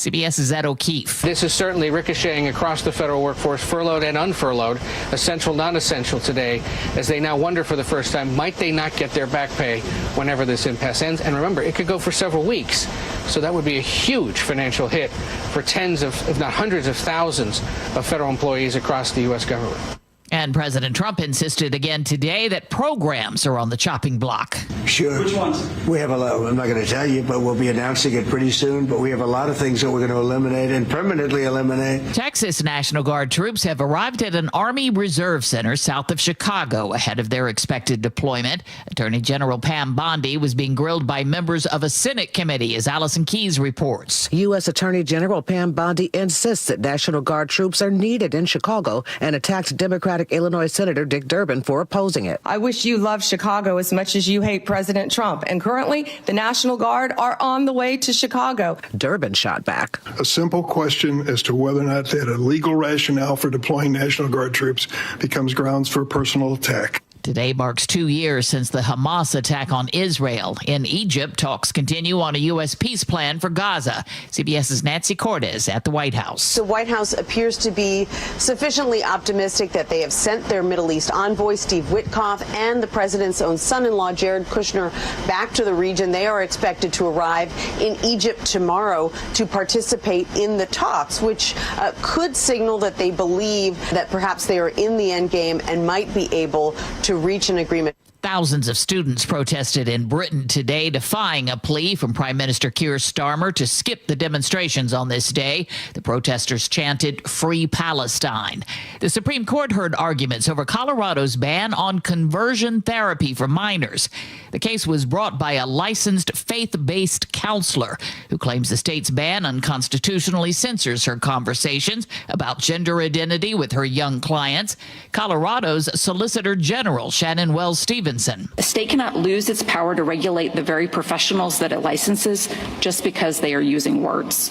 CBS's Ed O'Keefe. This is certainly ricocheting across the federal workforce, furloughed and unfurloughed, essential, non-essential today, as they now wonder for the first time, might they not get their back pay whenever this impasse ends? And remember, it could go for several weeks. So that would be a huge financial hit for tens of, if not hundreds of thousands of federal employees across the U.S. government. And President Trump insisted again today that programs are on the chopping block. Sure. Which ones? We have a lot. I'm not going to tell you, but we'll be announcing it pretty soon. But we have a lot of things that we're going to eliminate and permanently eliminate. Texas National Guard troops have arrived at an Army Reserve Center south of Chicago ahead of their expected deployment. Attorney General Pam Bondi was being grilled by members of a Senate committee, as Allison Keyes reports. U.S. Attorney General Pam Bondi insists that National Guard troops are needed in Chicago and attacked Democratic Illinois Senator Dick Durbin for opposing it. I wish you loved Chicago as much as you hate President Trump. And currently, the National Guard are on the way to Chicago. Durbin shot back. A simple question as to whether or not they had a legal rationale for deploying National Guard troops becomes grounds for a personal attack. Today marks 2 years since the Hamas attack on Israel. In Egypt, talks continue on a U.S. peace plan for Gaza. CBS's Nancy Cortez at the White House. The White House appears to be sufficiently optimistic that they have sent their Middle East envoy, Steve Witkoff, and the president's own son-in-law, Jared Kushner, back to the region. They are expected to arrive in Egypt tomorrow to participate in the talks, which could signal that they believe that perhaps they are in the end game and might be able to reach an agreement. Thousands of students protested in Britain today, defying a plea from Prime Minister Keir Starmer to skip the demonstrations on this day. The protesters chanted, "Free Palestine." The Supreme Court heard arguments over Colorado's ban on conversion therapy for minors. The case was brought by a licensed faith-based counselor who claims the state's ban unconstitutionally censors her conversations about gender identity with her young clients. Colorado's Solicitor General, Shannon Wells-Stevens. A state cannot lose its power to regulate the very professionals that it licenses just because they are using words.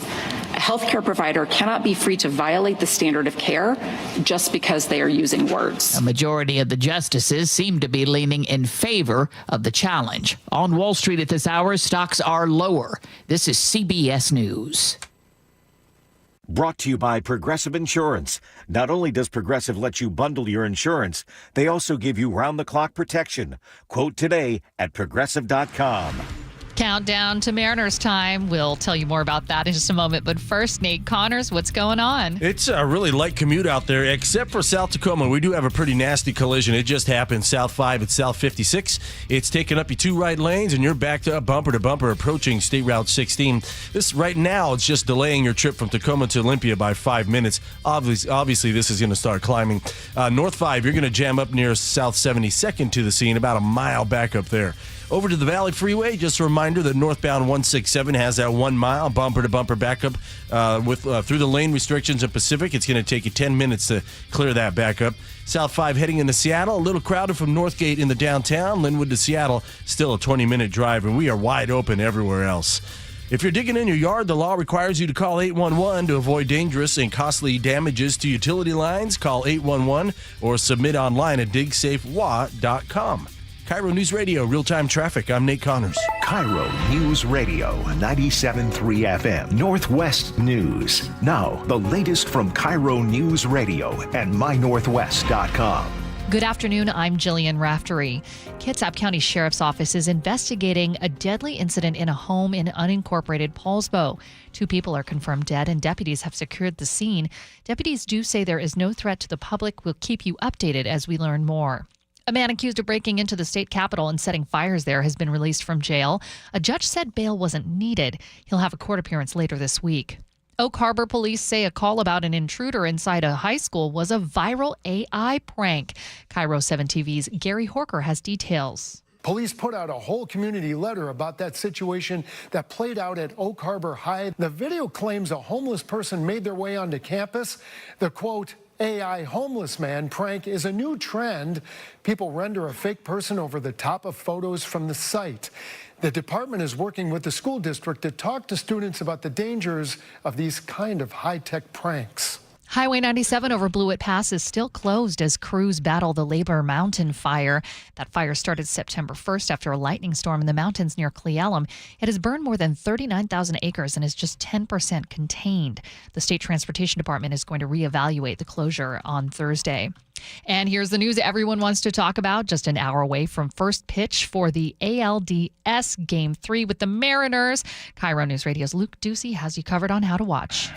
A healthcare provider cannot be free to violate the standard of care just because they are using words. A majority of the justices seem to be leaning in favor of the challenge. On Wall Street at this hour, stocks are lower. This is CBS News. Brought to you by Progressive Insurance. Not only does Progressive let you bundle your insurance, they also give you round-the-clock protection. Quote today at Progressive.com. Countdown to Mariners time. We'll tell you more about that in just a moment. But first, Nate Connors, what's going on? It's a really light commute out there, except for South Tacoma. We do have a pretty nasty collision. It just happened South 5 at South 56. It's taking up your two right lanes, and you're backed up bumper to bumper approaching State Route 16. This right now, it's just delaying your trip from Tacoma to Olympia by 5 minutes. Obviously this is going to start climbing. North 5, you're going to jam up near South 72nd to the scene, about a mile back up there. Over to the Valley Freeway, just a reminder that northbound 167 has that 1 mile bumper-to-bumper backup through the lane restrictions in Pacific. It's going to take you 10 minutes to clear that back up. South 5 heading into Seattle, a little crowded from Northgate in the downtown. Linwood to Seattle, still a 20-minute drive, and we are wide open everywhere else. If you're digging in your yard, the law requires you to call 811 to avoid dangerous and costly damages to utility lines. Call 811 or submit online at digsafewa.com. KIRO News Radio, real-time traffic. I'm Nate Connors. KIRO News Radio, 97.3 FM, Northwest News. Now, the latest from KIRO News Radio and mynorthwest.com. Good afternoon, I'm Jillian Raftery. Kitsap County Sheriff's Office is investigating a deadly incident in a home in unincorporated Paulsbo. 2 people are confirmed dead and deputies have secured the scene. Deputies do say there is no threat to the public. We'll keep you updated as we learn more. A man accused of breaking into the state capitol and setting fires there has been released from jail. A judge said bail wasn't needed. He'll have a court appearance later this week. Oak Harbor police say a call about an intruder inside a high school was a viral AI prank. KIRO 7 TV's Gary Horker has details. Police put out a whole community letter about that situation that played out at Oak Harbor High. The video claims a homeless person made their way onto campus. The quote, AI homeless man prank is a new trend. People render a fake person over the top of photos from the site. The department is working with the school district to talk to students about the dangers of these kind of high-tech pranks. Highway 97 over Blewett Pass is still closed as crews battle the Labor Mountain fire. That fire started September 1st after a lightning storm in the mountains near Cle Elum. It has burned more than 39,000 acres and is just 10% contained. The State Transportation Department is going to reevaluate the closure on Thursday. And here's the news everyone wants to talk about. Just an hour away from first pitch for the ALDS Game 3 with the Mariners. KIRO News Radio's Luke Ducey has you covered on how to watch.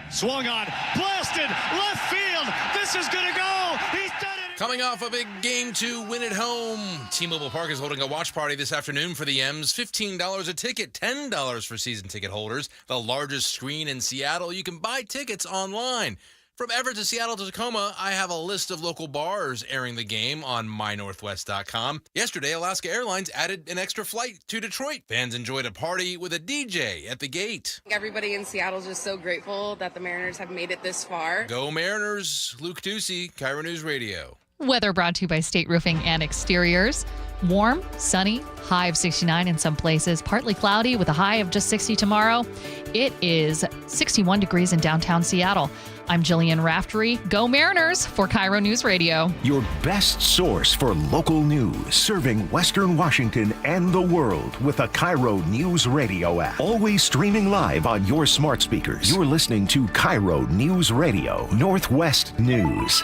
Swung on, blasted, left field. This is going to go. He's done it. Coming off a big Game 2 win at home, T-Mobile Park is holding a watch party this afternoon for the M's. $15 a ticket, $10 for season ticket holders. The largest screen in Seattle. You can buy tickets online. From Everett to Seattle to Tacoma, I have a list of local bars airing the game on mynorthwest.com. Yesterday, Alaska Airlines added an extra flight to Detroit. Fans enjoyed a party with a DJ at the gate. Everybody in Seattle is just so grateful that the Mariners have made it this far. Go Mariners! Luke Ducey, KIRO News Radio. Weather brought to you by State Roofing and Exteriors. Warm, sunny, high of 69 in some places. Partly cloudy with a high of just 60 tomorrow. It is 61 degrees in downtown Seattle. I'm Jillian Raftery. Go Mariners for KIRO News Radio. Your best source for local news, serving Western Washington and the world with the KIRO News Radio app. Always streaming live on your smart speakers. You're listening to KIRO News Radio, Northwest News.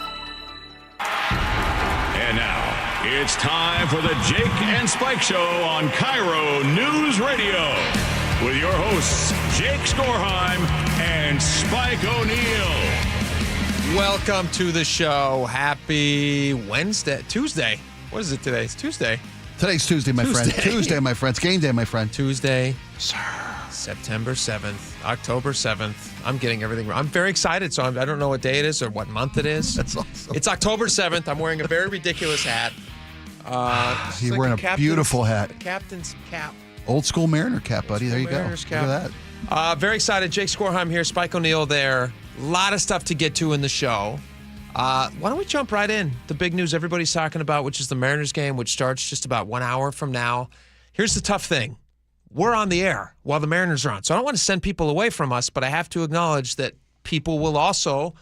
And now, it's time for the Jake and Spike Show on KIRO News Radio. With your hosts, Jake Skorheim and Spike O'Neill. Welcome to the show. Happy Tuesday. What is it today? It's Tuesday. Today's Tuesday, my friend. Tuesday, my friends. Game day, my friend. Tuesday, September 7th, October 7th. I'm getting everything wrong. I'm very excited, so I don't know what day it is or what month it is. That's awesome. It's October 7th. I'm wearing a very ridiculous hat. You're wearing a beautiful hat. The captain's cap. Old school Mariner cap, buddy. There you go. Mariners cap. Look at that. Very excited. Jake Skorheim here, Spike O'Neill there. A lot of stuff to get to in the show. Why don't we jump right in? The big news everybody's talking about, which is the Mariners game, which starts just about 1 hour from now. Here's the tough thing. We're on the air while the Mariners are on. So I don't want to send people away from us, but I have to acknowledge that people will also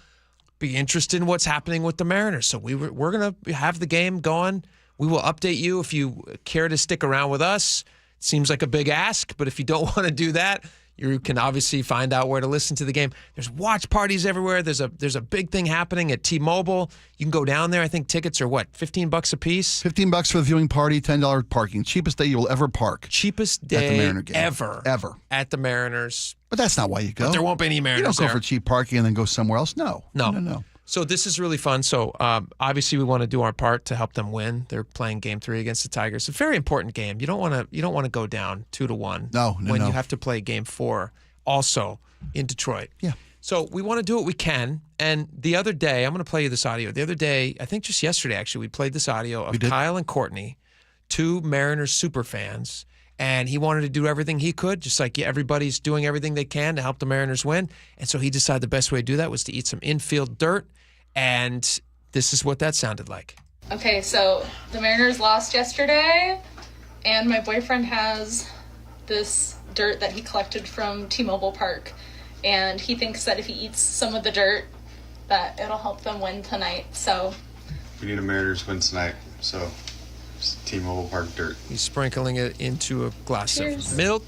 be interested in what's happening with the Mariners. So we're going to have the game going. We will update you if you care to stick around with us. It seems like a big ask, but if you don't want to do that, you can obviously find out where to listen to the game. There's watch parties everywhere. There's a big thing happening at T-Mobile. You can go down there. I think tickets are what, $15 a piece? $15 for the viewing party, $10 parking. Cheapest day you will ever park. Cheapest day at the Mariner game. ever at the Mariners. But that's not why you go. But there won't be any Mariners. You don't go for cheap parking and then go somewhere else. No. So this is really fun. So obviously we want to do our part to help them win. They're playing Game 3 against the Tigers. It's a very important game. You don't want to go down 2-1. No. When you have to play Game 4 also in Detroit. Yeah. So we want to do what we can. And the other day, I'm going to play you this audio. The other day, I think just yesterday actually, we played this audio of Kyle and Courtney, two Mariners super fans. And he wanted to do everything he could, just like everybody's doing everything they can to help the Mariners win. And so he decided the best way to do that was to eat some infield dirt. And this is what that sounded like. Okay, so the Mariners lost yesterday, and my boyfriend has this dirt that he collected from T-Mobile Park. And he thinks that if he eats some of the dirt, that it'll help them win tonight. So we need a Mariners win tonight, so T-Mobile Park dirt. He's sprinkling it into a glass of milk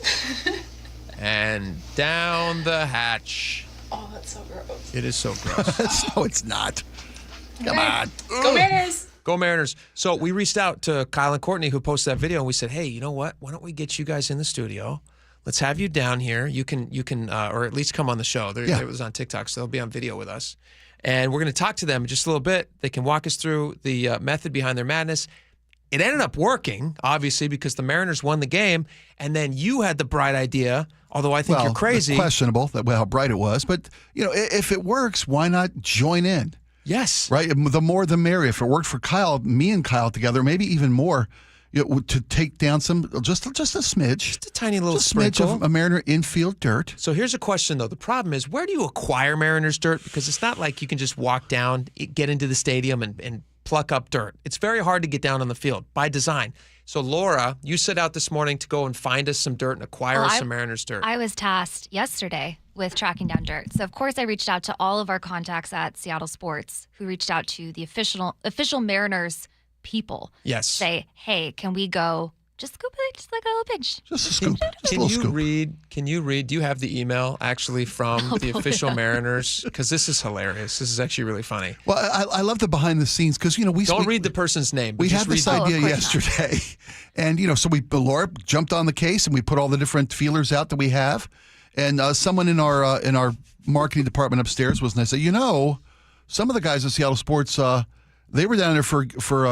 and down the hatch. Oh, that's so gross. It is so gross. No, it's not. Come on. Go Mariners. Go Mariners. So we reached out to Kyle and Courtney who posted that video, and we said, hey, you know what? Why don't we get you guys in the studio? Let's have you down here. You can, or at least come on the show. It was on TikTok, so they'll be on video with us. And we're going to talk to them in just a little bit. They can walk us through the method behind their madness. It ended up working, obviously, because the Mariners won the game, and then you had the bright idea, although I think you're crazy. It's questionable how bright it was, but if it works, why not join in? Yes. Right? The more the merrier. If it worked for Kyle, me and Kyle together, maybe even more, to take down just a smidge. Just a tiny little smidge of a Mariner infield dirt. So here's a question, though. The problem is, where do you acquire Mariners dirt? Because it's not like you can just walk down, get into the stadium, and pluck up dirt. It's very hard to get down on the field by design. So, Laura, you set out this morning to go and find us some dirt and acquire us some Mariners dirt. I was tasked yesterday with tracking down dirt. So, of course, I reached out to all of our contacts at Seattle Sports, who reached out to the official Mariners people. Yes. Say, hey, can we go? Just like a little pinch. Just a scoop. Can you read? Do you have the email actually from the official Mariners? Because this is hilarious. This is actually really funny. Well, I love the behind the scenes because we don't read the person's name. But We just had this read idea yesterday, and so Laura jumped on the case and we put all the different feelers out that we have, and someone in our marketing department upstairs was nice. Said, some of the guys at Seattle Sports. They were down there for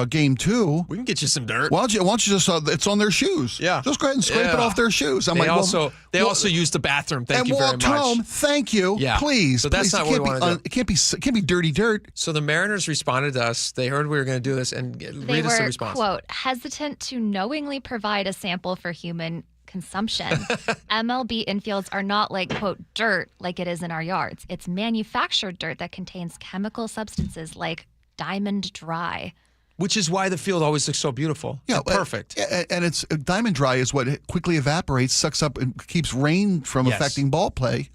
game 2. We can get you some dirt. Why don't you just, it's on their shoes. Yeah. Just go ahead and scrape it off their shoes. They also use the bathroom. Thank you very much. And walked home. Thank you. Yeah. Please. So that's not what we want to do. It can't be dirty dirt. So the Mariners responded to us. They heard we were going to do this and read us the response. They were, quote, hesitant to knowingly provide a sample for human consumption. MLB infields are not like, quote, dirt like it is in our yards. It's manufactured dirt that contains chemical substances like Diamond Dry. Which is why the field always looks so beautiful. Yeah, perfect. And it's Diamond Dry is what quickly evaporates, sucks up, and keeps rain from affecting ball play.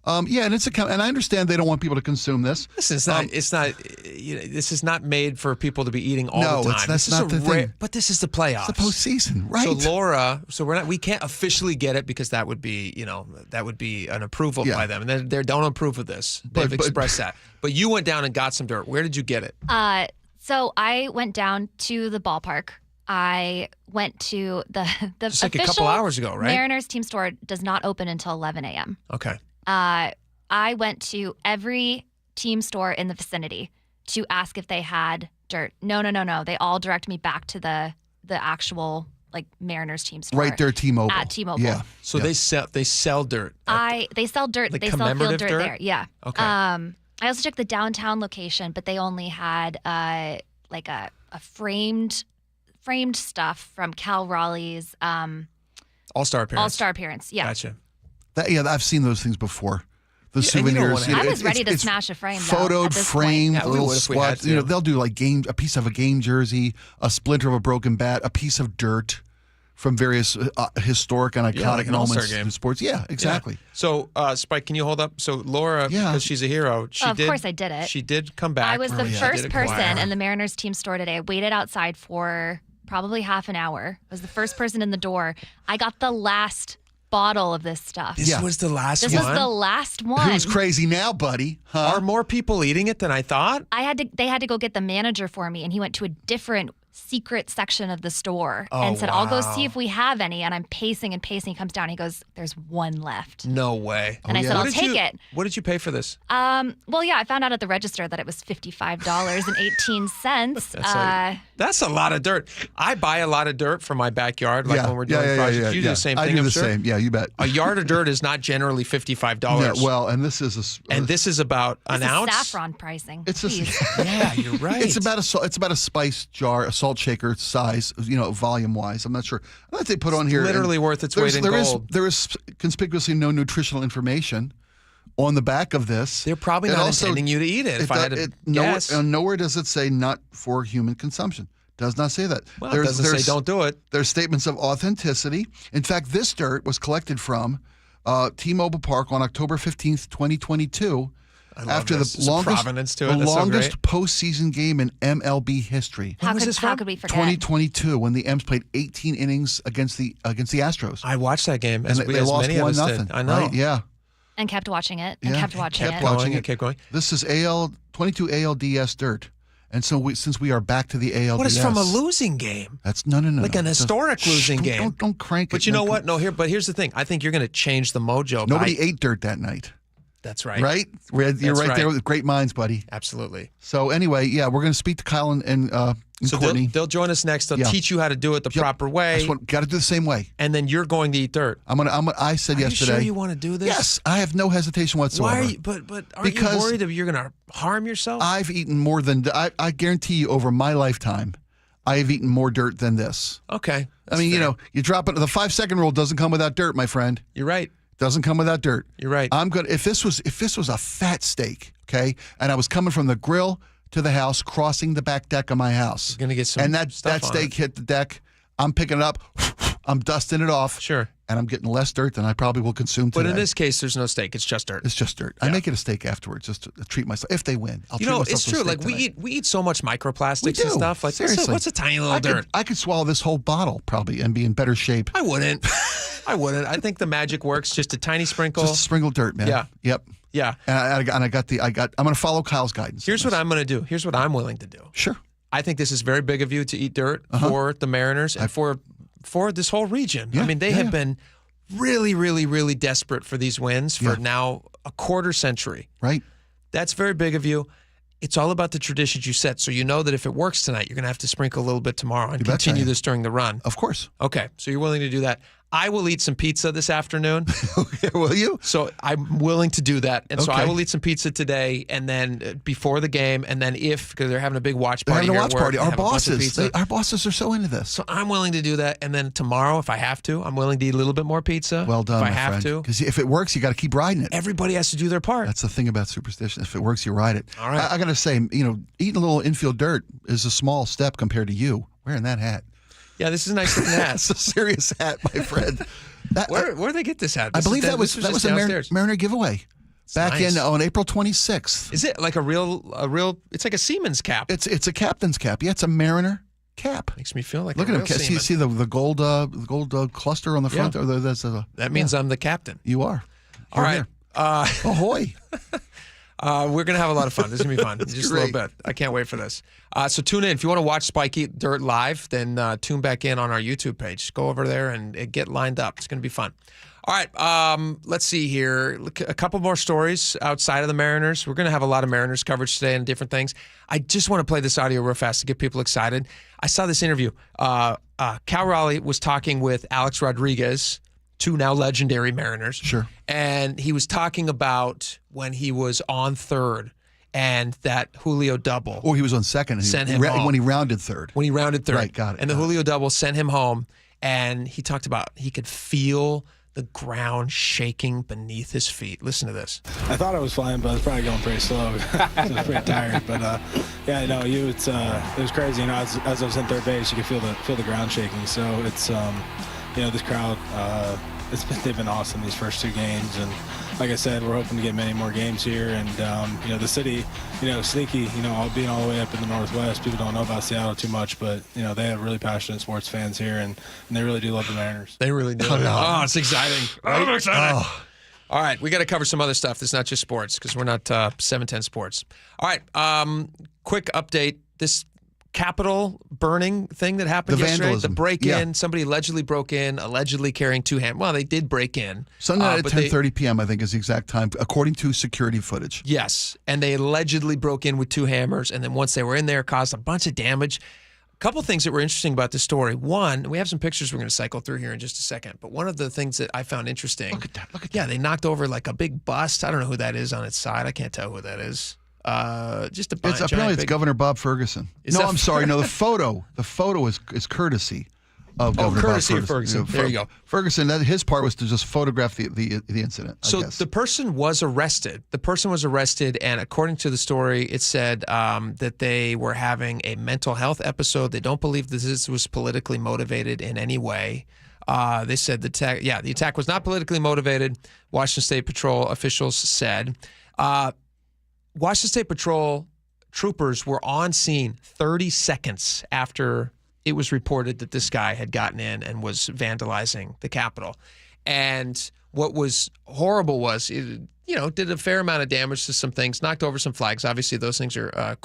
And and I understand they don't want people to consume this. This is not. This is not made for people to be eating all the time. That's not the thing. But this is the playoffs. It's the postseason, right? So Laura, we can't officially get it because that would be an approval by them, and they don't approve of this. They've expressed that. But you went down and got some dirt. Where did you get it? So I went down to the ballpark. I went to the just like official a couple hours ago, right? Mariners team store does not open until 11 a.m. Okay. I went to every team store in the vicinity to ask if they had dirt. No. They all direct me back to the actual Mariners team store. Right there, T-Mobile. At T-Mobile. Yeah. So they sell dirt. They sell dirt. They sell field dirt there. Yeah. Okay. I also checked the downtown location, but they only had a framed stuff from Cal Raleigh's All-Star appearance. All-Star appearance. Yeah. Gotcha. I've seen those things before. The souvenirs. I was ready to smash a frame. Photoed, framed, little swatch. They'll do a piece of a game jersey, a splinter of a broken bat, a piece of dirt from various historic and iconic moments in sports. Yeah, exactly. Yeah. So, Spike, can you hold up? So, Laura, because she's a hero, of course I did it. She did come back. I was the first person in the Mariners team store today. I waited outside for probably half an hour. I was the first person in the door. I got the last bottle of this stuff. This was the last one? This was the last one. Who's crazy now, buddy? Huh? Are more people eating it than I thought? They had to go get the manager for me, and he went to a different secret section of the store and said, I'll go see if we have any. And I'm pacing and pacing. He comes down. He goes, there's one left. No way. And I said, I'll take it. What did you pay for this? I found out at the register that it was $55.18. That's a lot of dirt. I buy a lot of dirt for my backyard, when we're doing projects. You do the same thing, I do I'm the sure? same. Yeah, you bet. A yard of dirt is not generally $55. Yeah, well, and this is this is about an ounce. Saffron pricing. Yeah, you're right. It's about a spice jar, a salt shaker size, volume wise. I'm not sure. I think they put on here. Literally worth its weight in gold. There is conspicuously no nutritional information on the back of this. They're probably not intending you to eat it. If I had to guess. Nowhere does it say not for human consumption. Does not say that. Well, it doesn't say don't do it. There's statements of authenticity. In fact, this dirt was collected from T-Mobile Park on October 15th, 2022. After the longest postseason game in MLB history. How could we forget? 2022, when the M's played 18 innings against the Astros. I watched that game, and they lost 1-0. I know. Right? Yeah. And kept watching it. And kept watching it. Kept going. This is 22 ALDS dirt. And so since we are back to the ALDS. What is from a losing game? That's no. Like an historic losing game. Don't crank it. But you know what? But here's the thing. I think you're going to change the mojo. Nobody ate dirt that night. That's right. Right? You're right there with great minds, buddy. Absolutely. So anyway, we're going to speak to Kyle and Courtney. They'll join us next. They'll teach you how to do it the proper way. Got to do the same way. And then you're going to eat dirt. I said yesterday. Are you sure you want to do this? Yes, I have no hesitation whatsoever. Why are you? But aren't you worried that you're going to harm yourself? I've eaten more than I guarantee you over my lifetime. I have eaten more dirt than this. Okay. I mean, fair. You drop it. The 5-second rule doesn't come without dirt, my friend. You're right. Doesn't come without dirt. You're right. I'm good. If this was a fat steak, okay, and I was coming from the grill to the house, crossing the back deck of my house, you're gonna get some. And that steak hit the deck, I'm picking it up, I'm dusting it off. Sure. And I'm getting less dirt than I probably will consume today. But in this case, there's no steak. It's just dirt. It's just dirt. I make it a steak afterwards just to treat myself. If they win, I'll treat myself it's to a true. steak Like tonight. we eat so much microplastics We do. and stuff. Like Seriously. what's a tiny little dirt? I could swallow this whole bottle probably and be in better shape. I wouldn't. I think the magic works. Just a tiny sprinkle. Just a sprinkle of dirt, man. Yeah. Yep. Yeah. And I'm going to follow Kyle's guidance. Here's what I'm going to do. Here's what I'm willing to do. Sure. I think this is very big of you to eat dirt for the Mariners and for this whole region. Yeah, I mean, they have been really, really, really desperate for these wins for now a quarter century. Right. That's very big of you. It's all about the traditions you set. So you know that if it works tonight, you're going to have to sprinkle a little bit tomorrow and continue this during the run. Of course. Okay. So you're willing to do that. I will eat some pizza this afternoon. Okay, will you? So I'm willing to do that. And so Okay. I will eat some pizza today and then before the game. And then because they're having a big watch They're party. having a here watch at work, party. they have a bunch of pizza. Our bosses are so into this. So I'm willing to do that. And then tomorrow, if I have to, I'm willing to eat a little bit more pizza. Well done, if I my have friend. to. Because if it works, you got to keep riding it. Everybody has to do their part. That's the thing about superstition. If it works, you ride it. All right. I got to say, eating a little infield dirt is a small step compared to you wearing that hat. Yeah, this is a nice looking hat. It's a serious hat, my friend. Where did they get this hat? I believe that was just a downstairs. Mariner giveaway back nice. on April 26th. Is it like a real? It's like a seaman's cap. It's a captain's cap. Yeah, it's a Mariner cap. Makes me feel like Look a at real him. seaman. See the gold cluster on the front. Yeah. Or That means I'm the captain. You are. All right. Ahoy. We're going to have a lot of fun. This is going to be fun. Just a little bit. I can't wait for this. So tune in. If you want to watch Spike Eat Dirt live, then tune back in on our YouTube page. Go over there and get lined up. It's going to be fun. All right. Let's see here. A couple more stories outside of the Mariners. We're going to have a lot of Mariners coverage today and different things. I just want to play this audio real fast to get people excited. I saw this interview. Cal Raleigh was talking with Alex Rodriguez, two now legendary Mariners. Sure. And he was talking about when he was on third and that Julio double. Oh, he was on second. And Sent him home. when he rounded third. When he rounded third. Right, got it. And the Julio double sent him home. And he talked about he could feel the ground shaking beneath his feet. Listen to this. I thought I was flying, but I was probably going pretty slow. I was pretty tired. But it was crazy. As I was in third base, you could feel the ground shaking. So it's this crowd. They've been awesome these first two games, and like I said, we're hoping to get many more games here. And the city, sneaky, being all the way up in the Northwest, people don't know about Seattle too much, but they have really passionate sports fans here, and they really do love the Mariners. They really do. Oh, it's exciting. Right? I'm excited. Oh. All right, we got to cover some other stuff that's not just sports because we're not 710 Sports. All right, quick update. This Capitol burning thing that happened The yesterday, vandalism. the break-in, Yeah. somebody allegedly broke in, allegedly carrying two hand. Well, they did break in. Sunday night at but 10:30 p.m., I think is the exact time, according to security footage. Yes, and they allegedly broke in with two hammers, and then once they were in there, caused a bunch of damage. A couple things that were interesting about this story. One, we have some pictures we're going to cycle through here in just a second, but one of the things that I found interesting. Look at that. Yeah, they knocked over like a big bust. I don't know who that is on its side. I can't tell who that is. Just a bunch. Apparently it's Governor Bob Ferguson. I'm sorry. No, the photo is courtesy of Governor Bob Ferguson. Of Ferguson. There you go. Ferguson, his part was to just photograph the incident. I So guess. the person was arrested. And according to the story, it said that they were having a mental health episode. They don't believe this was politically motivated in any way. They said the attack was not politically motivated. Washington State Patrol officials said. Washington State Patrol troopers were on scene 30 seconds after it was reported that this guy had gotten in and was vandalizing the Capitol. And what was horrible was, it did a fair amount of damage to some things, knocked over some flags. Obviously, those things are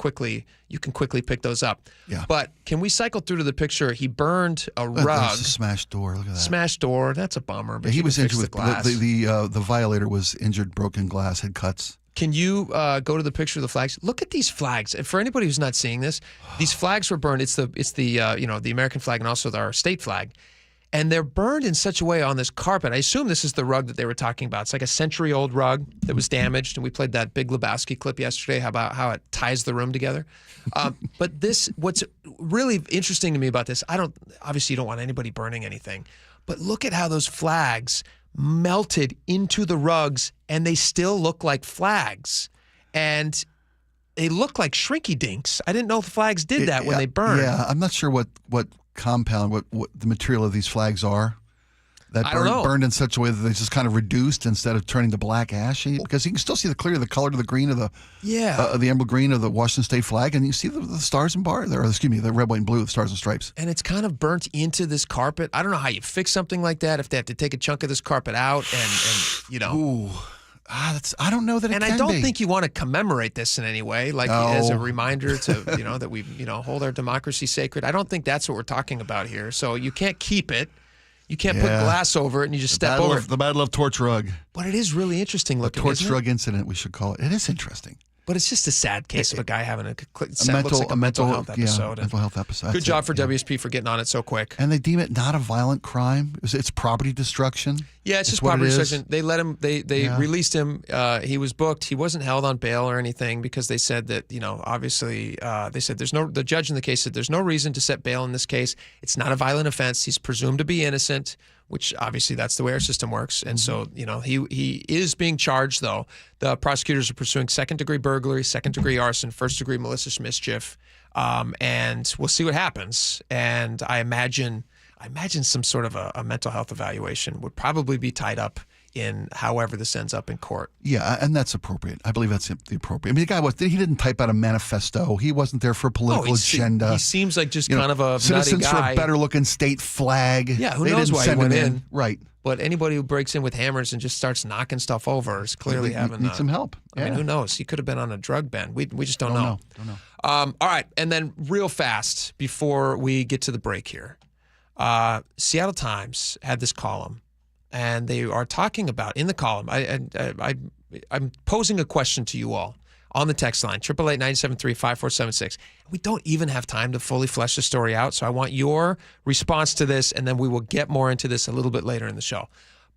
you can quickly pick those up. Yeah. But can we cycle through to the picture? He burned a rug. There's a smashed door. Look at that. Smashed door. That's a bummer. But he you was can fix injured the with glass. the violator was injured, broken glass, had cuts. Can you go to the picture of the flags? Look at these flags. And for anybody who's not seeing this, these flags were burned. It's the American flag and also our state flag. And they're burned in such a way on this carpet. I assume this is the rug that they were talking about. It's like a century-old rug that was damaged. And we played that Big Lebowski clip yesterday about how it ties the room together. But what's really interesting to me about this, obviously you don't want anybody burning anything, but look at how those flags melted into the rugs and they still look like flags. And they look like shrinky dinks. I didn't know flags did that when they burned. Yeah, I'm not sure what compound what the material of these flags are? That I don't know. burned in such a way that they just kind of reduced instead of turning to black ash. Because you can still see the color of the green of the the emerald green of the Washington State flag, and you see the stars and bars there. Excuse me, the red, white, and blue, the stars and stripes. And it's kind of burnt into this carpet. I don't know how you fix something like that if they have to take a chunk of this carpet out and you know. Ooh. I don't know that it can be. And I don't think you want to commemorate this in any way, like as a reminder to, that we, hold our democracy sacred. I don't think that's what we're talking about here. So you can't keep it. You can't put glass over it and you just step over it. The Battle of Torch Rug. But it is really interesting looking, Torch Rug incident, we should call it. It is interesting. But it's just a sad case of a guy having a mental health episode. Mental health episode. Good job for WSP for getting on it so quick. And they deem it not a violent crime. It's property destruction. Yeah, it's just property destruction. They let him. They released him. He was booked. He wasn't held on bail or anything because they said that obviously they said the judge in the case said there's no reason to set bail in this case. It's not a violent offense. He's presumed to be innocent, which obviously that's the way our system works. And so, he is being charged, though. The prosecutors are pursuing second-degree burglary, second-degree arson, first-degree malicious mischief, and we'll see what happens. And I imagine some sort of a mental health evaluation would probably be tied up in however this ends up in court. Yeah, and that's appropriate. I believe that's the appropriate. I mean, the guy he didn't type out a manifesto. He wasn't there for a political agenda. He seems like just kind of a Citizens nutty guy. for a better-looking state flag. Yeah, who knows why he went in. Right. But anybody who breaks in with hammers and just starts knocking stuff over is clearly needs some help. I mean, who knows? He could have been on a drug ban. We just don't know. Don't know. All right, and then real fast before we get to the break here, Seattle Times had this column, and they are talking about in the column. I'm posing a question to you all on the text line 888-973-5476. We don't even have time to fully flesh the story out, so I want your response to this, and then we will get more into this a little bit later in the show.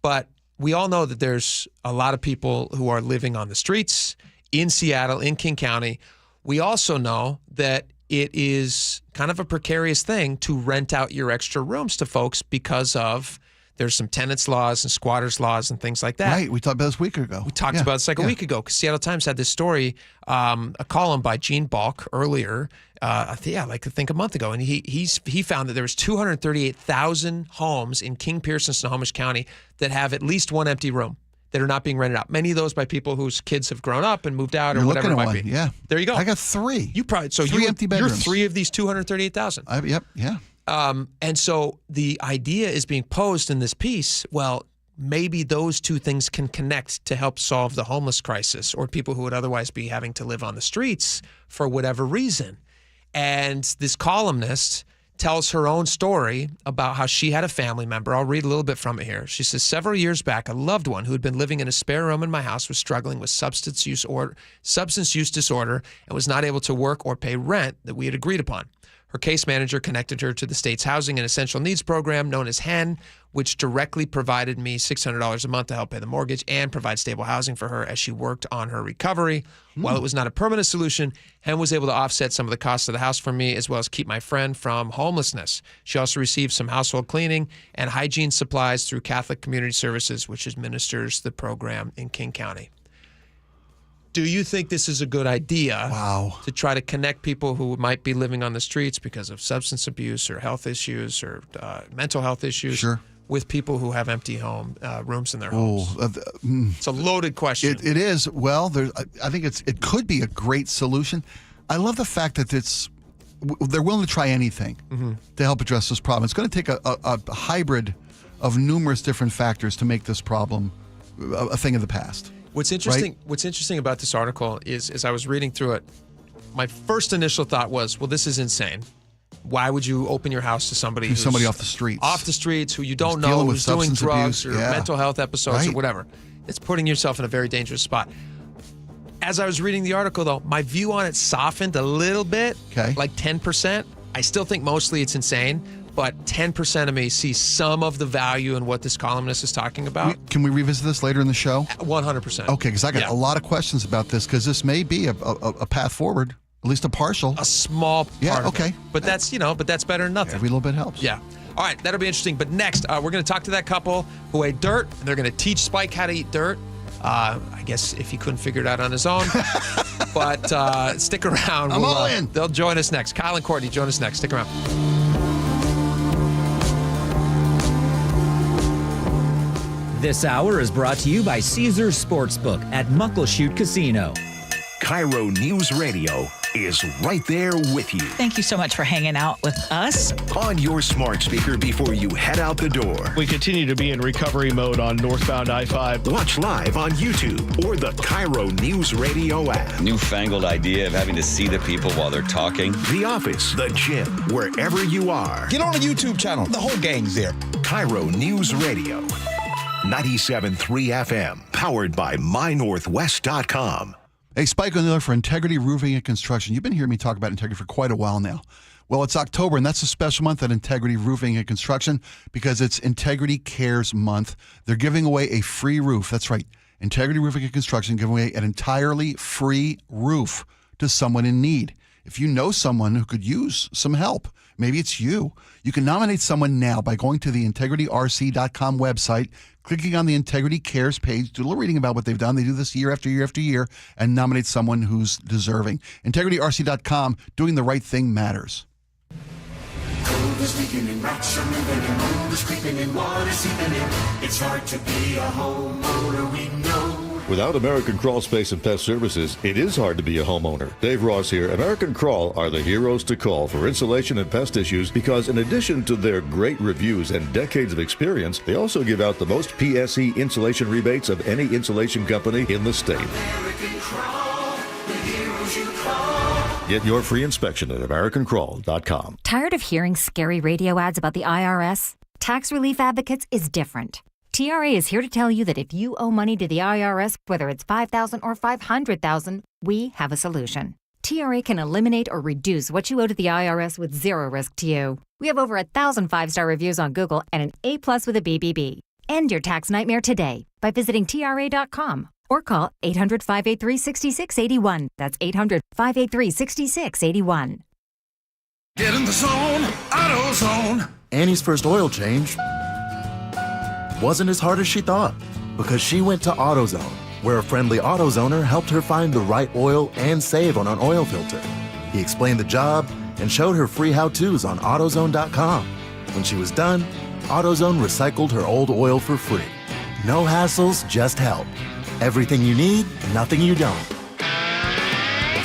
But we all know that there's a lot of people who are living on the streets in Seattle, in King County. We also know that it is kind of a precarious thing to rent out your extra rooms to folks because of there's some tenants laws and squatters laws and things like that. Right. We talked about this a week ago. We talked about this a week ago because Seattle Times had this story, a column by Gene Balk earlier, I think a month ago. And he found that there was 238,000 homes in King, Pierce, and Snohomish County that have at least one empty room that are not being rented out. Many of those by people whose kids have grown up and moved out or whatever it might be. Yeah. There you go. I got three. You probably three empty bedrooms. You're three of these 238,000. Yep. Yeah. And so the idea is being posed in this piece, well, maybe those two things can connect to help solve the homeless crisis or people who would otherwise be having to live on the streets for whatever reason. And this columnist tells her own story about how she had a family member. I'll read a little bit from it here. She says, several years back, a loved one who had been living in a spare room in my house was struggling with substance use disorder and was not able to work or pay rent that we had agreed upon. Her case manager connected her to the state's Housing and Essential Needs Program, known as HEN, which directly provided me $600 a month to help pay the mortgage and provide stable housing for her as she worked on her recovery. While it was not a permanent solution, HEN was able to offset some of the costs of the house for me, as well as keep my friend from homelessness. She also received some household cleaning and hygiene supplies through Catholic Community Services, which administers the program in King County. Do you think this is a good idea to try to connect people who might be living on the streets because of substance abuse or health issues or mental health issues with people who have empty rooms in their homes? It's a loaded question. It is. Well, I think it could be a great solution. I love the fact that they're willing to try anything to help address this problem. It's going to take a hybrid of numerous different factors to make this problem a thing of the past. What's interesting about this article is, as I was reading through it, my first initial thought was, well, this is insane. Why would you open your house to somebody off the streets? Off the streets, who you don't know, who's doing drugs or mental health episodes or whatever. It's putting yourself in a very dangerous spot. As I was reading the article, though, my view on it softened a little bit, like 10%. I still think mostly it's insane. But 10% of me see some of the value in what this columnist is talking about. Can we revisit this later in the show? 100%. Okay, because I got a lot of questions about this, because this may be a path forward, at least a partial. A small part of it. But that's, that's better than nothing. Every little bit helps. Yeah. All right, that'll be interesting. But next, we're going to talk to that couple who ate dirt, and they're going to teach Spike how to eat dirt. I guess if he couldn't figure it out on his own. But stick around. I'm all in. They'll join us next. Kyle and Courtney join us next. Stick around. This hour is brought to you by Caesars Sportsbook at Muckleshoot Casino. KIRO News Radio is right there with you. Thank you so much for hanging out with us. On your smart speaker before you head out the door. We continue to be in recovery mode on northbound I-5. Watch live on YouTube or the KIRO Newsradio app. Newfangled idea of having to see the people while they're talking. The office, the gym, wherever you are. Get on the YouTube channel. The whole gang's there. KIRO News Radio. 97.3 FM. Powered by MyNorthwest.com. Hey, Spike O'Neill for Integrity Roofing and Construction. You've been hearing me talk about integrity for quite a while now. Well, it's October, and that's a special month at Integrity Roofing and Construction because it's Integrity Cares Month. They're giving away a free roof. That's right. Integrity Roofing and Construction giving away an entirely free roof to someone in need. If you know someone who could use some help, maybe it's you, you can nominate someone now by going to the integrityrc.com website, clicking on the Integrity Cares page, do a little reading about what they've done. They do this year after year after year, and nominate someone who's deserving. IntegrityRC.com, doing the right thing matters. It's hard to be a homeowner, we know. Without American Crawl Space and Pest Services, it is hard to be a homeowner. Dave Ross here. American Crawl are the heroes to call for insulation and pest issues because in addition to their great reviews and decades of experience, they also give out the most PSE insulation rebates of any insulation company in the state. American Crawl, the heroes you call. Get your free inspection at AmericanCrawl.com. Tired of hearing scary radio ads about the IRS? Tax Relief Advocates is different. TRA is here to tell you that if you owe money to the IRS, whether it's $5,000 or $500,000, we have a solution. TRA can eliminate or reduce what you owe to the IRS with zero risk to you. We have over 1,000 5-star reviews on Google and an A+ with a BBB. End your tax nightmare today by visiting TRA.com or call 800-583-6681. That's 800-583-6681. Get in the zone, AutoZone. Annie's first oil change wasn't as hard as she thought because she went to AutoZone, where a friendly AutoZoner helped her find the right oil and save on an oil filter. He explained the job and showed her free how-tos on AutoZone.com. When she was done, AutoZone recycled her old oil for free. No hassles, just help. Everything you need, nothing you don't.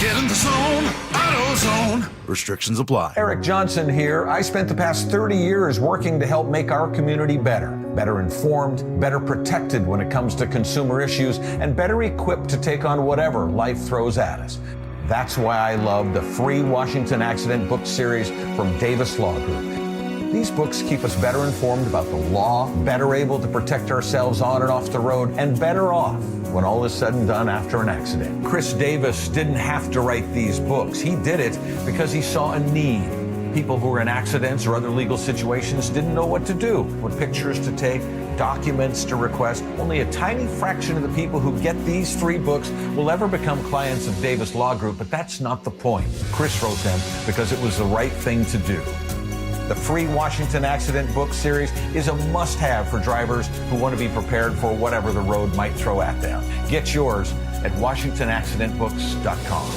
Get in the zone, AutoZone. Restrictions apply. Eric Johnson here. I spent the past 30 years working to help make our community better informed, better protected when it comes to consumer issues, and better equipped to take on whatever life throws at us. That's why I love the free Washington Accident book series from Davis Law Group. These books keep us better informed about the law, better able to protect ourselves on and off the road, and better off when all is said and done after an accident. Chris Davis didn't have to write these books. He did it because he saw a need. People who were in accidents or other legal situations didn't know what to do, what pictures to take, documents to request. Only a tiny fraction of the people who get these free books will ever become clients of Davis Law Group, but that's not the point. Chris wrote them because it was the right thing to do. The free Washington Accident book series is a must-have for drivers who want to be prepared for whatever the road might throw at them. Get yours at WashingtonAccidentBooks.com.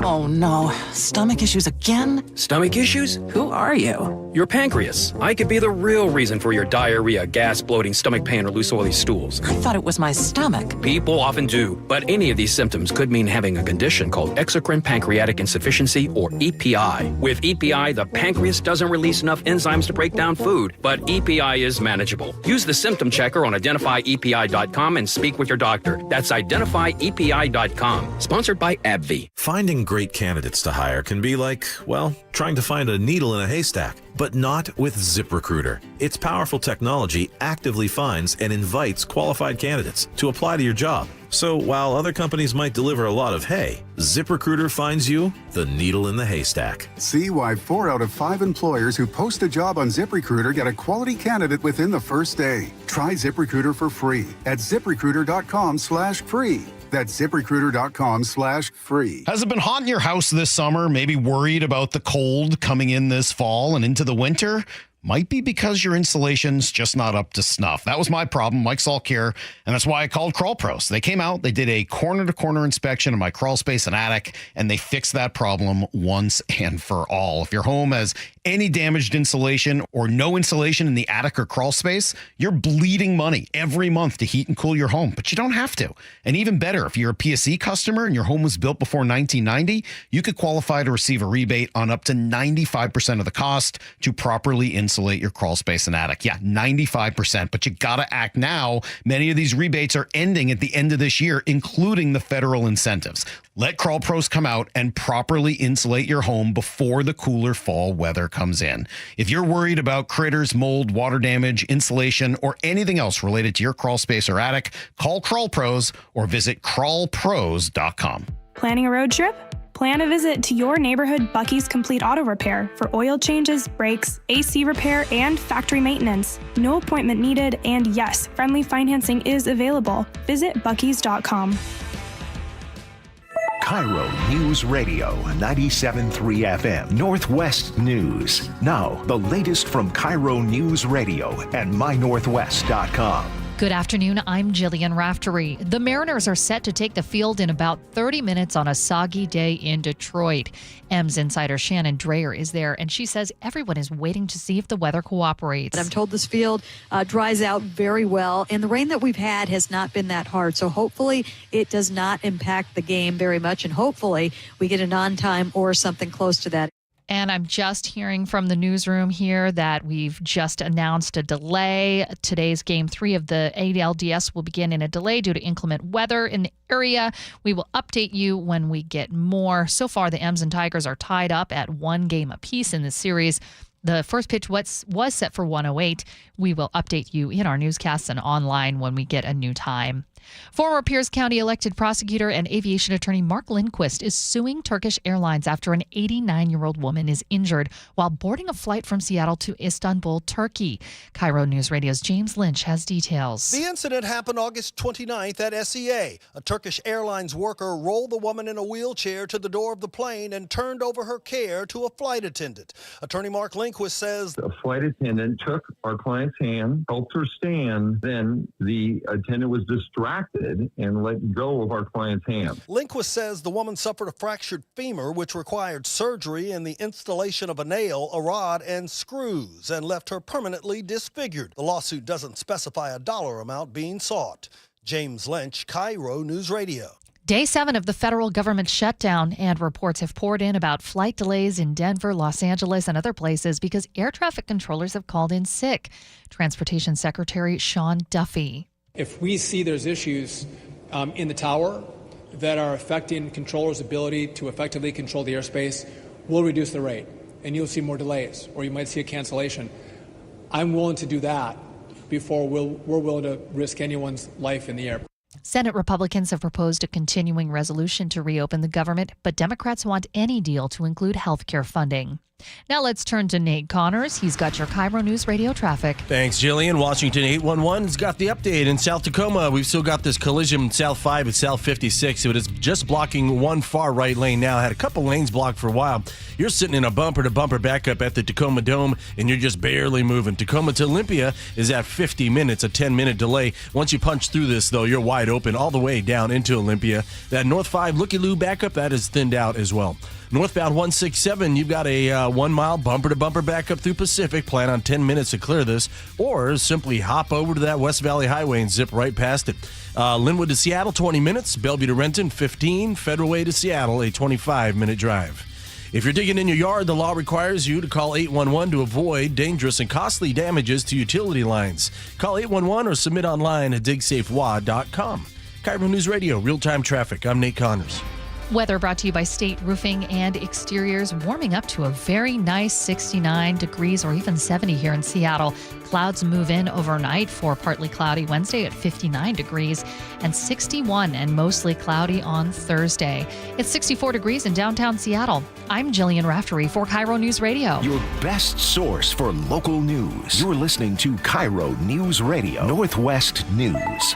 Oh no, stomach issues again? Stomach issues? Who are you? Your pancreas. I could be the real reason for your diarrhea, gas, bloating, stomach pain, or loose oily stools. I thought it was my stomach. People often do, but any of these symptoms could mean having a condition called exocrine pancreatic insufficiency, or EPI. With EPI, the pancreas doesn't release enough enzymes to break down food, but EPI is manageable. Use the symptom checker on identifyepi.com and speak with your doctor. That's identifyepi.com. Sponsored by AbbVie. Finding great candidates to hire can be like, well, trying to find a needle in a haystack, but not with ZipRecruiter. Its powerful technology actively finds and invites qualified candidates to apply to your job. So while other companies might deliver a lot of hay, ZipRecruiter finds you the needle in the haystack. See why 4 out of 5 employers who post a job on ZipRecruiter get a quality candidate within the first day. Try ZipRecruiter for free at ZipRecruiter.com/free. That's ZipRecruiter.com/free. Has it been hot in your house this summer? Maybe worried about the cold coming in this fall and into the winter? Might be because your insulation's just not up to snuff. That was my problem, Mike Salkier, and that's why I called Crawl Pros. They came out, they did a corner-to-corner inspection of my crawl space and attic, and they fixed that problem once and for all. If your home has any damaged insulation or no insulation in the attic or crawl space, you're bleeding money every month to heat and cool your home, but you don't have to. And even better, if you're a PSE customer and your home was built before 1990, you could qualify to receive a rebate on up to 95% of the cost to properly insulate your crawl space and attic. Yeah, 95%, but you gotta act now. Many of these rebates are ending at the end of this year, including the federal incentives. Let Crawl Pros come out and properly insulate your home before the cooler fall weather comes in. If you're worried about critters, mold, water damage, insulation, or anything else related to your crawl space or attic, call Crawl Pros or visit crawlpros.com. Planning a road trip? Plan a visit to your neighborhood Bucky's Complete Auto Repair for oil changes, brakes, AC repair, and factory maintenance. No appointment needed, and yes, friendly financing is available. Visit buckys.com. KIRO News Radio 97.3 FM, Northwest News. Now, the latest from KIRO News Radio and mynorthwest.com. Good afternoon, I'm Jillian Raftery. The Mariners are set to take the field in about 30 minutes on a soggy day in Detroit. M's insider Shannon Dreyer is there, and she says everyone is waiting to see if the weather cooperates. I'm told this field dries out very well, and the rain that we've had has not been that hard, so hopefully it does not impact the game very much, and hopefully we get an on-time or something close to that. And I'm just hearing from the newsroom here that we've just announced a delay. Today's Game 3 of the ALDS will begin in a delay due to inclement weather in the area. We will update you when we get more. So far, the M's and Tigers are tied up at 1 game apiece in the series. The first pitch was set for 1:08. We will update you in our newscasts and online when we get a new time. Former Pierce County elected prosecutor and aviation attorney Mark Lindquist is suing Turkish Airlines after an 89-year-old woman is injured while boarding a flight from Seattle to Istanbul, Turkey. KIRO News Radio's James Lynch has details. The incident happened August 29th at SEA. A Turkish Airlines worker rolled the woman in a wheelchair to the door of the plane and turned over her care to a flight attendant. Attorney Mark Lindquist says a flight attendant took our client's hand, helped her stand, then the attendant was distracted and let go of our client's hand. Lindquist says the woman suffered a fractured femur, which required surgery and the installation of a nail, a rod, and screws, and left her permanently disfigured. The lawsuit doesn't specify a dollar amount being sought. James Lynch, KIRO News Radio. Day 7 of the federal government shutdown, and reports have poured in about flight delays in Denver, Los Angeles, and other places because air traffic controllers have called in sick. Transportation Secretary Sean Duffy. If we see there's issues in the tower that are affecting controllers' ability to effectively control the airspace, we'll reduce the rate, and you'll see more delays, or you might see a cancellation. I'm willing to do that before we're willing to risk anyone's life in the air. Senate Republicans have proposed a continuing resolution to reopen the government, but Democrats want any deal to include health care funding. Now let's turn to Nate Connors. He's got your KIRO News Radio traffic. Thanks, Jillian. Washington 811's got the update. In South Tacoma, we've still got this collision South 5 at South 56, but it's just blocking one far right lane now. Had a couple lanes blocked for a while. You're sitting in a bumper-to-bumper backup at the Tacoma Dome, and you're just barely moving. Tacoma to Olympia is at 50 minutes, a 10-minute delay. Once you punch through this, though, you're wide open all the way down into Olympia. That North 5 looky-loo backup, that is thinned out as well. Northbound 167, you've got a 1 mile bumper-to-bumper backup through Pacific. Plan on 10 minutes to clear this, or simply hop over to that West Valley Highway and zip right past it. Linwood to Seattle, 20 minutes. Bellevue to Renton, 15. Federal Way to Seattle, a 25-minute drive. If you're digging in your yard, the law requires you to call 811 to avoid dangerous and costly damages to utility lines. Call 811 or submit online at digsafewa.com. KIRO News Radio, real-time traffic. I'm Nate Connors. Weather brought to you by State Roofing and Exteriors, warming up to a very nice 69 degrees or even 70 here in Seattle. Clouds move in overnight for partly cloudy Wednesday at 59 degrees and 61 and mostly cloudy on Thursday. It's 64 degrees in downtown Seattle. I'm Jillian Raftery for KIRO News Radio. Your best source for local news. You're listening to KIRO News Radio, Northwest News.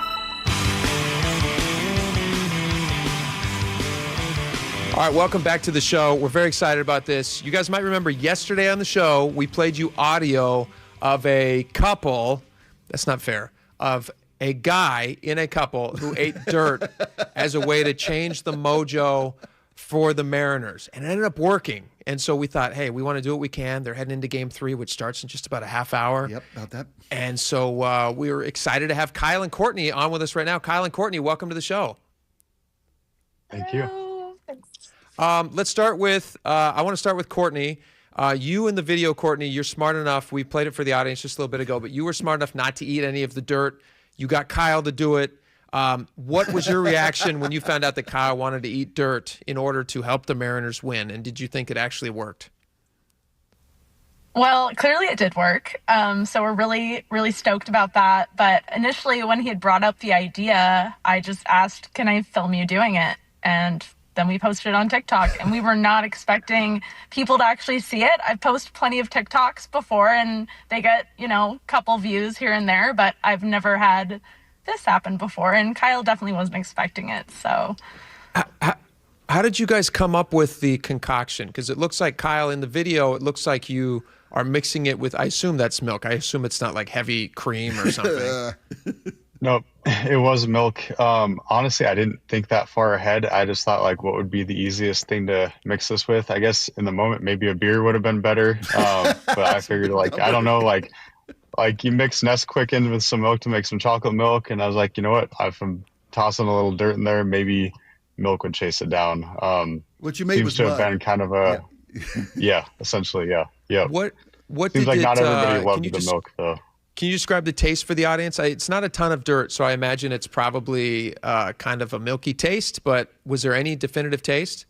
All right, welcome back to the show. We're very excited about this. You guys might remember yesterday on the show, we played you audio of a couple, that's not fair, of a guy in a couple who ate dirt as a way to change the mojo for the Mariners. And it ended up working. And so we thought, hey, we want to do what we can. They're heading into Game 3, which starts in just about a half hour. Yep, about that. And so we were excited to have Kyle and Courtney on with us right now. Kyle and Courtney, welcome to the show. Thank you. Let's start with, I want to start with Courtney. You in the video, Courtney, you're smart enough. We played it for the audience just a little bit ago, but you were smart enough not to eat any of the dirt. You got Kyle to do it. What was your reaction when you found out that Kyle wanted to eat dirt in order to help the Mariners win? And did you think it actually worked? Well, clearly it did work. So we're really, really stoked about that. But initially when he had brought up the idea, I just asked, can I film you doing it? And then we posted it on TikTok, and we were not expecting people to actually see it. I've posted plenty of TikToks before, and they get, a couple views here and there, but I've never had this happen before, and Kyle definitely wasn't expecting it, so. How did you guys come up with the concoction? Because it looks like, Kyle, in the video, it looks like you are mixing it with, I assume that's milk. I assume it's not like heavy cream or something. Nope, it was milk. Honestly, I didn't think that far ahead. I just thought what would be the easiest thing to mix this with. I guess in the moment, maybe a beer would have been better. But I figured I don't know, you mix Nesquik in with some milk to make some chocolate milk. And I was like, you know what? If I'm tossing a little dirt in there, maybe milk would chase it down. What you made seems to have been kind of a, yeah, essentially, yeah. Yeah. What seems did like it, not everybody loved the milk though. Can you describe the taste for the audience? It's not a ton of dirt, so I imagine it's probably kind of a milky taste, but was there any definitive taste?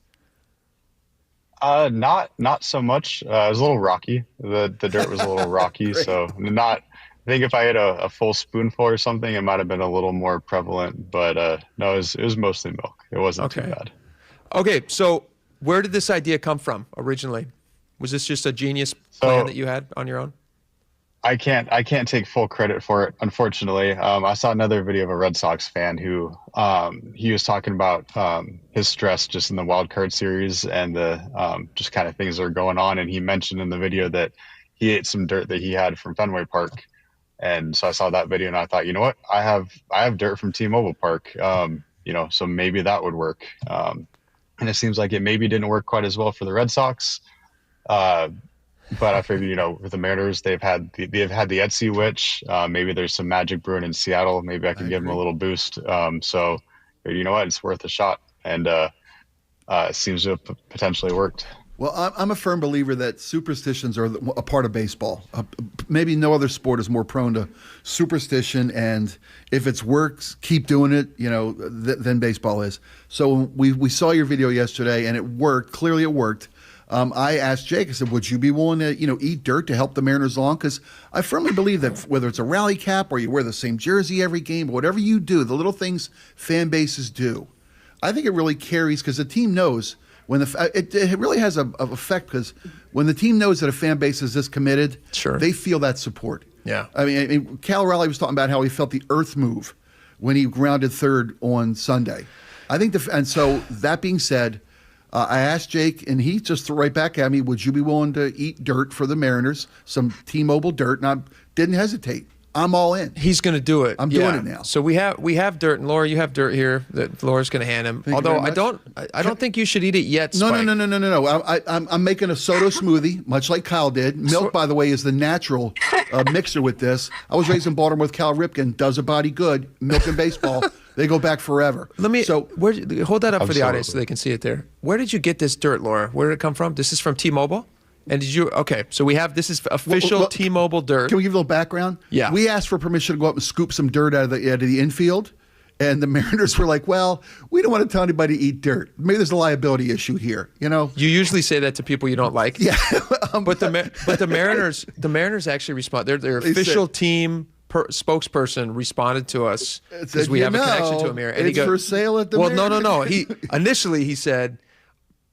Not so much. It was a little rocky. The dirt was a little rocky, so I think if I had a full spoonful or something, it might have been a little more prevalent, but no, it was mostly milk. It wasn't too bad. Okay, so where did this idea come from originally? Was this just a genius plan that you had on your own? I can't take full credit for it, unfortunately. I saw another video of a Red Sox fan who he was talking about his stress just in the wild card series and the just kind of things that are going on. And he mentioned in the video that he ate some dirt that he had from Fenway Park. And so I saw that video and I thought, you know what, I have dirt from T-Mobile Park, so maybe that would work. And it seems like it maybe didn't work quite as well for the Red Sox. But I figured, with the Mariners, they've had the Etsy Witch. Maybe there's some magic brewing in Seattle. Maybe I can give them a little boost. So, you know what? It's worth a shot. And it seems to have potentially worked. Well, I'm a firm believer that superstitions are a part of baseball. Maybe no other sport is more prone to superstition. And if it works, keep doing it, than baseball is. So we saw your video yesterday, and it worked. Clearly it worked. I asked Jake, I said, would you be willing to, eat dirt to help the Mariners along? Because I firmly believe that whether it's a rally cap or you wear the same jersey every game, whatever you do, the little things fan bases do, I think it really carries because the team knows when it really has a effect because when the team knows that a fan base is this committed, they feel that support. Yeah. I mean, Cal Raleigh was talking about how he felt the earth move when he grounded third on Sunday. I think and so that being said, I asked Jake, and he just threw right back at me, would you be willing to eat dirt for the Mariners, some T-Mobile dirt? And I didn't hesitate. I'm all in. He's going to do it. I'm doing it now. So we have dirt, and Laura, you have dirt here that Laura's going to hand him. Although I don't think you should eat it yet, Spike. No. I'm making a soda smoothie, much like Kyle did. Milk, by the way, is the natural mixer with this. I was raised in Baltimore with Cal Ripken. Does a body good. Milk and baseball. They go back forever. Hold that up for the audience so they can see it there. Where did you get this dirt, Laura? Where did it come from? This is from T-Mobile? And so we have, this is official T-Mobile dirt. Can we give a little background? Yeah. We asked for permission to go up and scoop some dirt out of the infield. And the Mariners were like, well, we don't want to tell anybody to eat dirt. Maybe there's a liability issue here, You usually say that to people you don't like. Yeah. But the Mariners actually respond. Their official team spokesperson responded to us because we have a connection to him here. And it's for sale at the Mariners. No. Initially he said,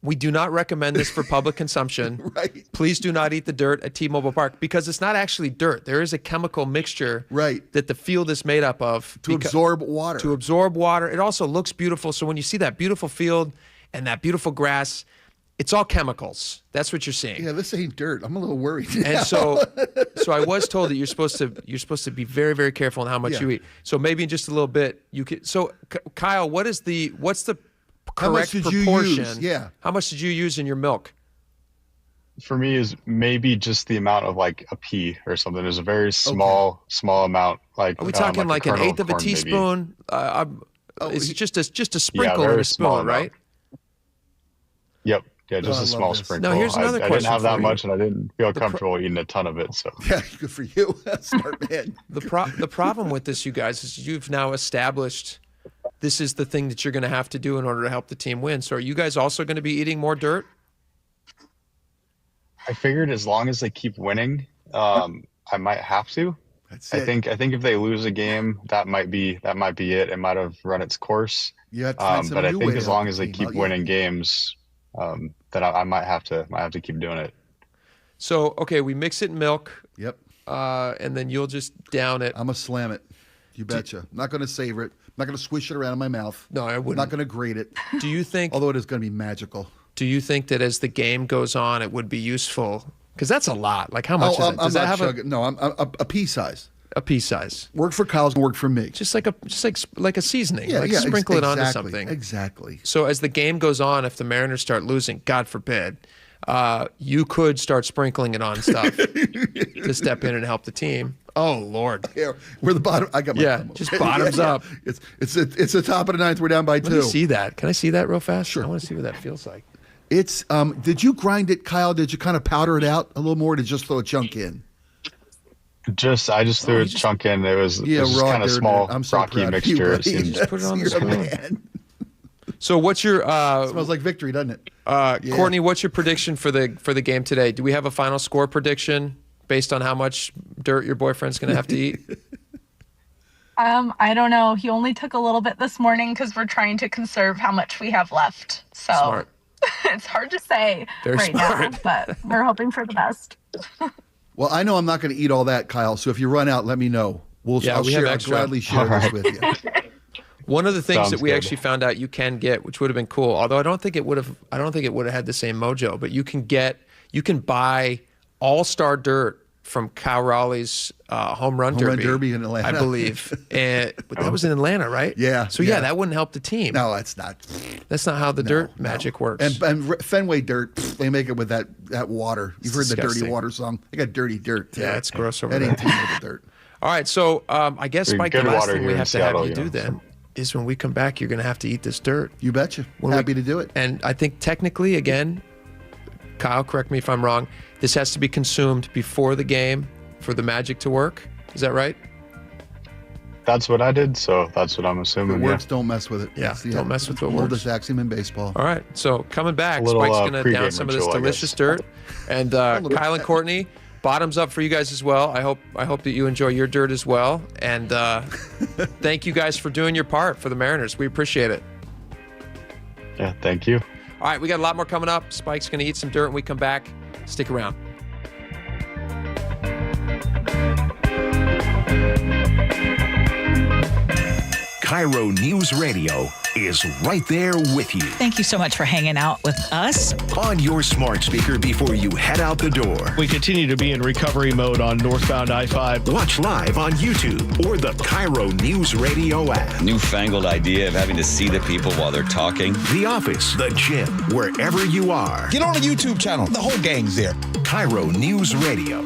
we do not recommend this for public consumption. Right. Please do not eat the dirt at T-Mobile Park because it's not actually dirt. There is a chemical mixture that the field is made up of. To absorb water. It also looks beautiful. So when you see that beautiful field and that beautiful grass, it's all chemicals. That's what you're seeing. Yeah, this ain't dirt. I'm a little worried. And so I was told that you're supposed to be very, very careful on how much you eat. So maybe in just a little bit you could. So Kyle, what's the correct proportion? Yeah. How much did you use in your milk? For me, is maybe just the amount of like a pea or something. There's a very small amount. Like, are we talking like an eighth of a corn, teaspoon? It's just a sprinkle very in a small spoon, right? Yep. Yeah, just a small sprinkle. Now, here's another I question didn't have that for much, you. and I didn't feel comfortable eating a ton of it. So yeah, good for you, smart man. The problem with this, you guys, is you've now established this is the thing that you're going to have to do in order to help the team win. So, are you guys also going to be eating more dirt? I figured as long as they keep winning, I might have to. I think if they lose a game, that might be it. It might have run its course. Yeah, but I think as long as they keep winning games, that I might have to keep doing it. So okay, we mix it in milk. Yep. And then you'll just down it. I'm gonna slam it. You betcha. I'm not gonna savor it. I'm not gonna swish it around in my mouth. No, I wouldn't. I'm not gonna grate it. Do you think? Although it is gonna be magical. Do you think that as the game goes on, it would be useful? Because that's a lot. Like how much is it? Does that have a pea size. A pea size. Worked for Kyle's, worked for me. Just like a seasoning. Yeah, like sprinkle it onto something. Exactly. So as the game goes on, if the Mariners start losing, God forbid, you could start sprinkling it on stuff to step in and help the team. Oh Lord. Yeah, we're the bottom. I got my just bottoms up. It's the top of the ninth. We're down by 2. Let me see that. Can I see that real fast? Sure. I want to see what that feels like. It's did you grind it, Kyle? Did you kind of powder it out a little more, or did you just throw a chunk in? I just threw a chunk in. It was just kind of small, rocky mixture. It seemed. Just put it on the spoon. So what's your smells like victory, doesn't it? Courtney, what's your prediction for the game today? Do we have a final score prediction based on how much dirt your boyfriend's going to have to eat? I don't know. He only took a little bit this morning because we're trying to conserve how much we have left. So Smart. It's hard to say Very now, but we're hoping for the best. Well, I know I'm not going to eat all that, Kyle. So if you run out, let me know. I'll gladly share this with you. One of the things Sounds that we good. actually found out you can get, which would have been cool, although I don't think it would have had the same mojo, but you can buy all-star dirt from Cal Raleigh's home run derby in Atlanta, I believe. But that was in Atlanta, right? Yeah. So yeah, that wouldn't help the team. No, that's not. That's not how the dirt magic works. And Fenway dirt, they make it with that water. You've heard the disgusting. dirty water song. They got dirty dirt. Too. Yeah, it's gross over that there. ain't team with the dirt. All right, so I guess, Spike, the Good last water thing we here in have to have Seattle, you do then is when we come back, you're going to have to eat this dirt. You betcha. Happy to do it. And I think technically, again, Kyle, correct me if I'm wrong, this has to be consumed before the game for the magic to work. Is that right? That's what I did, so that's what I'm assuming. If it works, don't mess with it. Yeah, don't mess with what oldest works. axiom in baseball. All right, so coming back, A little, Spike's going to pregame down some of this ritual, I delicious guess. dirt. And Kyle and Courtney, bottoms up for you guys as well. I hope that you enjoy your dirt as well. And thank you guys for doing your part for the Mariners. We appreciate it. Yeah, thank you. All right, we got a lot more coming up. Spike's going to eat some dirt when we come back. Stick around. KIRO News Radio is right there with you. Thank you so much for hanging out with us. On your smart speaker before you head out the door. We continue to be in recovery mode on northbound I-5. Watch live on YouTube or the KIRO Newsradio app. Newfangled idea of having to see the people while they're talking. The office, the gym, wherever you are. Get on the YouTube channel. The whole gang's there. KIRO News Radio.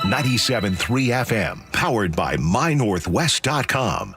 97.3 FM. Powered by MyNorthwest.com.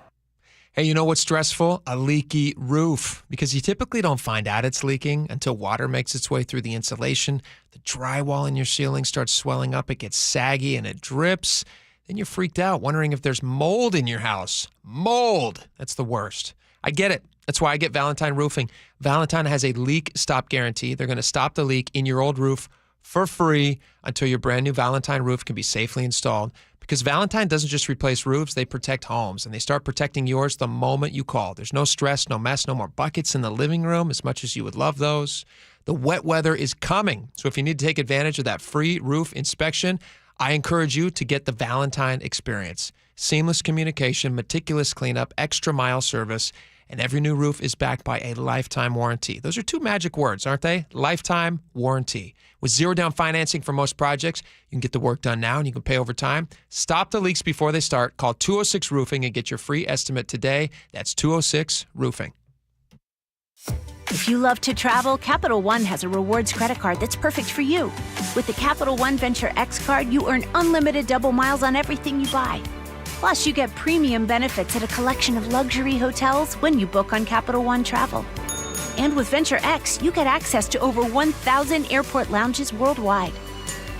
Hey, you know what's stressful? A leaky roof. Because you typically don't find out it's leaking until water makes its way through the insulation. The drywall in your ceiling starts swelling up. It gets saggy and it drips. Then you're freaked out, wondering if there's mold in your house. Mold. That's the worst. I get it. That's why I get Valentine Roofing. Valentine has a leak stop guarantee. They're going to stop the leak in your old roof for free until your brand new Valentine roof can be safely installed. Because Valentine doesn't just replace roofs, they protect homes, and they start protecting yours the moment you call. There's no stress, no mess, no more buckets in the living room, as much as you would love those. The wet weather is coming, so if you need to take advantage of that free roof inspection, I encourage you to get the Valentine experience. Seamless communication, meticulous cleanup, extra mile service, and every new roof is backed by a lifetime warranty. Those are two magic words, aren't they? Lifetime warranty. With zero down financing for most projects, you can get the work done now and you can pay over time. Stop the leaks before they start. Call 206 Roofing and get your free estimate today. That's 206 Roofing. If you love to travel, Capital One has a rewards credit card that's perfect for you. With the Capital One Venture X card, you earn unlimited double miles on everything you buy. Plus, you get premium benefits at a collection of luxury hotels when you book on Capital One Travel. And with Venture X, you get access to over 1,000 airport lounges worldwide.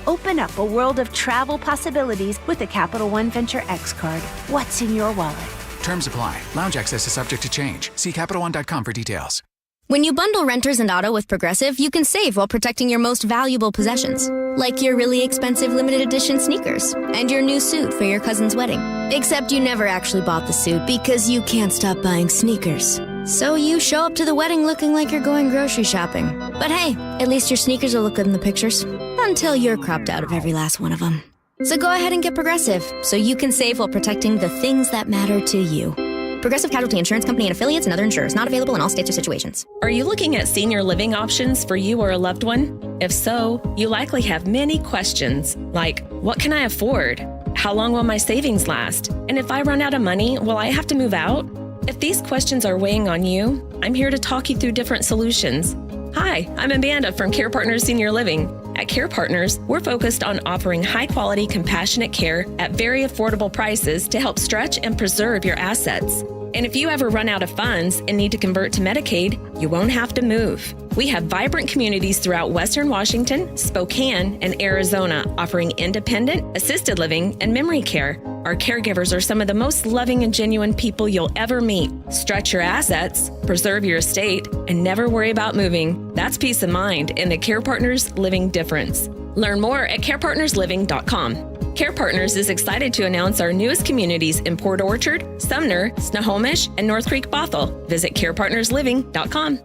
Open up a world of travel possibilities with the Capital One Venture X card. What's in your wallet? Terms apply. Lounge access is subject to change. See CapitalOne.com for details. When you bundle renters and auto with Progressive, you can save while protecting your most valuable possessions, like your really expensive limited edition sneakers and your new suit for your cousin's wedding. Except you never actually bought the suit because you can't stop buying sneakers. So you show up to the wedding looking like you're going grocery shopping. But hey, at least your sneakers will look good in the pictures, until you're cropped out of every last one of them. So go ahead and get Progressive, so you can save while protecting the things that matter to you. Progressive Casualty Insurance Company and affiliates and other insurers. Not available in all states or situations. Are you looking at senior living options for you or a loved one? If so, you likely have many questions, like, what can I afford? How long will my savings last? And if I run out of money, will I have to move out? If these questions are weighing on you, I'm here to talk you through different solutions. Hi, I'm Amanda from Care Partners Senior Living. At Care Partners, we're focused on offering high-quality, compassionate care at very affordable prices to help stretch and preserve your assets. And if you ever run out of funds and need to convert to Medicaid, you won't have to move. We have vibrant communities throughout Western Washington, Spokane, and Arizona offering independent, assisted living, and memory care. Our caregivers are some of the most loving and genuine people you'll ever meet. Stretch your assets, preserve your estate, and never worry about moving. That's peace of mind in the Care Partners Living Difference. Learn more at carepartnersliving.com. Care Partners is excited to announce our newest communities in Port Orchard, Sumner, Snohomish, and North Creek Bothell. Visit carepartnersliving.com.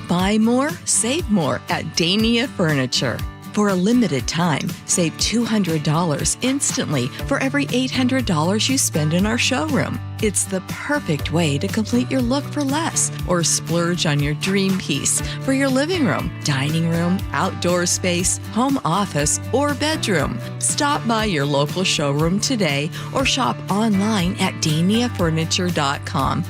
Buy more, save more at Dania Furniture. For a limited time, save $200 instantly for every $800 you spend in our showroom. It's the perfect way to complete your look for less or splurge on your dream piece for your living room, dining room, outdoor space, home office, or bedroom. Stop by your local showroom today or shop online at daniafurniture.com.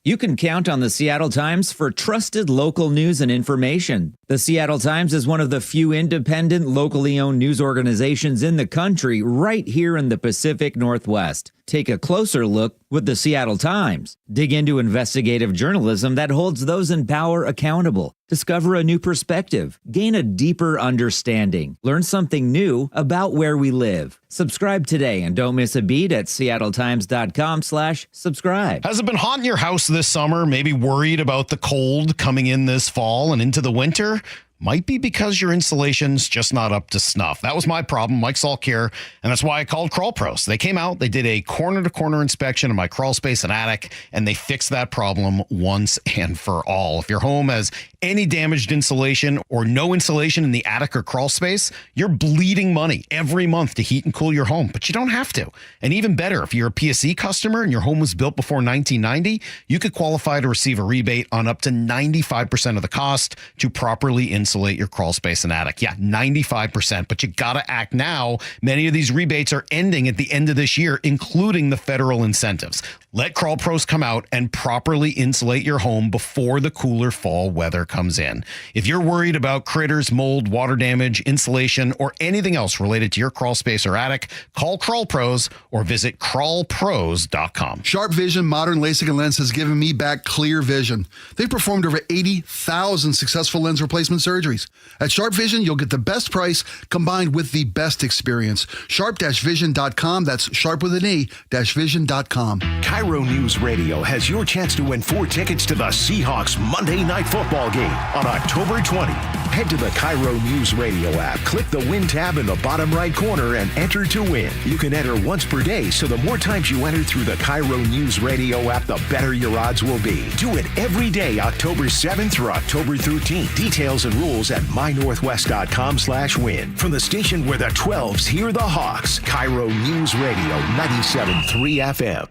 You can count on the Seattle Times for trusted local news and information. The Seattle Times is one of the few independent, locally owned news organizations in the country right here in the Pacific Northwest. Take a closer look with the Seattle Times. Dig into investigative journalism that holds those in power accountable. Discover a new perspective. Gain a deeper understanding. Learn something new about where we live. Subscribe today and don't miss a beat at seattletimes.com/subscribe. Has it been hot in your house this summer? Maybe worried about the cold coming in this fall and into the winter? Might be because your insulation's just not up to snuff. That was my problem, Mike Salk here, and that's why I called Crawl Pros. They came out, they did a corner-to-corner inspection of my crawl space and attic, and they fixed that problem once and for all. If your home has any damaged insulation or no insulation in the attic or crawl space, you're bleeding money every month to heat and cool your home, but you don't have to. And even better, if you're a PSE customer and your home was built before 1990, you could qualify to receive a rebate on up to 95% of the cost to properly insulate your crawl space and attic. Yeah, 95%, but you got to act now. Many of these rebates are ending at the end of this year, including the federal incentives. Let Crawl Pros come out and properly insulate your home before the cooler fall weather comes in. If you're worried about critters, mold, water damage, insulation, or anything else related to your crawl space or attic, call Crawl Pros or visit crawlpros.com. Sharp Vision Modern LASIK and Lens has given me back clear vision. They've performed over 80,000 successful lens replacement surgeries. At Sharp Vision, you'll get the best price combined with the best experience. Sharp-vision.com. That's sharp with an E, -vision.com. KIRO Newsradio has your chance to win 4 tickets to the Seahawks Monday Night Football game on October 20th. Head to the KIRO Newsradio app, click the Win tab in the bottom right corner, and enter to win. You can enter once per day, so the more times you enter through the KIRO Newsradio app, the better your odds will be. Do it every day, October 7th through October 13th. Details and rules at mynorthwest.com/win. From the station where the 12s hear the Hawks, KIRO News Radio 97.3 FM.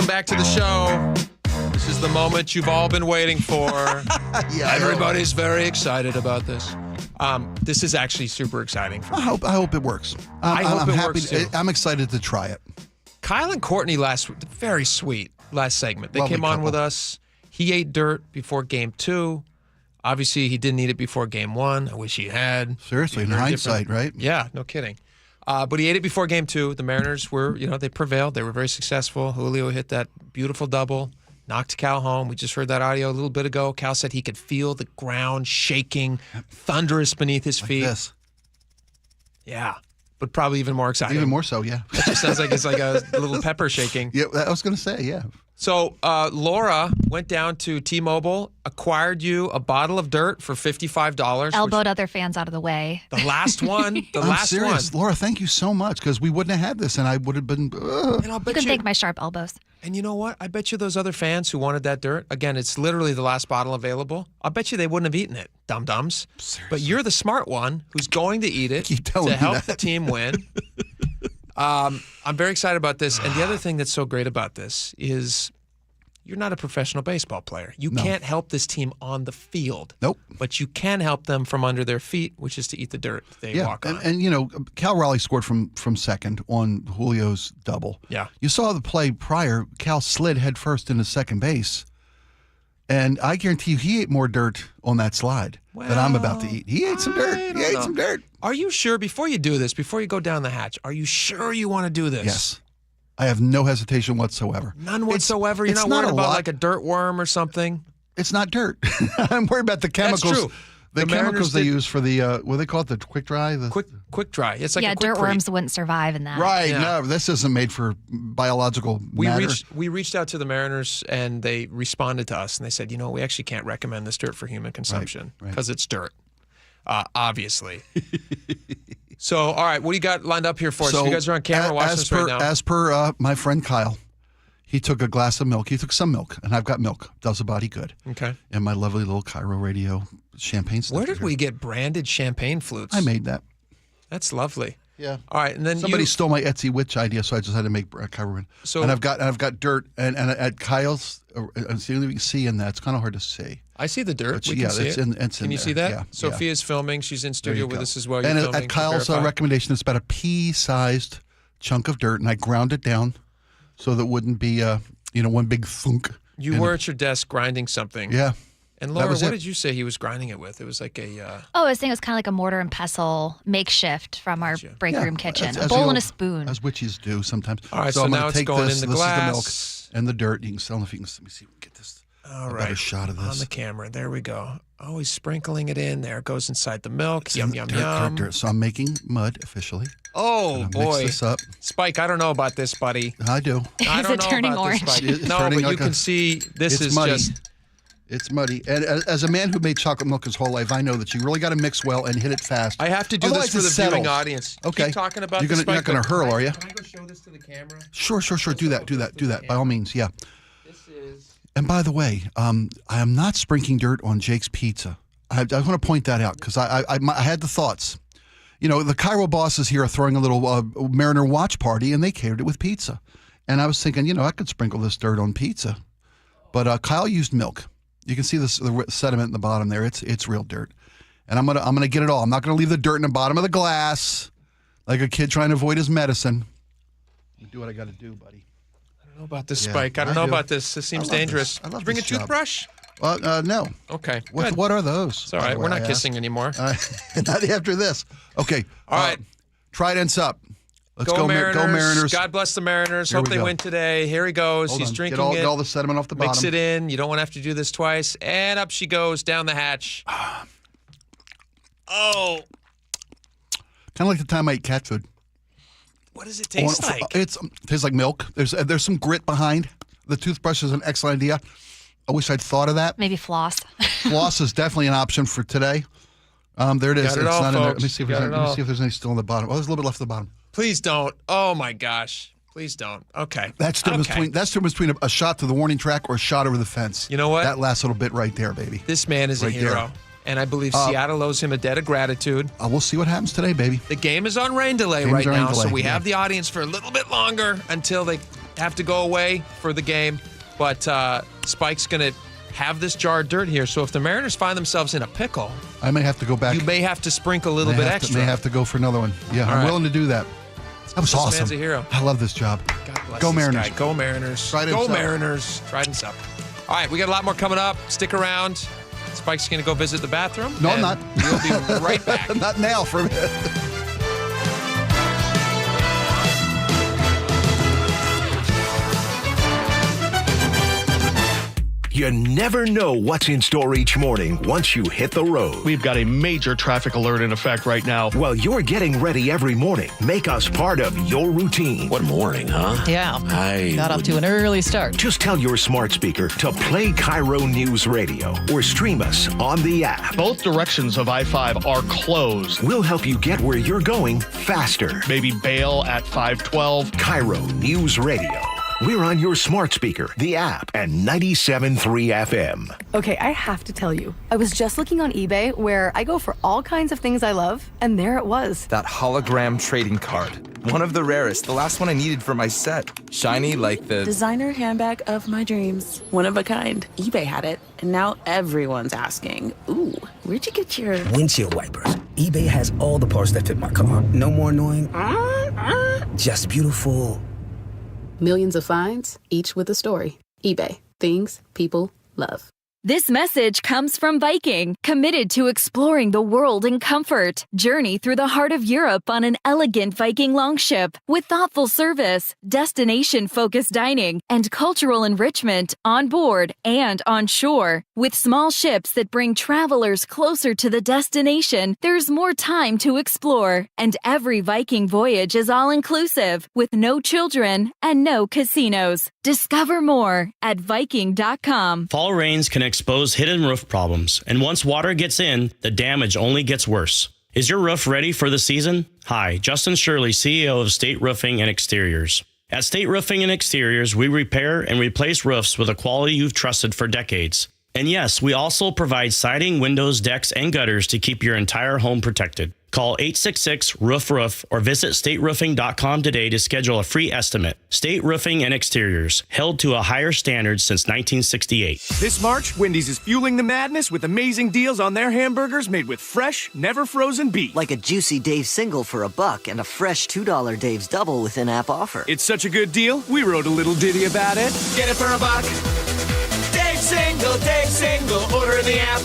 back to the show. This is the moment you've all been waiting for. Yeah, everybody's very excited about this. This is actually super exciting. I hope it works. I'm hope it happy. works too. I'm excited to try it. Kyle and Courtney very sweet last segment. They Lovely came on couple. with us. He ate dirt before game 2. Obviously, he didn't eat it before game 1. I wish he had. Seriously, in hindsight, right? Yeah, no kidding. But he ate it before game 2. The Mariners were, they prevailed. They were very successful. Julio hit that beautiful double, knocked Cal home. We just heard that audio a little bit ago. Cal said he could feel the ground shaking, thunderous beneath his feet. Yes. Yeah, but probably even more exciting. Even more so, yeah. That just sounds like it's like a little pepper shaking. Yeah, I was going to say, yeah. So Laura went down to T-Mobile, acquired you a bottle of dirt for $55. Elbowed other fans out of the way. The last one. I'm serious. Laura, thank you so much, because we wouldn't have had this, and I would have been... And I'll bet You can thank my sharp elbows. And you know what? I bet you those other fans who wanted that dirt, again, it's literally the last bottle available. I bet you they wouldn't have eaten it, dum-dums. But you're the smart one who's going to eat it to help the team win. I'm very excited about this. And the other thing that's so great about this is you're not a professional baseball player. You can't help this team on the field. Nope. But you can help them from under their feet, which is to eat the dirt they walk on. And Cal Raleigh scored from second on Julio's double. Yeah. You saw the play prior. Cal slid head first into second base. And I guarantee you he ate more dirt on that slide than I'm about to eat. He ate some dirt. He ate some dirt. Are you sure, before you do this, before you go down the hatch, are you sure you want to do this? Yes. I have no hesitation whatsoever. None whatsoever? You're it's not not worried a about lot. like a dirt worm or something? It's not dirt. I'm worried about the chemicals. That's true. The chemicals Mariners they did- use for the, what do they call it, the quick dry? The Quick dry. It's like a quick dirt creep. worms wouldn't survive in that. Right. Yeah. No, this isn't made for biological We matter. reached out to the Mariners, and they responded to us, and they said, we actually can't recommend this dirt for human consumption because it's dirt, obviously. So, all right, what do you got lined up here for us? You guys are on camera watching this right now. As per my friend Kyle, he took a glass of milk. He took some milk, and I've got milk. Does the body good. Okay. And my lovely little KIRO Radio champagne stuff. Where did we get branded champagne flutes? I made that. That's lovely. Yeah. All right, and then Somebody stole my Etsy witch idea, so I just had to make KIRO. So- and I've got dirt, and at Kyle's, it's the only we can see in that. It's kind of hard to see. I see the dirt. But We can see it's it. it's Can in you there. see that? Yeah, Sophia's filming. She's in There studio you with go. us as well. You're And filming at to Kyle's verify. recommendation, it's about a pea-sized chunk of dirt, and I ground it down so that it wouldn't be, one big thunk. You were at your desk grinding something. Yeah. And That Laura, was what it. did you say he was grinding it with? It was like a... Oh, I was saying it was kind of like a mortar and pestle makeshift from our break room kitchen. A As bowl the and a old- spoon. As witches do sometimes. All right, so so I'm now gonna it's take going this, in the this is the milk glass. and the dirt. You can tell if you can let me see if we can get this. All a right. better shot of this. On the camera. There we go. Oh, he's sprinkling it in. There it goes inside the milk. It's Yum, in yum, dirt, yum. dirt. So I'm making mud officially. Oh, Mix boy. this up. Spike, I don't know about this, buddy. I do. I Is don't it know turning about orange? This, Spike. It's No, turning but you like can see this it's is muddy. just... It's muddy. And as a man who made chocolate milk his whole life, I know that you really got to mix well and hit it fast. I have to do Otherwise this for it the viewing settles. audience. Okay. Keep talking about You're this, not going to hurl, are you? Can I go show this to the camera? Sure. Do that. By all means, yeah. And by the way, I am not sprinkling dirt on Jake's pizza. I want to point that out because I had the thoughts. The KIRO bosses here are throwing a little Mariner watch party, and they catered it with pizza. And I was thinking, I could sprinkle this dirt on pizza. But Kyle used milk. You can see the sediment in the bottom there. It's real dirt. And I'm gonna get it all. I'm not gonna leave the dirt in the bottom of the glass like a kid trying to avoid his medicine. You do what I got to do, buddy. I don't know about this, Yeah, Spike. I don't I know do. about this. This seems I love dangerous. this. I love Did you bring this a job. toothbrush? No. Okay. good. What are those? It's all right. We're not kissing anymore. Not after this. Okay. All right. Trident's up. Let's Go go Mariners. Go Mariners. God bless the Mariners. Here Hope we they go. win today. Here he goes. Hold He's on. drinking Get all the sediment off the bottom. Mix it in. You don't want to have to do this twice. And up she goes down the hatch. Oh. Kind of like the time I ate cat food. What does it taste like? It tastes like milk. There's some grit behind. The toothbrush is an excellent idea. I wish I'd thought of that. Maybe floss. Floss is definitely an option for today. There it is. Got it it's all, not in there. folks. Let me see if Got there's it any, all. there's any still in the bottom. Oh, there's a little bit left at the bottom. Please don't. Oh, my gosh. Please don't. Okay. That's the difference between a shot to the warning track or a shot over the fence. You know what? That last little bit right there, baby. This man is Right a hero. there. And I believe Seattle owes him a debt of gratitude. We'll see what happens today, baby. The game is on rain delay Game's right on rain now, so delay, we yeah. have the audience for a little bit longer until they have to go away for the game, but Spike's going to have this jar of dirt here. So if the Mariners find themselves in a pickle, I may have to go back. You may have to sprinkle a little bit extra. May have to go for another one. Yeah, I'm willing to do that. That was awesome. This man's a hero. I love this job. God bless Go this Mariners. guy. Go Mariners. Tried Go himself. Mariners. Tried himself. All right, we got a lot more coming up. Stick around. Spike's going to go visit the bathroom. No, I'm not. We'll be right back. Not now for a minute. You never know what's in store each morning once you hit the road. We've got a major traffic alert in effect right now. Well, you're getting ready every morning. Make us part of your routine. What morning, huh? Yeah. Got off to an early start. Just tell your smart speaker to play KIRO News Radio or stream us on the app. Both directions of I-5 are closed. We'll help you get where you're going faster. Maybe bail at 512. KIRO News Radio. We're on your smart speaker, the app, and 97.3 FM. Okay, I have to tell you, I was just looking on eBay where I go for all kinds of things I love, and there it was. That hologram trading card. One of the rarest, the last one I needed for my set. Shiny like the designer handbag of my dreams. One of a kind. eBay had it, and now everyone's asking, ooh, where'd you get your windshield wipers? eBay has all the parts that fit my car. No more annoying, just beautiful. Millions of finds, each with a story. eBay. Things people love. This message comes from Viking, committed to exploring the world in comfort. Journey through the heart of Europe on an elegant Viking longship with thoughtful service, destination-focused dining, and cultural enrichment on board and on shore. With small ships that bring travelers closer to the destination, there's more time to explore. And every Viking voyage is all-inclusive, with no children and no casinos. Discover more at Viking.com. Fall rains can expose hidden roof problems, and once water gets in, the damage only gets worse. Is your roof ready for the season? Hi, Justin Shirley, CEO of State Roofing and Exteriors. At State Roofing and Exteriors, we repair and replace roofs with a quality you've trusted for decades. And yes, we also provide siding, windows, decks, and gutters to keep your entire home protected. Call 866-ROOF-ROOF or visit stateroofing.com today to schedule a free estimate. State Roofing and Exteriors, held to a higher standard since 1968. This March, Wendy's is fueling the madness with amazing deals on their hamburgers made with fresh, never frozen beef. Like a juicy Dave's single for $1 and a fresh $2 Dave's double with in-app offer. It's such a good deal, we wrote a little ditty about it. Get it for $1. Dave's single, order in the app.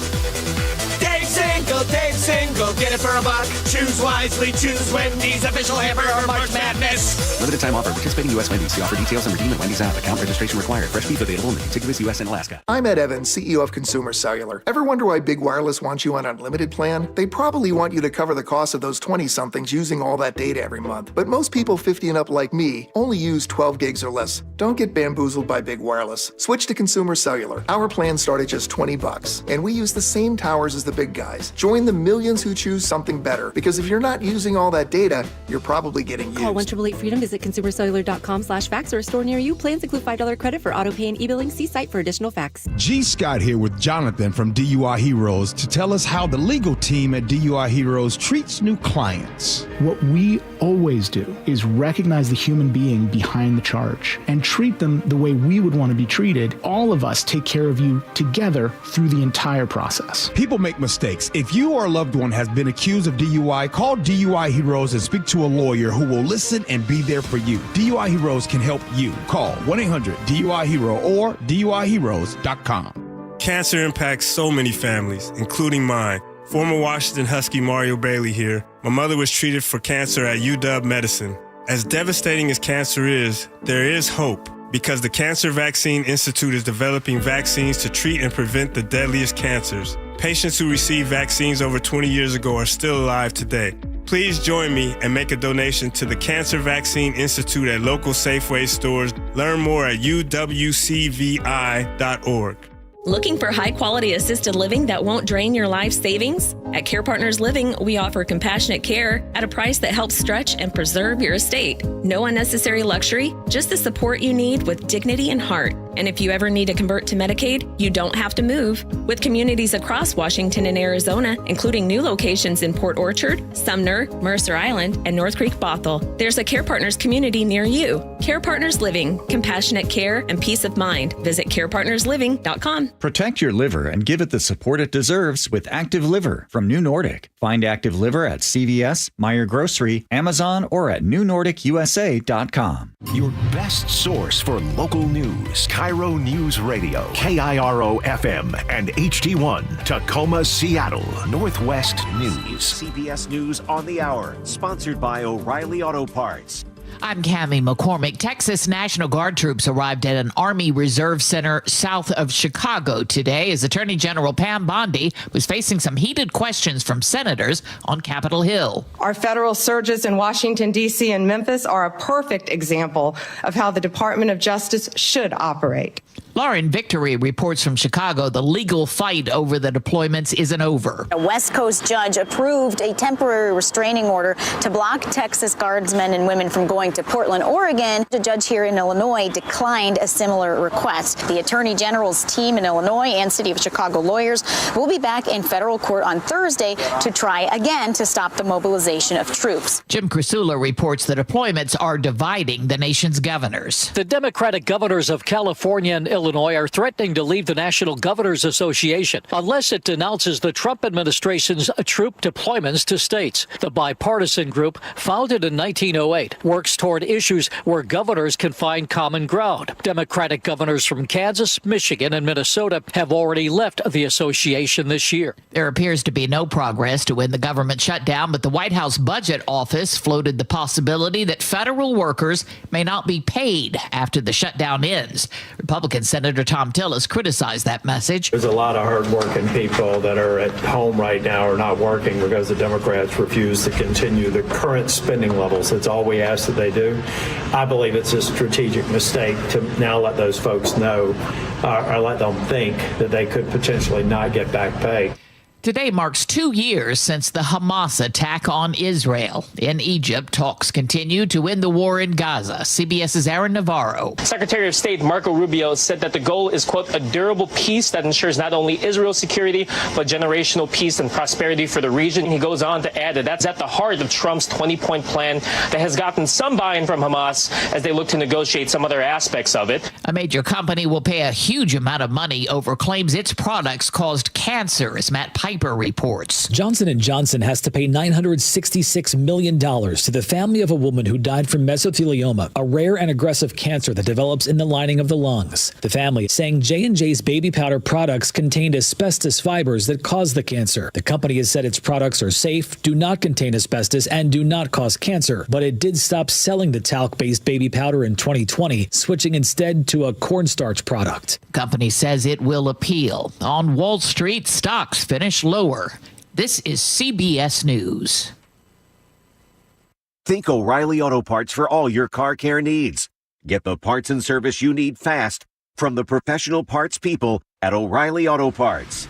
Dave's single, get it for $1. Choose wisely, choose Wendy's, official hamburger March Madness. Limited time offer, participating U.S. Wendy's. See offer details and redeem at Wendy's app. Account registration required. Fresh beef available in the contiguous U.S. and Alaska. I'm Ed Evans, CEO of Consumer Cellular. Ever wonder why Big Wireless wants you on an unlimited plan? They probably want you to cover the cost of those 20-somethings using all that data every month. But most people 50 and up like me only use 12 gigs or less. Don't get bamboozled by Big Wireless. Switch to Consumer Cellular. Our plans start at just $20, and we use the same towers as the big guys. Join the millions who choose something better, because if you're not using all that data, you're probably getting used. Call 1-888-FREEDOM, visit consumercellular.com/fax or a store near you. Plans include $5 credit for auto pay and e-billing. See site for additional facts. G. Scott here with Jonathan from DUI Heroes to tell us how the legal team at DUI Heroes treats new clients. What we always do is recognize the human being behind the charge and treat them the way we would want to be treated. All of us take care of you together through the entire process. People make mistakes. If you or a loved one has been accused of DUI, call DUI Heroes and speak to a lawyer who will listen and be there for you. DUI Heroes can help you. Call 1-800-DUI-HERO or DUIHeroes.com. Cancer impacts so many families, including mine. Former Washington Husky Mario Bailey here. My mother was treated for cancer at UW Medicine. As devastating as cancer is, there is hope, because the Cancer Vaccine Institute is developing vaccines to treat and prevent the deadliest cancers. Patients who received vaccines over 20 years ago are still alive today. Please join me and make a donation to the Cancer Vaccine Institute at local Safeway stores. Learn more at uwcvi.org. Looking for high-quality assisted living that won't drain your life savings? At Care Partners Living, we offer compassionate care at a price that helps stretch and preserve your estate. No unnecessary luxury, just the support you need with dignity and heart. And if you ever need to convert to Medicaid, you don't have to move. With communities across Washington and Arizona, including new locations in Port Orchard, Sumner, Mercer Island, and North Creek Bothell, there's a Care Partners community near you. Care Partners Living, compassionate care and peace of mind. Visit carepartnersliving.com. Protect your liver and give it the support it deserves with Active Liver from New Nordic. Find Active Liver at CVS, Meijer Grocery, Amazon, or at newnordicusa.com. Your best source for local news. KIRO News Radio, KIRO FM and HD1, Tacoma, Seattle, Northwest News. CBS News on the Hour, sponsored by O'Reilly Auto Parts. I'm Cammie McCormick. Texas National Guard troops arrived at an Army Reserve Center south of Chicago today as Attorney General Pam Bondi was facing some heated questions from senators on Capitol Hill. Our federal surges in Washington, D.C. and Memphis are a perfect example of how the Department of Justice should operate. Lauren Victory reports from Chicago. The legal fight over the deployments isn't over. A West Coast judge approved a temporary restraining order to block Texas Guardsmen and women from going to Portland, Oregon. The judge here in Illinois declined a similar request. The Attorney General's team in Illinois and City of Chicago lawyers will be back in federal court on Thursday to try again to stop the mobilization of troops. Jim Krasula reports the deployments are dividing the nation's governors. The Democratic governors of California and Illinois are threatening to leave the National Governors Association unless it denounces the Trump administration's troop deployments to states. The bipartisan group, founded in 1908, works toward issues where governors can find common ground. Democratic governors from Kansas, Michigan, and Minnesota have already left the association this year. There appears to be no progress to end the government shutdown, but the White House Budget Office floated the possibility that federal workers may not be paid after the shutdown ends. Republican Senator Tom Tillis criticized that message. There's a lot of hardworking people that are at home right now or not working because the Democrats refuse to continue the current spending levels. That's all we ask that they do. I believe it's a strategic mistake to now let those folks know or let them think that they could potentially not get back pay. Today marks 2 years since the Hamas attack on Israel. In Egypt, talks continue to end the war in Gaza. CBS's Aaron Navarro. Secretary of State Marco Rubio said that the goal is, quote, a durable peace that ensures not only Israel's security, but generational peace and prosperity for the region. He goes on to add that that's at the heart of Trump's 20-point plan that has gotten some buy-in from Hamas as they look to negotiate some other aspects of it. A major company will pay a huge amount of money over claims its products caused cancer, as Matt Piper reports. Johnson & Johnson has to pay $966 million to the family of a woman who died from mesothelioma, a rare and aggressive cancer that develops in the lining of the lungs. The family saying J&J's baby powder products contained asbestos fibers that cause the cancer. The company has said its products are safe, do not contain asbestos, and do not cause cancer, but it did stop selling the talc-based baby powder in 2020, switching instead to a cornstarch product. Company says it will appeal. On Wall Street, stocks finish lower. This is CBS News. Think O'Reilly Auto Parts for all your car care needs. Get the parts and service you need fast from the professional parts people at O'Reilly Auto Parts.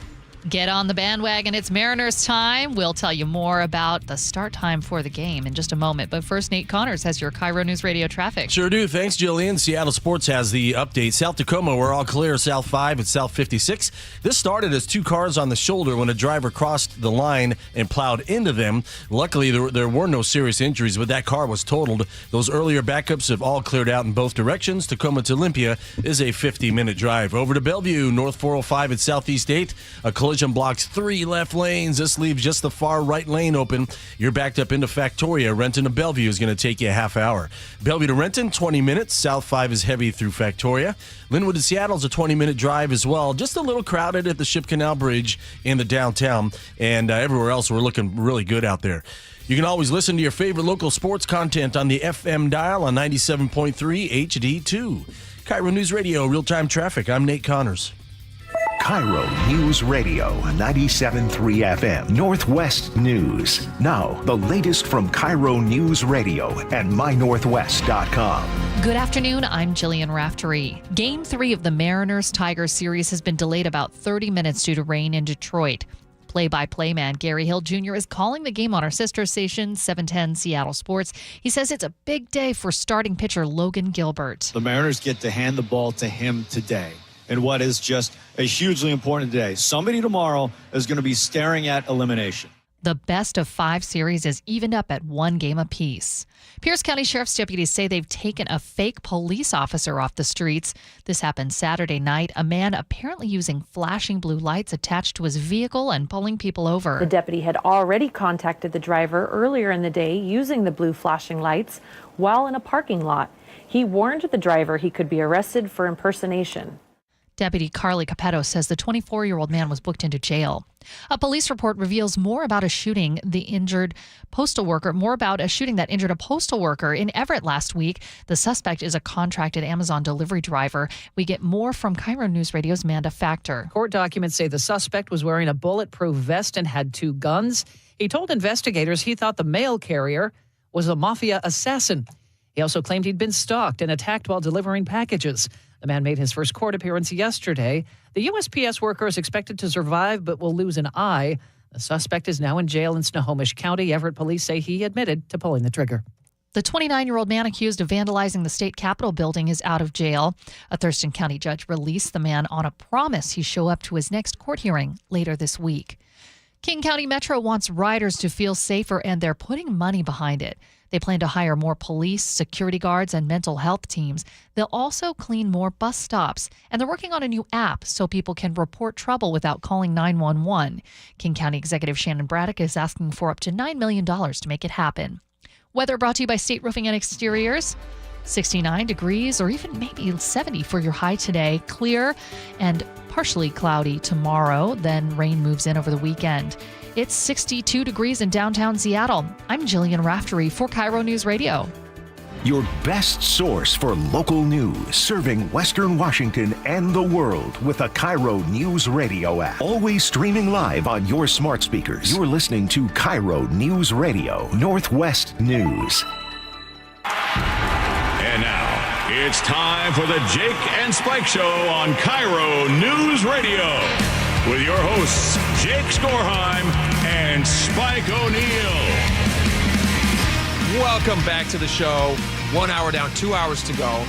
Get on the bandwagon. It's Mariners time. We'll tell you more about the start time for the game in just a moment. But first, Nate Connors has your KIRO News Radio traffic. Sure do. Thanks, Jillian. Seattle Sports has the update. South Tacoma, we're all clear. South 5 and South 56. This started as 2 cars on the shoulder when a driver crossed the line and plowed into them. Luckily, there were no serious injuries, but that car was totaled. Those earlier backups have all cleared out in both directions. Tacoma to Olympia is a 50-minute drive. Over to Bellevue, North 405 at Southeast 8. A collision blocks 3 left lanes. This leaves just the far right lane open. You're backed up into Factoria. Renton to Bellevue is going to take you a half hour. Bellevue to Renton, 20 minutes. South 5 is heavy through Factoria. Linwood to Seattle is a 20-minute drive as well. Just a little crowded at the Ship Canal Bridge in the downtown. And everywhere else, we're looking really good out there. You can always listen to your favorite local sports content on the FM dial on 97.3 HD2. KIRO News Radio, real-time traffic. I'm Nate Connors. KIRO News Radio, 97.3 FM, Northwest News. Now, the latest from KIRO News Radio and mynorthwest.com. Good afternoon, I'm Jillian Raftery. Game 3 of the Mariners-Tigers series has been delayed about 30 minutes due to rain in Detroit. Play-by-play man Gary Hill Jr. is calling the game on our sister station, 710 Seattle Sports. He says it's a big day for starting pitcher Logan Gilbert. The Mariners get to hand the ball to him today in what is just a hugely important day. Somebody tomorrow is going to be staring at elimination. The best of 5 series is evened up at 1 game apiece. Pierce County Sheriff's deputies say they've taken a fake police officer off the streets. This happened Saturday night. A man apparently using flashing blue lights attached to his vehicle and pulling people over. The deputy had already contacted the driver earlier in the day using the blue flashing lights while in a parking lot. He warned the driver he could be arrested for impersonation. Deputy Carly Capetto says the 24-year-old man was booked into jail. A police report reveals more about a shooting that injured a postal worker in Everett last week. The suspect is a contracted Amazon delivery driver. We get more from KIRO Newsradio's Amanda Factor. Court documents say the suspect was wearing a bulletproof vest and had 2 guns. He told investigators he thought the mail carrier was a mafia assassin. He also claimed he'd been stalked and attacked while delivering packages. The man made his first court appearance yesterday. The USPS worker is expected to survive but will lose an eye. The suspect is now in jail in Snohomish County. Everett police say he admitted to pulling the trigger. The 29-year-old man accused of vandalizing the state capitol building is out of jail. A Thurston County judge released the man on a promise he show up to his next court hearing later this week. King County Metro wants riders to feel safer, and they're putting money behind it. They plan to hire more police, security guards, and mental health teams. They'll also clean more bus stops. And they're working on a new app so people can report trouble without calling 911. King County Executive Shannon Braddock is asking for up to $9 million to make it happen. Weather brought to you by State Roofing and Exteriors. 69 degrees or even maybe 70 for your high today. Clear and partially cloudy tomorrow. Then rain moves in over the weekend. It's 62 degrees in downtown Seattle. I'm Jillian Raftery for KIRO News Radio. Your best source for local news, serving Western Washington and the world with a KIRO News Radio app. Always streaming live on your smart speakers. You're listening to KIRO News Radio, Northwest News. And now, it's time for the Jake and Spike Show on KIRO News Radio. With your hosts, Jake Skorheim and Spike O'Neill. Welcome back to the show. 1 hour down, 2 hours to go.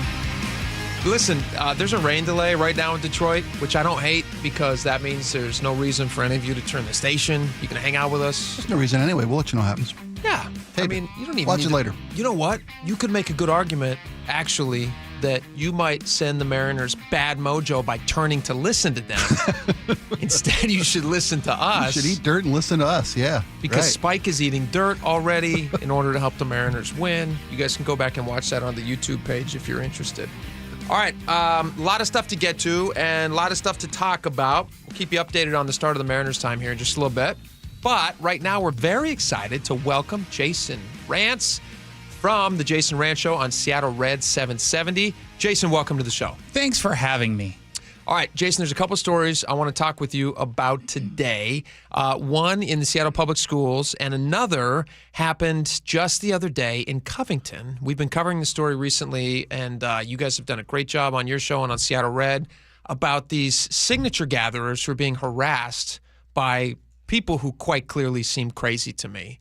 Listen, there's a rain delay right now in Detroit, which I don't hate because that means there's no reason for any of you to turn the station. You can hang out with us. There's no reason anyway. We'll let you know what happens. Yeah. I mean, you don't even watch it later. You know what? You could make a good argument, actually, that you might send the Mariners bad mojo by turning to listen to them. Instead, you should listen to us. You should eat dirt and listen to us, yeah. Because Spike is eating dirt already in order to help the Mariners win. You guys can go back and watch that on the YouTube page if you're interested. All right, a lot of stuff to get to and a lot of stuff to talk about. We'll keep you updated on the start of the Mariners time here in just a little bit. But right now, we're very excited to welcome Jason Rantz from the Jason Rantz Show on Seattle Red 770. Jason, welcome to the show. Thanks for having me. All right, Jason, there's a couple stories I want to talk with you about today. One in the Seattle Public Schools, and another happened just the other day in Covington. We've been covering the story recently, and you guys have done a great job on your show and on Seattle Red about these signature gatherers who are being harassed by people who quite clearly seem crazy to me.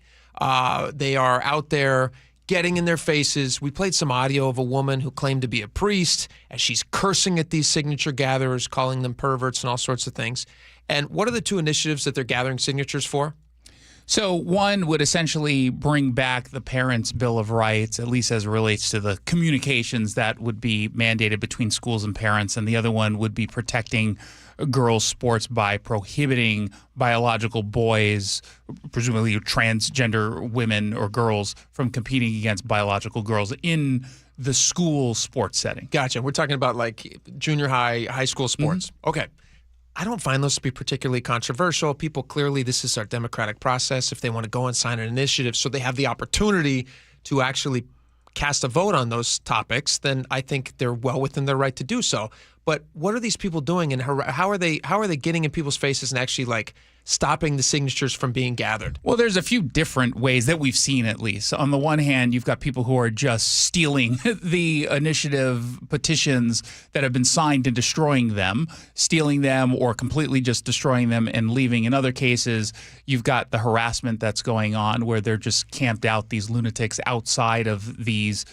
They are out there getting in their faces. We played some audio of a woman who claimed to be a priest as she's cursing at these signature gatherers, calling them perverts and all sorts of things. And what are the 2 initiatives that they're gathering signatures for? So one would essentially bring back the Parents' Bill of Rights, at least as it relates to the communications that would be mandated between schools and parents. And the other one would be protecting girls' sports by prohibiting biological boys, presumably transgender women or girls, from competing against biological girls in the school sports setting. Gotcha. We're talking about like junior high school sports. Mm-hmm. Okay. I don't find those to be particularly controversial. People clearly, this is our democratic process. If they want to go and sign an initiative so they have the opportunity to actually cast a vote on those topics, then I think they're well within their right to do so. But what are these people doing, and how are they getting in people's faces and actually like stopping the signatures from being gathered? Well, there's a few different ways that we've seen, at least. On the one hand, you've got people who are just stealing the initiative petitions that have been signed and destroying them, stealing them or completely just destroying them and leaving. In other cases, you've got the harassment that's going on where they're just camped out, these lunatics outside of these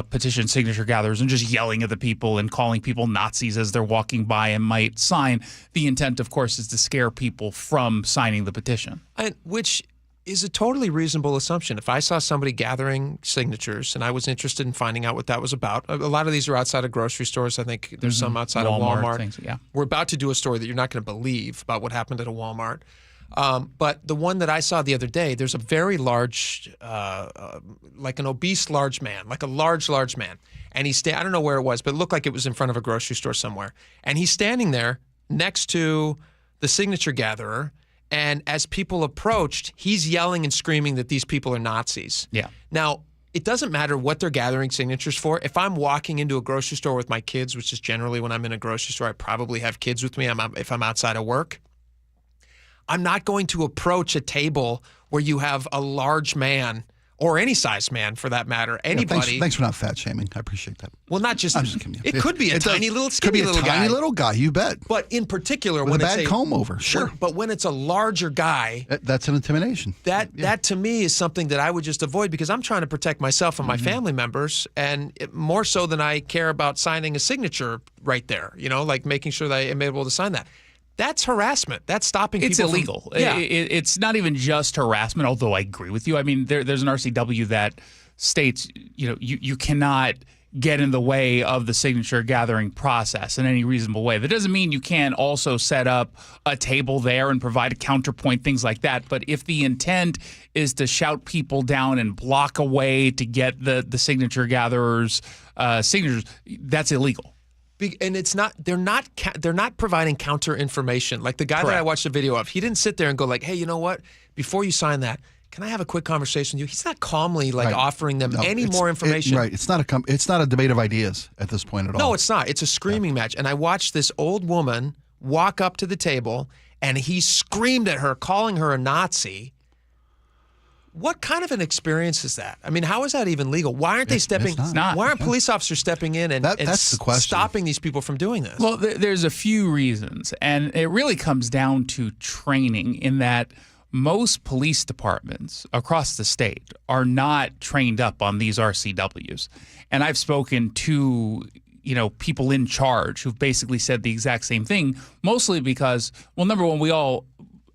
petition signature gatherers and just yelling at the people and calling people Nazis as they're walking by and might sign. The intent, of course, is to scare people from signing the petition. Which is a totally reasonable assumption. If I saw somebody gathering signatures and I was interested in finding out what that was about, a lot of these are outside of grocery stores. I think there's some outside of Walmart. Things, yeah. We're about to do a story that you're not going to believe about what happened at a Walmart. But the one that I saw the other day, there's a very large, like an obese large man, like a large man. And he's I don't know where it was, but it looked like it was in front of a grocery store somewhere. And he's standing there next to the signature gatherer. And as people approached, he's yelling and screaming that these people are Nazis. Yeah. Now, it doesn't matter what they're gathering signatures for. If I'm walking into a grocery store with my kids, which is generally when I'm in a grocery store, I probably have kids with me if I'm outside of work. I'm not going to approach a table where you have a large man, or any size man for that matter, anybody. Yeah, thanks for not fat shaming. I appreciate that. Well, not just. I'm just kidding. It could be a tiny little skinny little guy. Could be a tiny little guy, you bet. But in particular, with when a it's bad comb over, sure. But when it's a larger guy, that's an intimidation. That to me is something that I would just avoid because I'm trying to protect myself and my family members, and more so than I care about signing a signature right there. Like making sure that I am able to sign that. That's harassment. That's stopping people. It's illegal. Yeah. It's not even just harassment, although I agree with you. I mean, there's an RCW that states, you cannot get in the way of the signature gathering process in any reasonable way. That doesn't mean you can't also set up a table there and provide a counterpoint, things like that. But if the intent is to shout people down and block a way to get the signature gatherers' signatures, that's illegal. And it's not. They're not providing counter information. Like the guy that I watched a video of, he didn't sit there and go like, "Hey, you know what? Before you sign that, can I have a quick conversation with you?" He's not calmly offering them any more information. It's not a debate of ideas at this point at all. No, it's not. It's a screaming match. And I watched this old woman walk up to the table, and he screamed at her, calling her a Nazi. What kind of an experience is that? I mean, how is that even legal? Why aren't they stepping? Why aren't police officers stepping in and that's the question. Stopping these people from doing this? Well, there's a few reasons, and it really comes down to training in that most police departments across the state are not trained up on these RCWs. And I've spoken to people in charge who've basically said the exact same thing, mostly because, well, number one, we all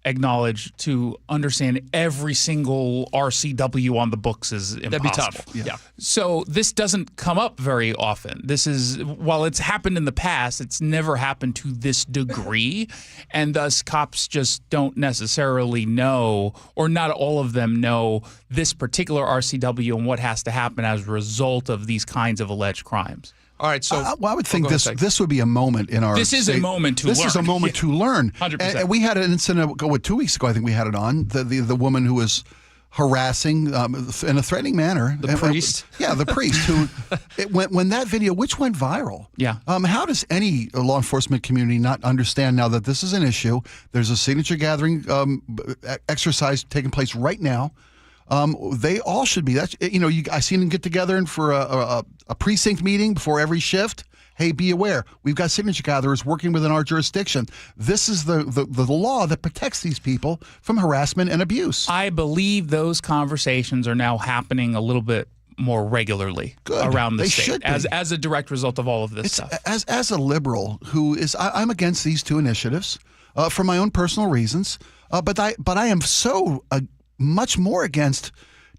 acknowledge to understand every single RCW on the books is impossible. That'd be tough. Yeah. So this doesn't come up very often. This is, while it's happened in the past, it's never happened to this degree. And thus cops just don't necessarily know, or not all of them know, this particular RCW and what has to happen as a result of these kinds of alleged crimes. All right, so I would think this would be a moment in our. This is a moment to learn. This is a moment to learn. 100%. And we had an incident 2 weeks ago. I think we had it on the woman who was harassing in a threatening manner. The priest. Yeah, the priest who when that video, which went viral. Yeah. How does any law enforcement community not understand now that this is an issue? There's a signature gathering exercise taking place right now. They all should be. I seen them get together and for a precinct meeting before every shift. Hey, be aware. We've got signature gatherers working within our jurisdiction. This is the law that protects these people from harassment and abuse. I believe those conversations are now happening a little bit more regularly around the state as a direct result of all of this stuff. As a liberal who is, I'm against these two initiatives for my own personal reasons, but I am so much more against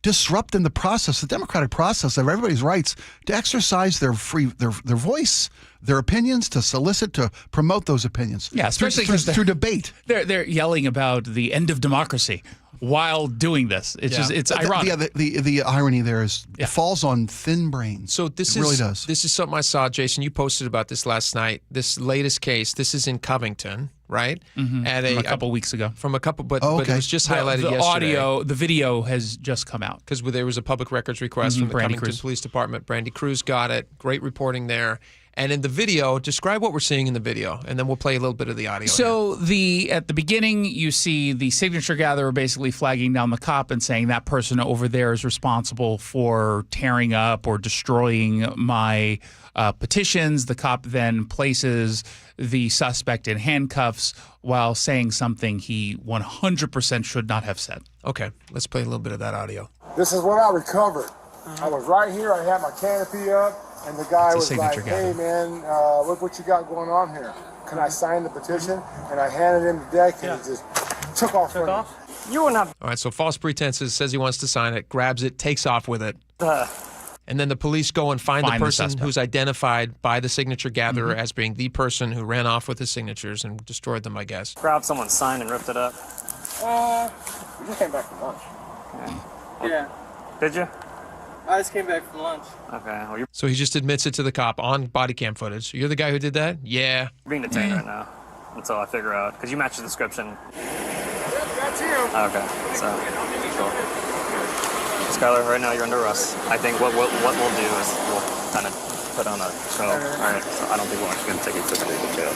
disrupting the process, the democratic process of everybody's rights to exercise their voice, their opinions, to solicit, to promote those opinions. Yeah, especially through debate. They're yelling about the end of democracy while doing this. It's just it's ironic. The irony there is it falls on thin brains. So this really does. This is something I saw, Jason. You posted about this last night. This latest case. This is in Covington, right? Mm-hmm. From a couple weeks ago. But it was just highlighted yesterday. The video has just come out because there was a public records request from the Covington Police Department. Brandy Cruz got it. Great reporting there. And in the video, describe what we're seeing in the video, and then we'll play a little bit of the audio. So at the beginning, you see the signature gatherer basically flagging down the cop and saying that person over there is responsible for tearing up or destroying my petitions. The cop then places the suspect in handcuffs while saying something he 100% should not have said. Okay, let's play a little bit of that audio. This is what I recovered. I was right here. I had my canopy up. And the guy was like, hey, man, look what you got going on here. Can I sign the petition? And I handed him the deck, and he just took off. You wouldn't have. All right, so false pretenses, says he wants to sign it, grabs it, takes off with it. And then the police go and find the person who's identified by the signature gatherer as being the person who ran off with his signatures and destroyed them, I guess. Grabbed someone's sign and ripped it up. We just came back from lunch. Yeah. Did you? I just came back from lunch. Okay. Well, So he just admits it to the cop on body cam footage. You're the guy who did that? Yeah. you're being detained right now until I figure out, because you match the description. Yep, that's him. Okay. So, cool. Skylar, right now you're under arrest. I think what we'll do is we'll kind of put on a show. All right. So I don't think we're actually going to take you to jail.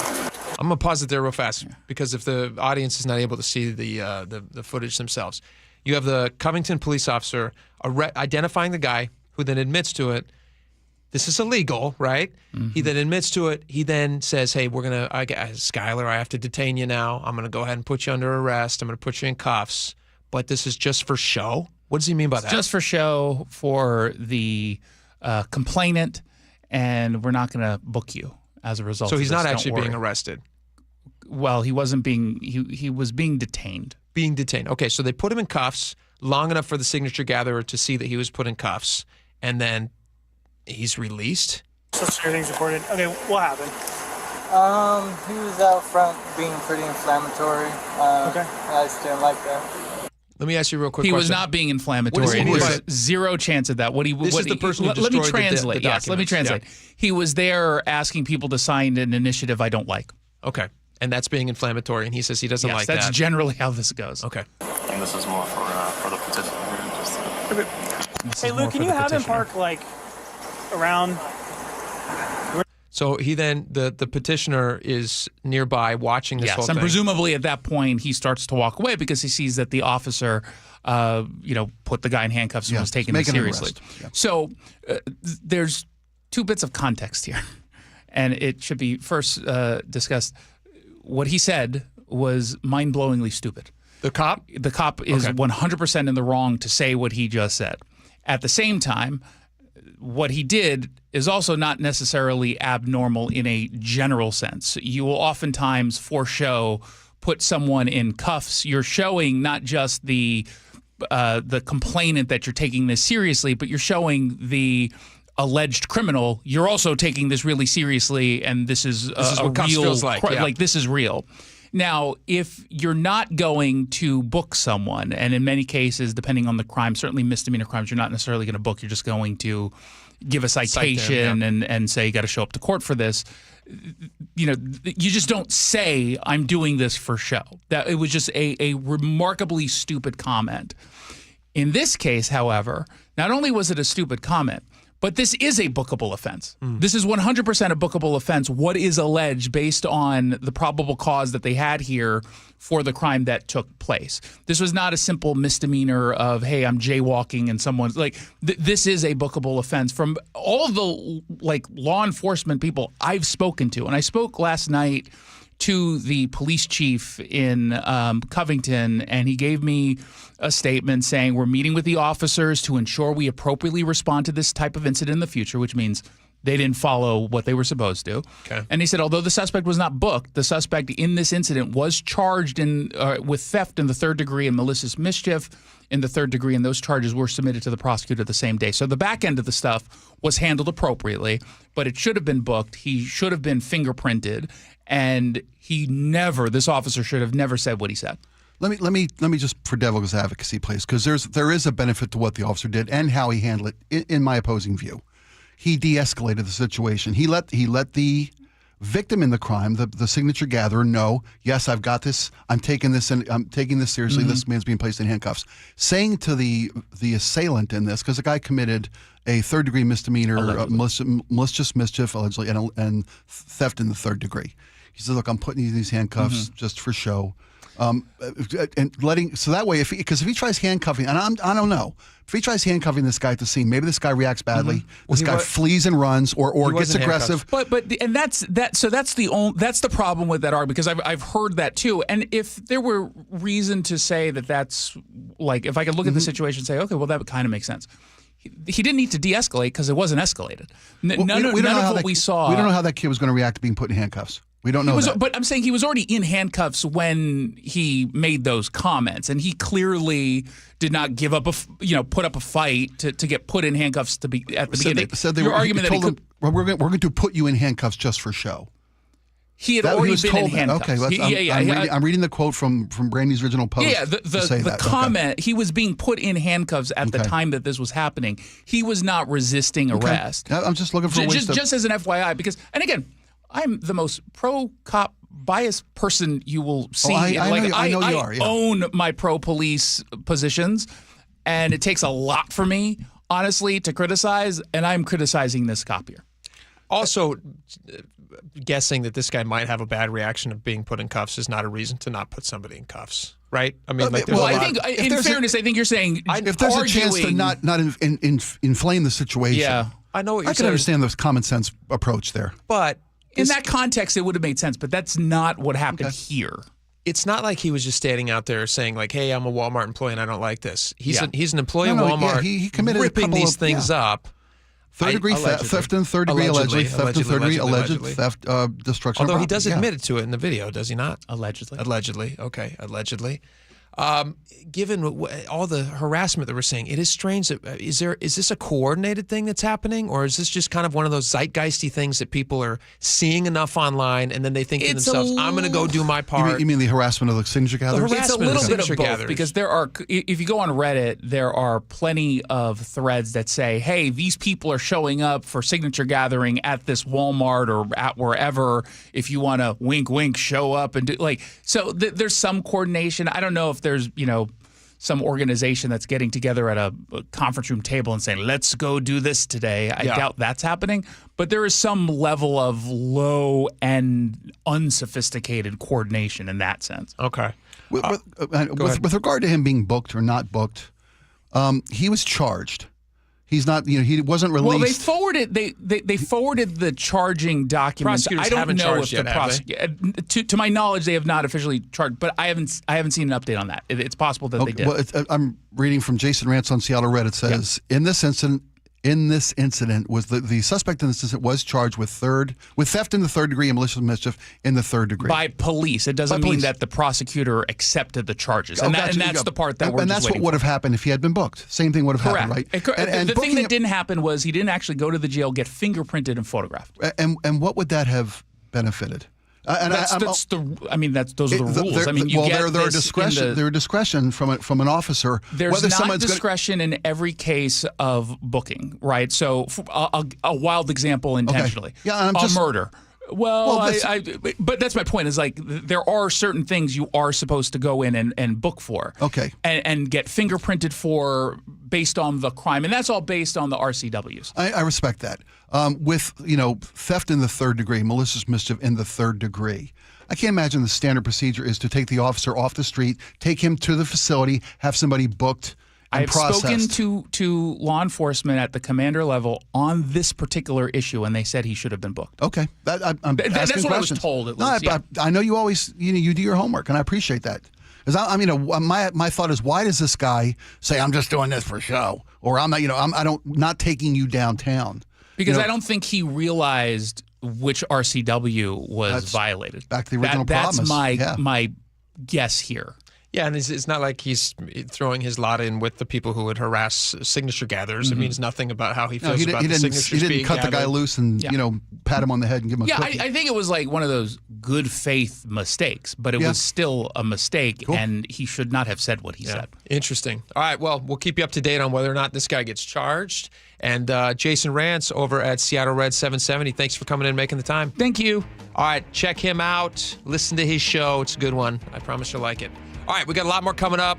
I'm going to pause it there real fast because if the audience is not able to see the footage themselves. You have the Covington police officer identifying the guy who then admits to it. This is illegal, right? Mm-hmm. He then admits to it. He then says, hey, Skylar, I have to detain you now. I'm going to go ahead and put you under arrest. I'm going to put you in cuffs. But this is just for show? What does he mean by that? Just for show for the complainant, and we're not going to book you as a result. So he's of this. not actually being arrested? Well, he wasn't being, he was being detained. Being detained. Okay, so they put him in cuffs long enough for the signature gatherer to see that he was put in cuffs, and then he's released? So everything's reported. Okay, what happened? He was out front being pretty inflammatory. Okay. I just didn't like that. Let me ask you a real quick He question. was not being inflammatory. There's zero chance of that. This is the person who let me destroyed translate. the Yes, let me documents. translate. Yeah. He was there asking people to sign an initiative I don't like. Okay. And that's being inflammatory, and he says he doesn't like that. That's generally how this goes. Okay. And this is more for the petition. Hey, Luke, can you have him park around? So he then, the petitioner is nearby watching this whole and thing. presumably at that point he starts to walk away because he sees that the officer, put the guy in handcuffs and was taking it seriously. Yeah. So there's two bits of context here, and it should be first discussed. What he said was mind-blowingly stupid. The cop? The cop is 100% in the wrong to say what he just said. At the same time, what he did is also not necessarily abnormal in a general sense. You will oftentimes, for show, put someone in cuffs. You're showing not just the complainant that you're taking this seriously, but you're showing the alleged criminal, you're also taking this really seriously, and this is what cuffs feels like. Like this is real. Now, if you're not going to book someone, and in many cases, depending on the crime, certainly misdemeanor crimes, you're not necessarily going to book. You're just going to give a citation and say you got to show up to court for this. You just don't say I'm doing this for show. That it was just a remarkably stupid comment. In this case, however, not only was it a stupid comment, but this is a bookable offense. This is 100% a bookable offense. What is alleged based on the probable cause that they had here for the crime that took place. This was not a simple misdemeanor of, hey, I'm jaywalking and someone's like, this is a bookable offense. From all of the law enforcement people I've spoken to, and I spoke last night to the police chief in Covington, and he gave me a statement saying we're meeting with the officers to ensure we appropriately respond to this type of incident in the future, which means they didn't follow what they were supposed to. Okay. And he said, although the suspect was not booked, the suspect in this incident was charged with theft in the third degree and malicious mischief in the third degree, and those charges were submitted to the prosecutor the same day. So the back end of the stuff was handled appropriately, but it should have been booked. He should have been fingerprinted, and this officer should have never said what he said. Let me just, for devil's advocacy, please, because there is a benefit to what the officer did and how he handled it. In my opposing view, he de-escalated the situation. He let the victim in the crime, the signature gatherer, no, yes, I've got this. I'm taking this seriously. This man's being placed in handcuffs. Saying to the assailant in this, because the guy committed a third-degree misdemeanor, malicious mischief, allegedly, and theft in the third degree. He said, "Look, I'm putting you in these handcuffs just for show." And so that way, because if he tries handcuffing, and I don't know, if he tries handcuffing this guy at the scene, maybe this guy reacts badly. This guy flees and runs, or gets aggressive. That's the problem with that argument, because I've heard that too. And if there were reason to say that's like, if I could look at the situation and say, okay, well, that kind of makes sense. He didn't need to de-escalate because it wasn't escalated. None of what we saw. We don't know how that kid was going to react to being put in handcuffs. We don't know that. But I'm saying he was already in handcuffs when he made those comments, and he clearly did not give up put up a fight to get put in handcuffs at the beginning. Your argument that he could, we're going to put you in handcuffs just for show. He had already been in handcuffs. Okay, I'm reading the quote from Brandy's original post. Yeah, the comment, he was being put in handcuffs at the time that this was happening. He was not resisting arrest. I'm just looking for ways to... Just as an FYI, because, and again, I'm the most pro-cop biased person you will see. I know you are. I own my pro-police positions, and it takes a lot for me, honestly, to criticize, and I'm criticizing this cop here. Also, guessing that this guy might have a bad reaction of being put in cuffs is not a reason to not put somebody in cuffs, right? I mean, I think, in fairness, I think you're saying if there's a chance to not inflame the situation. Yeah, I know what you're saying. I can understand the common sense approach there, but in that context, it would have made sense. But that's not what happened here. It's not like he was just standing out there saying like, "Hey, I'm a Walmart employee and I don't like this." He's an employee of Walmart. He committed ripping these things up. Third-degree theft in third degree, allegedly. Theft in third degree, alleged theft, destruction. Although he does admit it to it in the video, does he not? Allegedly. Allegedly. Okay, allegedly. Given all the harassment that we're seeing, it is strange that is this a coordinated thing that's happening, or is this just kind of one of those zeitgeisty things that people are seeing enough online and then they think to themselves, "I'm going to go do my part"? You mean the harassment of the signature gatherers? It's a little bit of both, because there are, if you go on Reddit, there are plenty of threads that say, "Hey, these people are showing up for signature gathering at this Walmart or at wherever. If you want to wink, wink, show up and do like." So there's some coordination. I don't know if there's some organization that's getting together at a conference room table and saying, "Let's go do this today." I doubt that's happening, but there is some level of low and unsophisticated coordination in that sense. Okay. With regard to him being booked or not booked, he was charged. He's not, he wasn't released. Well, they forwarded the charging documents. Prosecutors I don't haven't know charged if the to my knowledge, they have not officially charged, but I haven't seen an update on that. It's possible that they did. Well, I'm reading from Jason Rantz on Seattle Reddit. It says, in this incident was the suspect in this incident was charged with theft in the third degree and malicious mischief in the third degree by police. It doesn't mean that the prosecutor accepted the charges, and that's the part that we're. And that's what would have happened if he had been booked. Same thing would have happened, right? And the thing that didn't happen was he didn't actually go to the jail, get fingerprinted, and photographed. And what would that have benefited? Those are the rules. There are discretion from an officer. There's not discretion in every case of booking, right? So a wild example intentionally. Okay. Murder. But that's my point. Is like there are certain things you are supposed to go in and book for. Okay. And get fingerprinted for based on the crime, and that's all based on the RCWs. I respect that. With theft in the third degree, malicious mischief in the third degree, I can't imagine the standard procedure is to take the officer off the street, take him to the facility, have somebody booked. I've spoken to law enforcement at the commander level on this particular issue, and they said he should have been booked. Okay, that's what questions. I was told. At least, I know you always you do your homework, and I appreciate that. Because my thought is, why does this guy say I'm just doing this for show, or I'm not taking you downtown? Because I don't think he realized which RCW was violated. Back to the original promise. That's my guess here. Yeah, and it's not like he's throwing his lot in with the people who would harass signature gatherers. It means nothing about how he feels about the signatures He being didn't cut the guy loose and, pat him on the head and give him a cookie. I think it was like one of those good faith mistakes, but it was still a mistake, and he should not have said what he said. Interesting. All right, well, we'll keep you up to date on whether or not this guy gets charged. And Jason Rance over at Seattle Red 770, thanks for coming in and making the time. Thank you. All right, check him out. Listen to his show. It's a good one. I promise you'll like it. All right, we got a lot more coming up.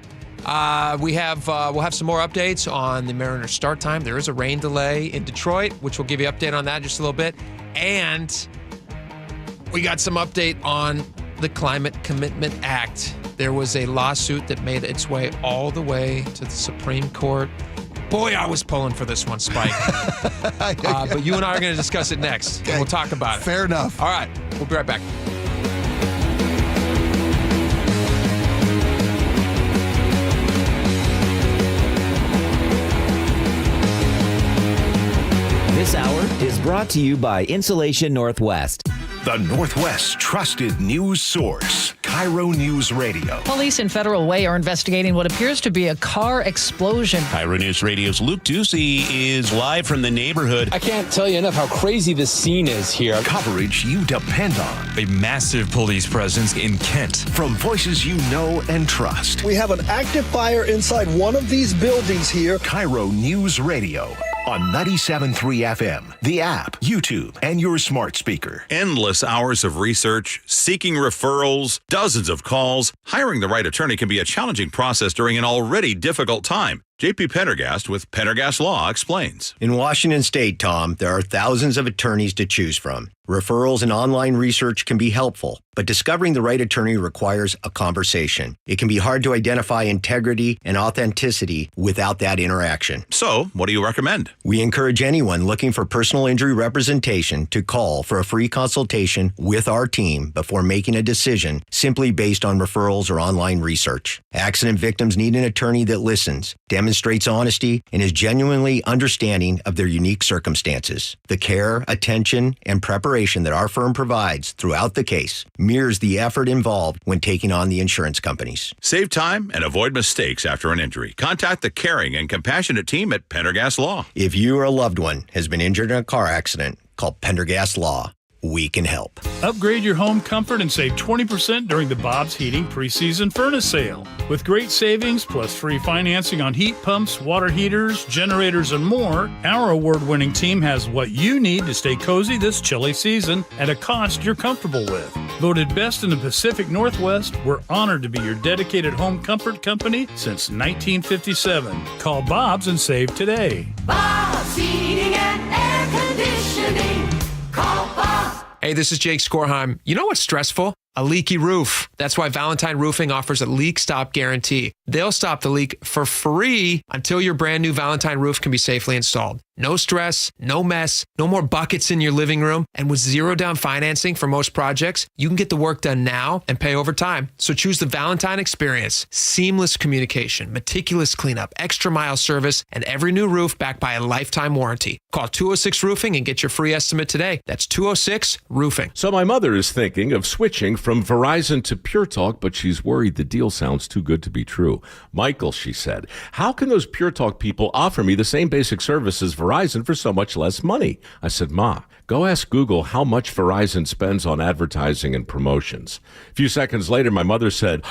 We'll have some more updates on the Mariners start time. There is a rain delay in Detroit, which we'll give you an update on that in just a little bit. And we got some update on the Climate Commitment Act. There was a lawsuit that made its way all the way to the Supreme Court. Boy, I was pulling for this one, Spike. But you and I are going to discuss it next. Okay. And we'll talk about it. Fair enough. All right, we'll be right back. This hour is brought to you by Insulation Northwest. The Northwest's trusted news source, KIRO News Radio. Police in Federal Way are investigating what appears to be a car explosion. KIRO News Radio's Luke Ducey is live from the neighborhood. I can't tell you enough how crazy this scene is here. Coverage you depend on. A massive police presence in Kent. From voices you know and trust. We have an active fire inside one of these buildings here. KIRO News Radio. On 97.3 FM, the app, YouTube, and your smart speaker. Endless hours of research, seeking referrals, dozens of calls. Hiring the right attorney can be a challenging process during an already difficult time. JP Pendergast with Pendergast Law explains. In Washington State, Tom, there are thousands of attorneys to choose from. Referrals and online research can be helpful, but discovering the right attorney requires a conversation. It can be hard to identify integrity and authenticity without that interaction. So, what do you recommend? We encourage anyone looking for personal injury representation to call for a free consultation with our team before making a decision simply based on referrals or online research. Accident victims need an attorney that listens, demonstrates honesty, and is genuinely understanding of their unique circumstances. The care, attention, and preparation that our firm provides throughout the case mirrors the effort involved when taking on the insurance companies. Save time and avoid mistakes after an injury. Contact the caring and compassionate team at Pendergast Law. If you or a loved one has been injured in a car accident, call Pendergast Law. We can help. Upgrade your home comfort and save 20% during the Bob's Heating preseason furnace sale. With great savings plus free financing on heat pumps, water heaters, generators, and more, our award-winning team has what you need to stay cozy this chilly season at a cost you're comfortable with. Voted best in the Pacific Northwest, we're honored to be your dedicated home comfort company since 1957. Call Bob's and save today. Bob's Heating and Air Conditioning. Call Bob. Hey, this is Jake Skorheim. You know what's stressful? A leaky roof. That's why Valentine Roofing offers a leak stop guarantee. They'll stop the leak for free until your brand new Valentine roof can be safely installed. No stress, no mess, no more buckets in your living room. And with 0 down financing for most projects, you can get the work done now and pay over time. So choose the Valentine experience. Seamless communication, meticulous cleanup, extra mile service, and every new roof backed by a lifetime warranty. Call 206 Roofing and get your free estimate today. That's 206 Roofing. So my mother is thinking of switching from Verizon to Pure Talk, but she's worried the deal sounds too good to be true. Michael, she said, how can those Pure Talk people offer me the same basic service as Verizon for so much less money? I said, Ma, go ask Google how much Verizon spends on advertising and promotions. A few seconds later, my mother said,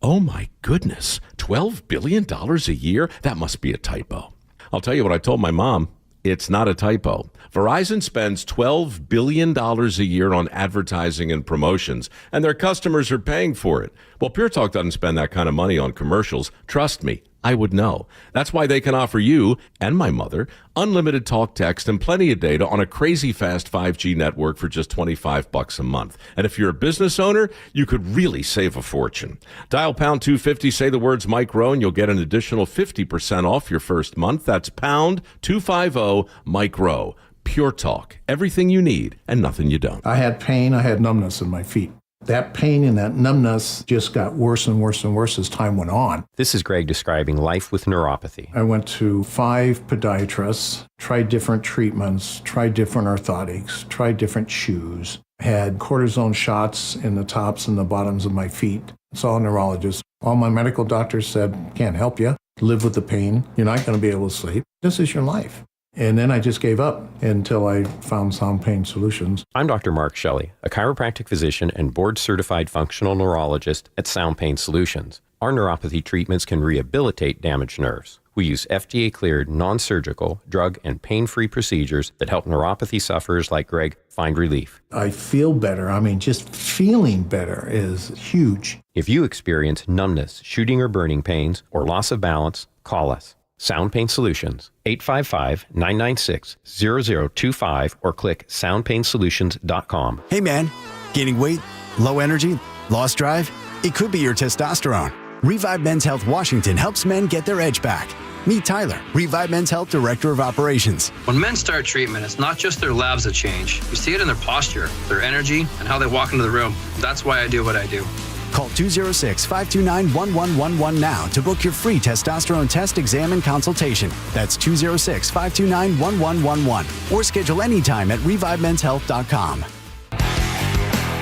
oh my goodness, $12 billion a year? That must be a typo. I'll tell you what I told my mom. It's not a typo. Verizon spends $12 billion a year on advertising and promotions, and their customers are paying for it. Well, Pure Talk doesn't spend that kind of money on commercials. Trust me, I would know. That's why they can offer you and my mother unlimited talk, text, and plenty of data on a crazy fast 5G network for just $25 a month. And if you're a business owner, you could really save a fortune. Dial pound 250, say the words Mike Rowe, and you'll get an additional 50% off your first month. That's pound 250 Mike Rowe. Pure Talk. Everything you need and nothing you don't. I had pain. I had numbness in my feet. That pain and that numbness just got worse and worse and worse as time went on. This is Greg describing life with neuropathy. I went to 5 podiatrists, tried different treatments, tried different orthotics, tried different shoes, had cortisone shots in the tops and the bottoms of my feet. Saw a neurologist. All my medical doctors said, can't help you. Live with the pain. You're not going to be able to sleep. This is your life. And then I just gave up until I found Sound Pain Solutions. I'm Dr. Mark Shelley, a chiropractic physician and board-certified functional neurologist at Sound Pain Solutions. Our neuropathy treatments can rehabilitate damaged nerves. We use FDA-cleared, non-surgical, drug, and pain-free procedures that help neuropathy sufferers like Greg find relief. I feel better. just feeling better is huge. If you experience numbness, shooting or burning pains, or loss of balance, call us. Sound Pain Solutions, 855-996-0025, or click soundpainsolutions.com. Hey man, gaining weight, low energy, lost drive? It could be your testosterone. Revive Men's Health Washington helps men get their edge back. Meet Tyler, Revive Men's Health Director of Operations. When men start treatment, it's not just their labs that change. You see it in their posture, their energy, and how they walk into the room. That's why I do what I do. Call 206-529-1111 now to book your free testosterone test, exam, and consultation. That's 206-529-1111. Or schedule anytime at revivemenshealth.com.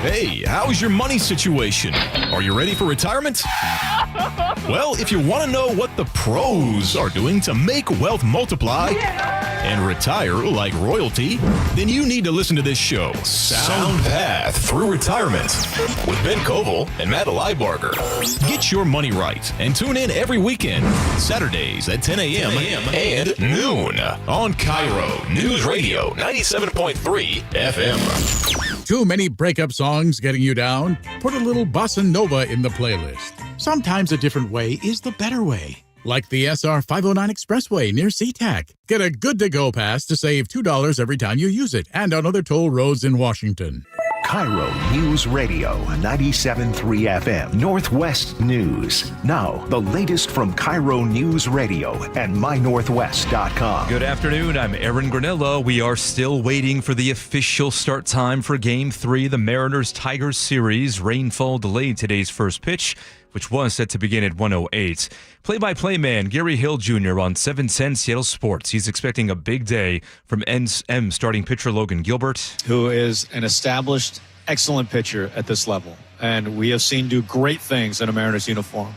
Hey, how's your money situation? Are you ready for retirement? Well, if you want to know what the pros are doing to make wealth multiply and retire like royalty, then you need to listen to this show, Sound Path Through Retirement, with Ben Koval and Matt Leibarger. Get your money right and tune in every weekend, Saturdays at 10 a.m. and noon on KIRO Newsradio 97.3 FM. Too many breakup songs getting you down? Put a little bossa nova in the playlist. Sometimes a different way is the better way. Like the SR 509 Expressway near SeaTac. Get a good-to-go pass to save $2 every time you use it, and on other toll roads in Washington. KIRO News Radio 97.3 FM Northwest News. Now, the latest from KIRO News Radio and mynorthwest.com. Good afternoon. I'm Aaron Granello. We are still waiting for the official start time for Game 3, the Mariners-Tigers series. Rainfall delayed today's first pitch, which was set to begin at 1:08. Play-by-play man Gary Hill Jr. on 710 Seattle Sports. He's expecting a big day from NM starting pitcher Logan Gilbert, who is an established, excellent pitcher at this level. And we have seen do great things in a Mariners uniform.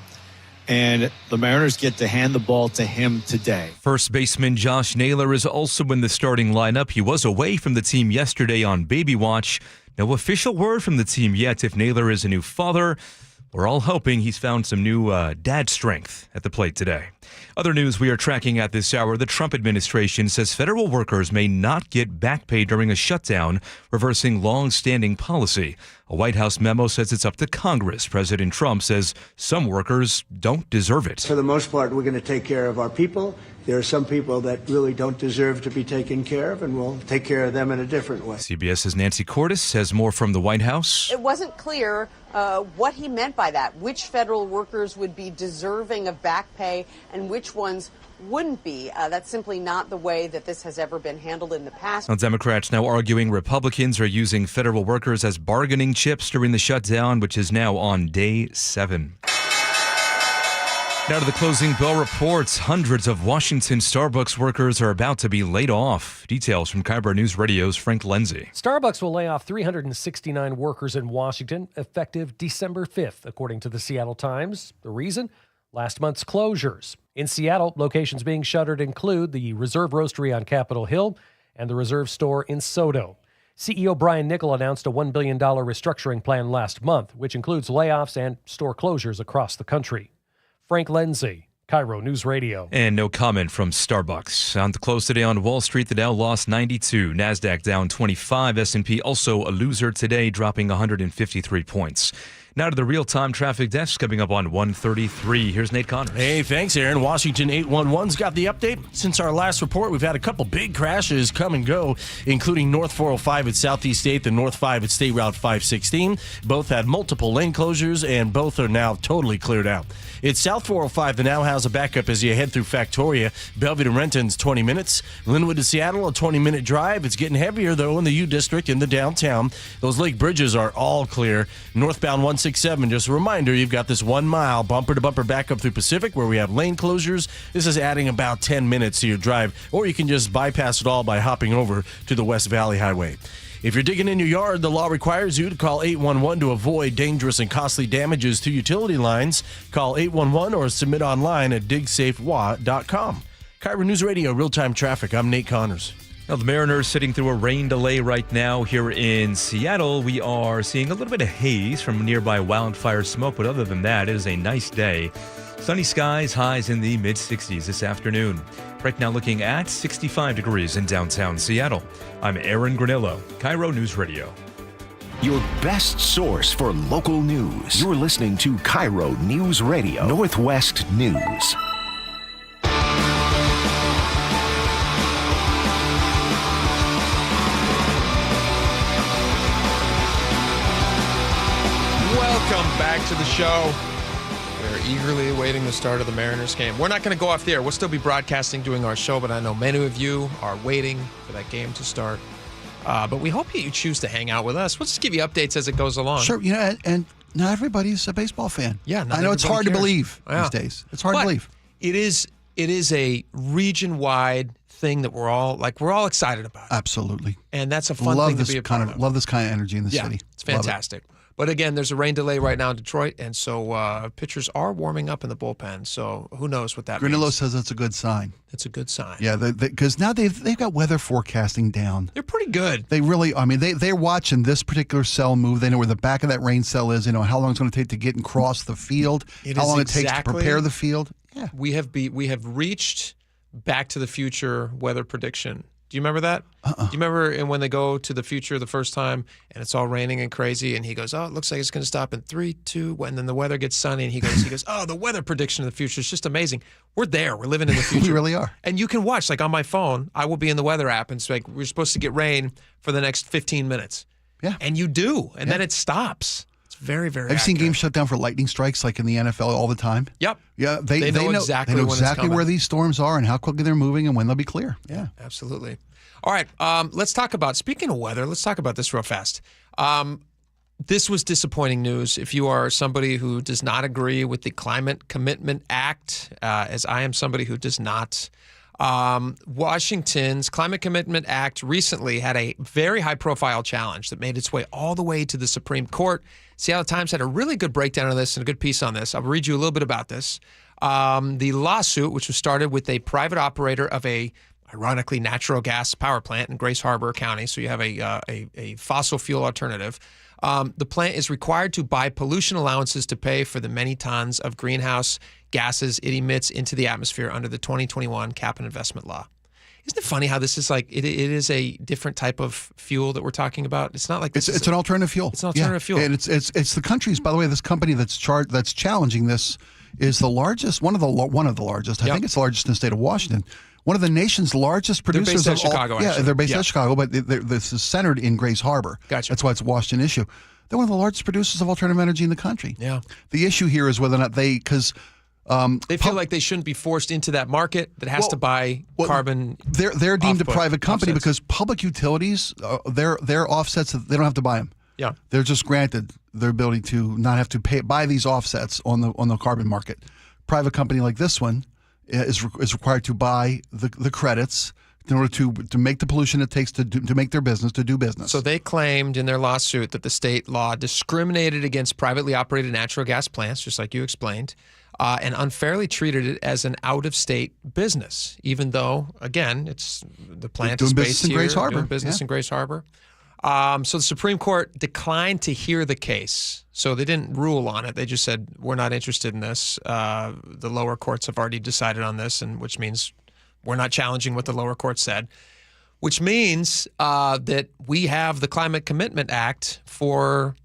And the Mariners get to hand the ball to him today. First baseman Josh Naylor is also in the starting lineup. He was away from the team yesterday on baby watch. No official word from the team yet if Naylor is a new father. We're all hoping he's found some new dad strength at the plate today. Other news we are tracking at this hour, the Trump administration says federal workers may not get back pay during a shutdown, reversing long-standing policy. A White House memo says it's up to Congress. President Trump says some workers don't deserve it. For the most part, we're going to take care of our people. There are some people that really don't deserve to be taken care of, and we'll take care of them in a different way. CBS's Nancy Cordes has more from the White House. It wasn't clear what he meant by that, which federal workers would be deserving of back pay and which ones wouldn't be. That's simply not the way that this has ever been handled in the past. Now, Democrats now arguing Republicans are using federal workers as bargaining chips during the shutdown, which is now on day 7. Now to the closing bell reports. Hundreds of Washington Starbucks workers are about to be laid off. Details from KIRO News Radio's Frank Lenzi. Starbucks will lay off 369 workers in Washington effective December 5th, according to the Seattle Times. The reason? Last month's closures. In Seattle, locations being shuttered include the Reserve Roastery on Capitol Hill and the Reserve Store in Soto. CEO Brian Nickel announced a $1 billion restructuring plan last month, which includes layoffs and store closures across the country. Frank Lenzi, KIRO News Radio. And no comment from Starbucks. On the close today on Wall Street, the Dow lost 92, NASDAQ down 25, S&P also a loser today, dropping 153 points. Now to the real-time traffic desk coming up on 1:33. Here's Nate Connors. Hey, thanks, Aaron. Washington 811's got the update. Since our last report, we've had a couple big crashes come and go, including North 405 at Southeast 8th and North 5 at State Route 516. Both had multiple lane closures, and both are now totally cleared out. It's South 405 that now has a backup as you head through Factoria. Bellevue to Renton's 20 minutes. Linwood to Seattle, a 20-minute drive. It's getting heavier, though, in the U District in the downtown. Those lake bridges are all clear. Northbound 160 467. Just a reminder, you've got this 1 mile bumper-to-bumper backup through Pacific where we have lane closures. This is adding about 10 minutes to your drive, or you can just bypass it all by hopping over to the West Valley Highway. If you're digging in your yard, the law requires you to call 811 to avoid dangerous and costly damages to utility lines. Call 811 or submit online at digsafewa.com. KIRO News Radio, real-time traffic. I'm Nate Connors. Now, the Mariners sitting through a rain delay right now here in Seattle. We are seeing a little bit of haze from nearby wildfire smoke, but other than that, it is a nice day. Sunny skies, highs in the mid-60s this afternoon. Right now looking at 65 degrees in downtown Seattle. I'm Aaron Granillo, KIRO News Radio. Your best source for local news. You're listening to KIRO News Radio, Northwest News. Welcome back to the show. We're eagerly awaiting the start of the Mariners game. We're not going to go off the air. We'll still be broadcasting, doing our show, but I know many of you are waiting for that game to start. But we hope you choose to hang out with us. We'll just give you updates as it goes along. Sure, and not everybody's a baseball fan. Yeah, I know it's hard to believe these days. It's hard to believe. It is a region-wide thing that we're all excited about. Absolutely. And that's a fun thing to be a part of. Love this kind of energy in the city. It's fantastic. But again, there's a rain delay right now in Detroit, and so pitchers are warming up in the bullpen. So who knows what that means. Granillo says that's a good sign. It's a good sign. Yeah, because now they've got weather forecasting down. They're pretty good. They really, I mean, they're watching this particular cell move. They know where the back of that rain cell is. They know how long it's going to take to get and cross the field, how long it takes to prepare the field. Yeah, we have reached Back to the Future weather prediction. Do you remember that? Do you remember when they go to the future the first time and it's all raining and crazy and he goes, oh, it looks like it's going to stop in 3, 2, and then the weather gets sunny and he goes, oh, the weather prediction of the future is just amazing. We're there. We're living in the future. We really are. And you can watch, like on my phone, I will be in the weather app and it's like, we're supposed to get rain for the next 15 minutes. Yeah. And you do. And then it stops. It's very, very Have you seen games shut down for lightning strikes like in the NFL all the time? Yep. Yeah, they know exactly where these storms are and how quickly they're moving and when they'll be clear. Yeah. Absolutely. All right, let's talk about, speaking of weather, let's talk about this real fast. This was disappointing news. If you are somebody who does not agree with the Climate Commitment Act, as I am somebody who does not, Washington's Climate Commitment Act recently had a very high-profile challenge that made its way all the way to the Supreme Court. Seattle Times had a really good breakdown of this and a good piece on this. I'll read you a little bit about this. The lawsuit, which was started with a private operator of a ironically natural gas power plant in Grace Harbor County, so you have a fossil fuel alternative. The plant is required to buy pollution allowances to pay for the many tons of greenhouse gases it emits into the atmosphere under the 2021 cap and investment law. Isn't it funny how this is like, it is a different type of fuel that we're talking about? It's not like it's an alternative fuel. It's an alternative fuel. And it's the country's, by the way, this company that's challenging this is the largest, one of the largest. I think it's the largest in the state of Washington. One of the nation's largest producers. They're based out of Chicago, actually. Yeah, they're based out of Chicago, but this is centered in Grace Harbor. Gotcha. That's why it's a Washington issue. They're one of the largest producers of alternative energy in the country. Yeah. The issue here is whether or not they feel like they shouldn't be forced into that market that has to buy carbon. They're deemed a private company offsets. because public utilities, their offsets, they don't have to buy them. Yeah. They're just granted their ability to not have to buy these offsets on the carbon market. Private company like this one is required to buy the credits in order to make the pollution it takes to make their business, to do business. So they claimed in their lawsuit that the state law discriminated against privately operated natural gas plants, just like you explained, and unfairly treated it as an out-of-state business, even though, again, the plant is based here, doing business in Grace Harbor. So the Supreme Court declined to hear the case. So they didn't rule on it. They just said, we're not interested in this. The lower courts have already decided on this, and which means we're not challenging what the lower court said, which means that we have the Climate Commitment Act for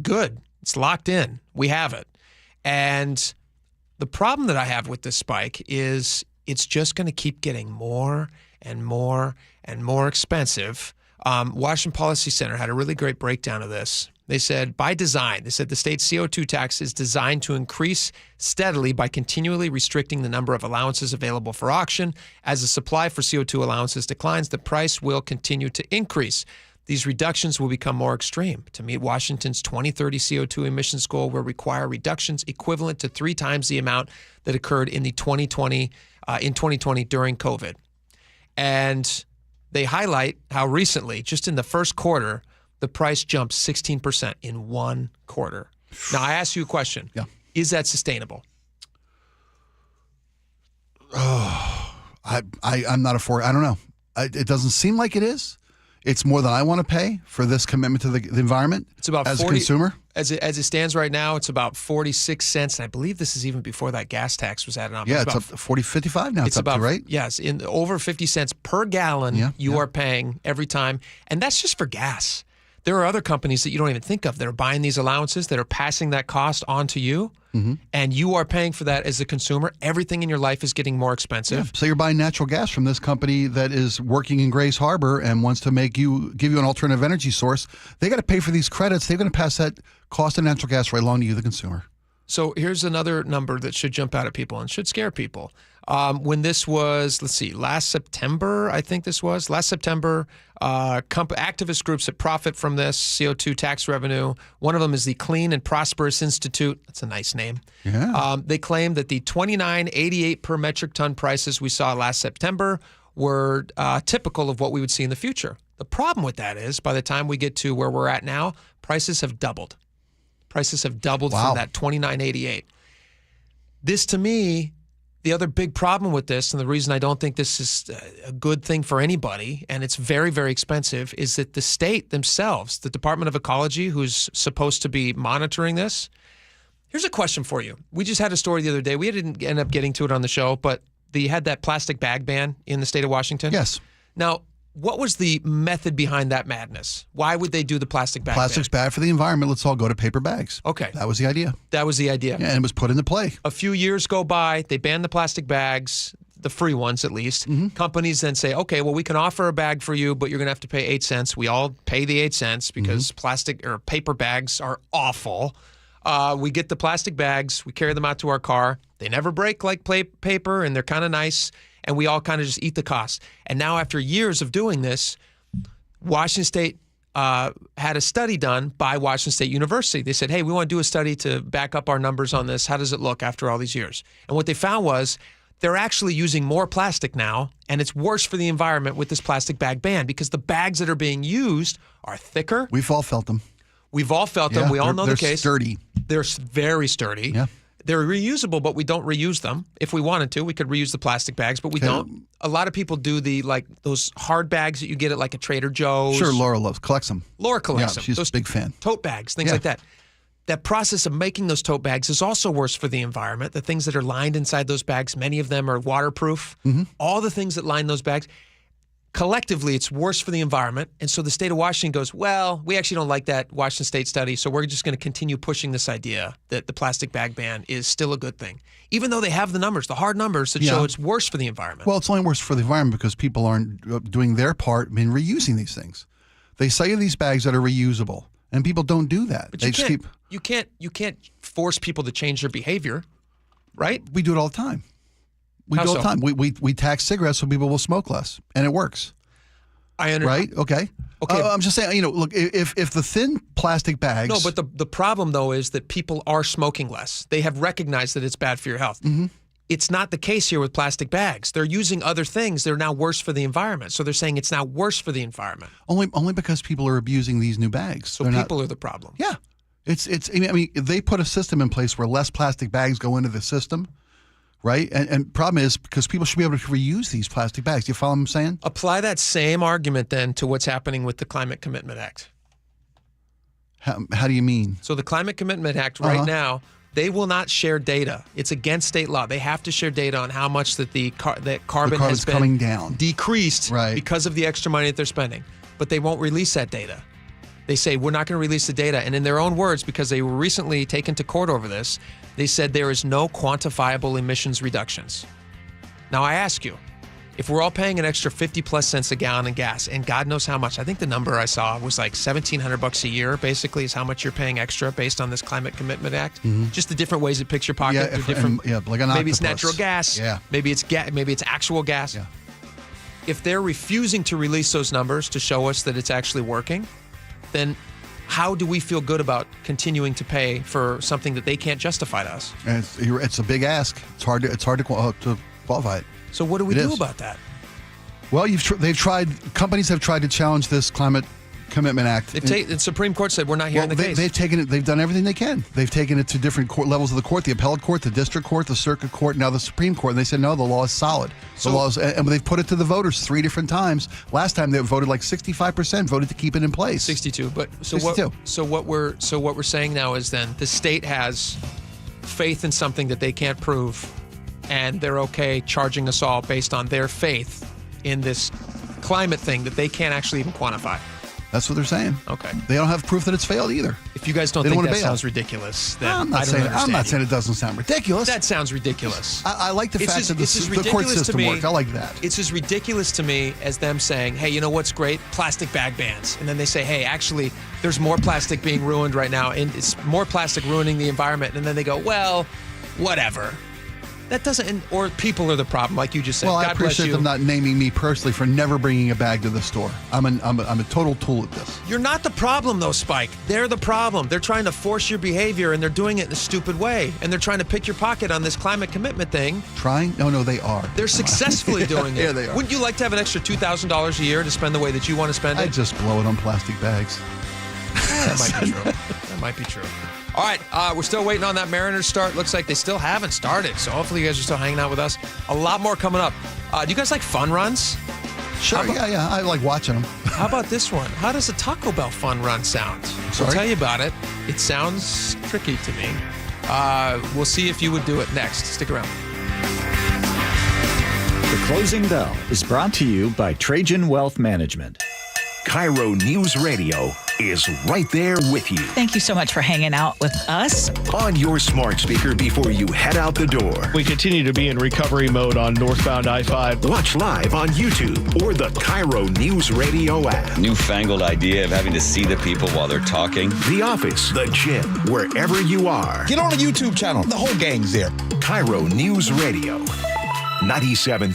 good. It's locked in. We have it. And the problem that I have with this, Spike, is it's just going to keep getting more and more and more expensive. Washington Policy Center had a really great breakdown of this. They said, by design, the state's CO2 tax is designed to increase steadily by continually restricting the number of allowances available for auction. As the supply for CO2 allowances declines, the price will continue to increase. these reductions will become more extreme. To meet Washington's 2030 CO2 emissions goal will require reductions equivalent to 3 times the amount that occurred in 2020 during COVID. And they highlight how recently, just in the first quarter, the price jumped 16% in one quarter. Now, I ask you a question. Yeah. Is that sustainable? Oh, I'm not I don't know. It doesn't seem like it is. It's more than I want to pay for this commitment to the environment. It's about as 40, a consumer. As it stands right now, it's about 46 cents. And I believe this is even before that gas tax was added on. Yeah, it's up to 55 now. It's up about, to, right? Yes, in over 50 cents per gallon you are paying every time. And that's just for gas. There are other companies that you don't even think of that are buying these allowances, that are passing that cost on to you, and you are paying for that as a consumer. Everything in your life is getting more expensive. Yeah. So you're buying natural gas from this company that is working in Grays Harbor and wants to give you an alternative energy source. They got to pay for these credits. They're going to pass that cost of natural gas right along to you, the consumer. So here's another number that should jump out at people and should scare people. When this was, last September, activist groups that profit from this CO2 tax revenue, one of them is the Clean and Prosperous Institute. That's a nice name. Yeah. They claim that the $29.88 per metric ton prices we saw last September were typical of what we would see in the future. The problem with that is by the time we get to where we're at now, prices have doubled. Prices have doubled from that $29.88. This, to me, the other big problem with this, and the reason I don't think this is a good thing for anybody, and it's very, very expensive, is that the state themselves, the Department of Ecology, who's supposed to be monitoring this. Here's a question for you. We just had a story the other day. We didn't end up getting to it on the show, but they had that plastic bag ban in the state of Washington. Yes. Now, what was the method behind that madness? Why would they do the plastic bag Plastic's ban? bad for the environment. Let's all go to paper bags. Okay. That was the idea. That was the idea. Yeah, and it was put into play. A few years go by. They ban the plastic bags, the free ones at least. Companies then say, okay, well, we can offer a bag for you, but you're going to have to pay 8 cents. We all pay the 8 cents because plastic or paper bags are awful. We get the plastic bags. We carry them out to our car. They never break like paper, and they're kind of nice. And we all kind of just eat the cost. And now after years of doing this, Washington State had a study done by Washington State University. They said, hey, we want to do a study to back up our numbers on this. How does it look after all these years? And what they found was they're actually using more plastic now, and it's worse for the environment with this plastic bag ban because the bags that are being used are thicker. We've all felt them. We've all felt them. We all know the case. They're sturdy. They're very sturdy. Yeah. They're reusable, but we don't reuse them. If we wanted to, we could reuse the plastic bags, but we don't. A lot of people do those hard bags that you get at like a Trader Joe's. Sure, Laura collects them. Laura collects them. She's those a big fan. Tote bags, things like that. That process of making those tote bags is also worse for the environment. The things that are lined inside those bags, many of them are waterproof. All the things that line those bags, collectively, it's worse for the environment. And so the state of Washington goes, well, we actually don't like that Washington State study, so we're just going to continue pushing this idea that the plastic bag ban is still a good thing, even though they have the numbers, the hard numbers that show it's worse for the environment. Well, it's only worse for the environment because people aren't doing their part in reusing these things. They sell you these bags that are reusable, and people don't do that. But they you can't force people to change their behavior, right? We do it all the time. We do it all the time. We tax cigarettes so people will smoke less, and it works. I understand. Right? Okay. I'm just saying, look, if the thin plastic bags. No, but the problem, though, is that people are smoking less. They have recognized that it's bad for your health. It's not the case here with plastic bags. They're using other things. They're now worse for the environment. So they're saying it's now worse for the environment. Only because people are abusing these new bags. So people are the problem. Yeah. I mean, they put a system in place where less plastic bags go into the system. Right? And problem is because people should be able to reuse these plastic bags. Do you follow what I'm saying? Apply that same argument then to what's happening with the Climate Commitment Act. How do you mean? So the Climate Commitment Act right now, they will not share data. It's against state law. They have to share data on how much that that carbon has been coming down, decreased because of the extra money that they're spending. But they won't release that data. They say, we're not going to release the data. And in their own words, because they were recently taken to court over this, they said there is no quantifiable emissions reductions. Now, I ask you, if we're all paying an extra 50 plus cents a gallon in gas, and God knows how much, I think the number I saw was like $1,700 a year, basically, is how much you're paying extra based on this Climate Commitment Act. Just the different ways it picks your pocket. Yeah, different, like an maybe it's octopus. natural gas. Yeah. Maybe it's actual gas. Yeah. if they're refusing to release those numbers to show us that it's actually working, then how do we feel good about continuing to pay for something that they can't justify to us? And it's a big ask. It's hard to qualify it. So what do we do about that? Well, companies have tried to challenge this Climate Commitment Act. The Supreme Court said we're not hearing the case. They've taken it. They've done everything they can. They've taken it to different levels of the court: the appellate court, the district court, the circuit court, now the Supreme Court. And they said no, the law is solid. And they've put it to the voters 3 different times. Last time they voted like 65% voted to keep it in place. 62. But 62. What we're saying now is then the state has faith in something that they can't prove, and they're okay charging us all based on their faith in this climate thing that they can't actually even quantify. That's what they're saying. Okay. They don't have proof that it's failed either. If you guys don't think that sounds ridiculous, then I'm not saying it doesn't sound ridiculous. That sounds ridiculous. I like the fact that the court system worked. I like that. It's as ridiculous to me as them saying, hey, you know what's great? Plastic bag bans. And then they say, hey, actually, there's more plastic being ruined right now, and it's more plastic ruining the environment. And then they go, well, whatever. That doesn't, or people are the problem, like you just said. Well, I God bless appreciate you. them not naming me personally for never bringing a bag to the store. I'm a total tool at this. You're not the problem, though, Spike. They're the problem. They're trying to force your behavior, and they're doing it in a stupid way. And they're trying to pick your pocket on this climate commitment thing. Trying? No, they are. They're successfully doing it. Yeah, they are. Wouldn't you like to have an extra $2,000 a year to spend the way that you want to spend it? I just blow it on plastic bags. That might be true. That might be true. All right, we're still waiting on that Mariners start. Looks like they still haven't started, so hopefully you guys are still hanging out with us. A lot more coming up. Do you guys like fun runs? Sure, yeah. I like watching them. How about this one? How does a Taco Bell fun run sound? Sorry? I'll tell you about it. It sounds tricky to me. We'll see if you would do it next. Stick around. The Closing Bell is brought to you by Trajan Wealth Management. KIRO News Radio is right there with you. Thank you so much for hanging out with us. On your smart speaker before you head out the door. We continue to be in recovery mode on northbound I-5. Watch live on YouTube or the KIRO News Radio app. Newfangled idea of having to see the people while they're talking. The office, the gym, wherever you are. Get on the YouTube channel. The whole gang's there. KIRO News Radio. 97.3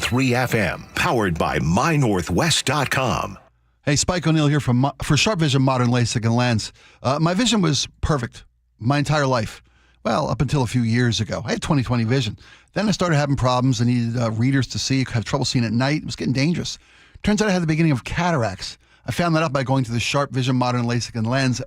FM. Powered by MyNorthwest.com. Hey, Spike O'Neill here for Sharp Vision Modern LASIK and Lens. My vision was perfect my entire life. Well, up until a few years ago. I had 20/20 vision. Then I started having problems. I needed readers to see. I have trouble seeing at night. It was getting dangerous. Turns out I had the beginning of cataracts. I found that out by going to the Sharp Vision Modern LASIK and Lens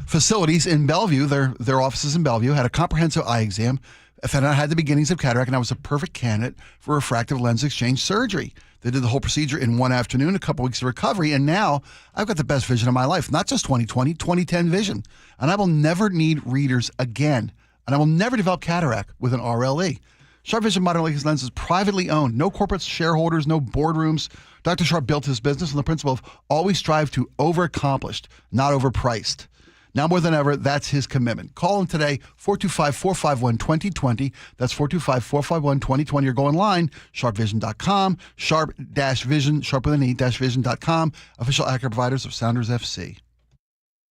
facilities in Bellevue. Their offices in Bellevue had a comprehensive eye exam. I found out I had the beginnings of cataract, and I was a perfect candidate for refractive lens exchange surgery. They did the whole procedure in one afternoon, a couple weeks of recovery, and now I've got the best vision of my life. Not just 20/20, 20/10 vision. And I will never need readers again. And I will never develop cataract with an RLE. Sharp Vision Modern LASIK Lens is privately owned. No corporate shareholders, no boardrooms. Dr. Sharp built his business on the principle of always strive to over-accomplished, not overpriced. Now more than ever, that's his commitment. Call him today, 425-451-2020. That's 425-451-2020. Or go online, sharpvision.com, sharp-vision, sharp with an E, -vision.com, official accurate providers of Sounders FC.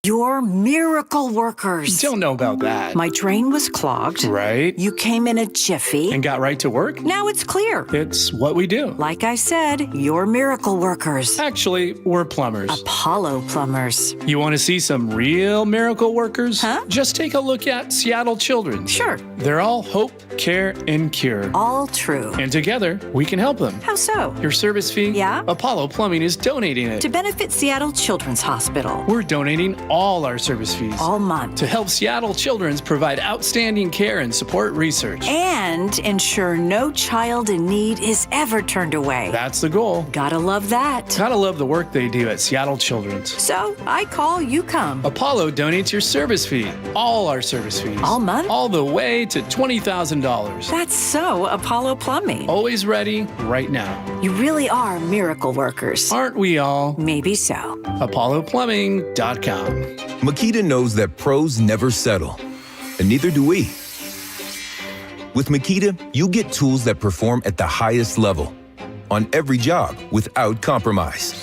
You're miracle workers. Don't know about that. My drain was clogged. Right. You came in a jiffy. And got right to work? Now it's clear. It's what we do. Like I said, you're miracle workers. Actually, we're plumbers. Apollo plumbers. You want to see some real miracle workers? Huh? Just take a look at Seattle Children's. Sure. They're all hope, care, and cure. All true. And together, we can help them. How so? Your service fee? Yeah? Apollo Plumbing is donating it. To benefit Seattle Children's Hospital. We're donating all our service fees. All month. To help Seattle Children's provide outstanding care and support research. And ensure no child in need is ever turned away. That's the goal. Gotta love that. Gotta love the work they do at Seattle Children's. So, I call, you come. Apollo donates your service fee. All our service fees. All month? All the way to $20,000. That's so Apollo Plumbing. Always ready, right now. You really are miracle workers. Aren't we all? Maybe so. ApolloPlumbing.com. Makita knows that pros never settle, and neither do we. With Makita, you get tools that perform at the highest level on every job without compromise.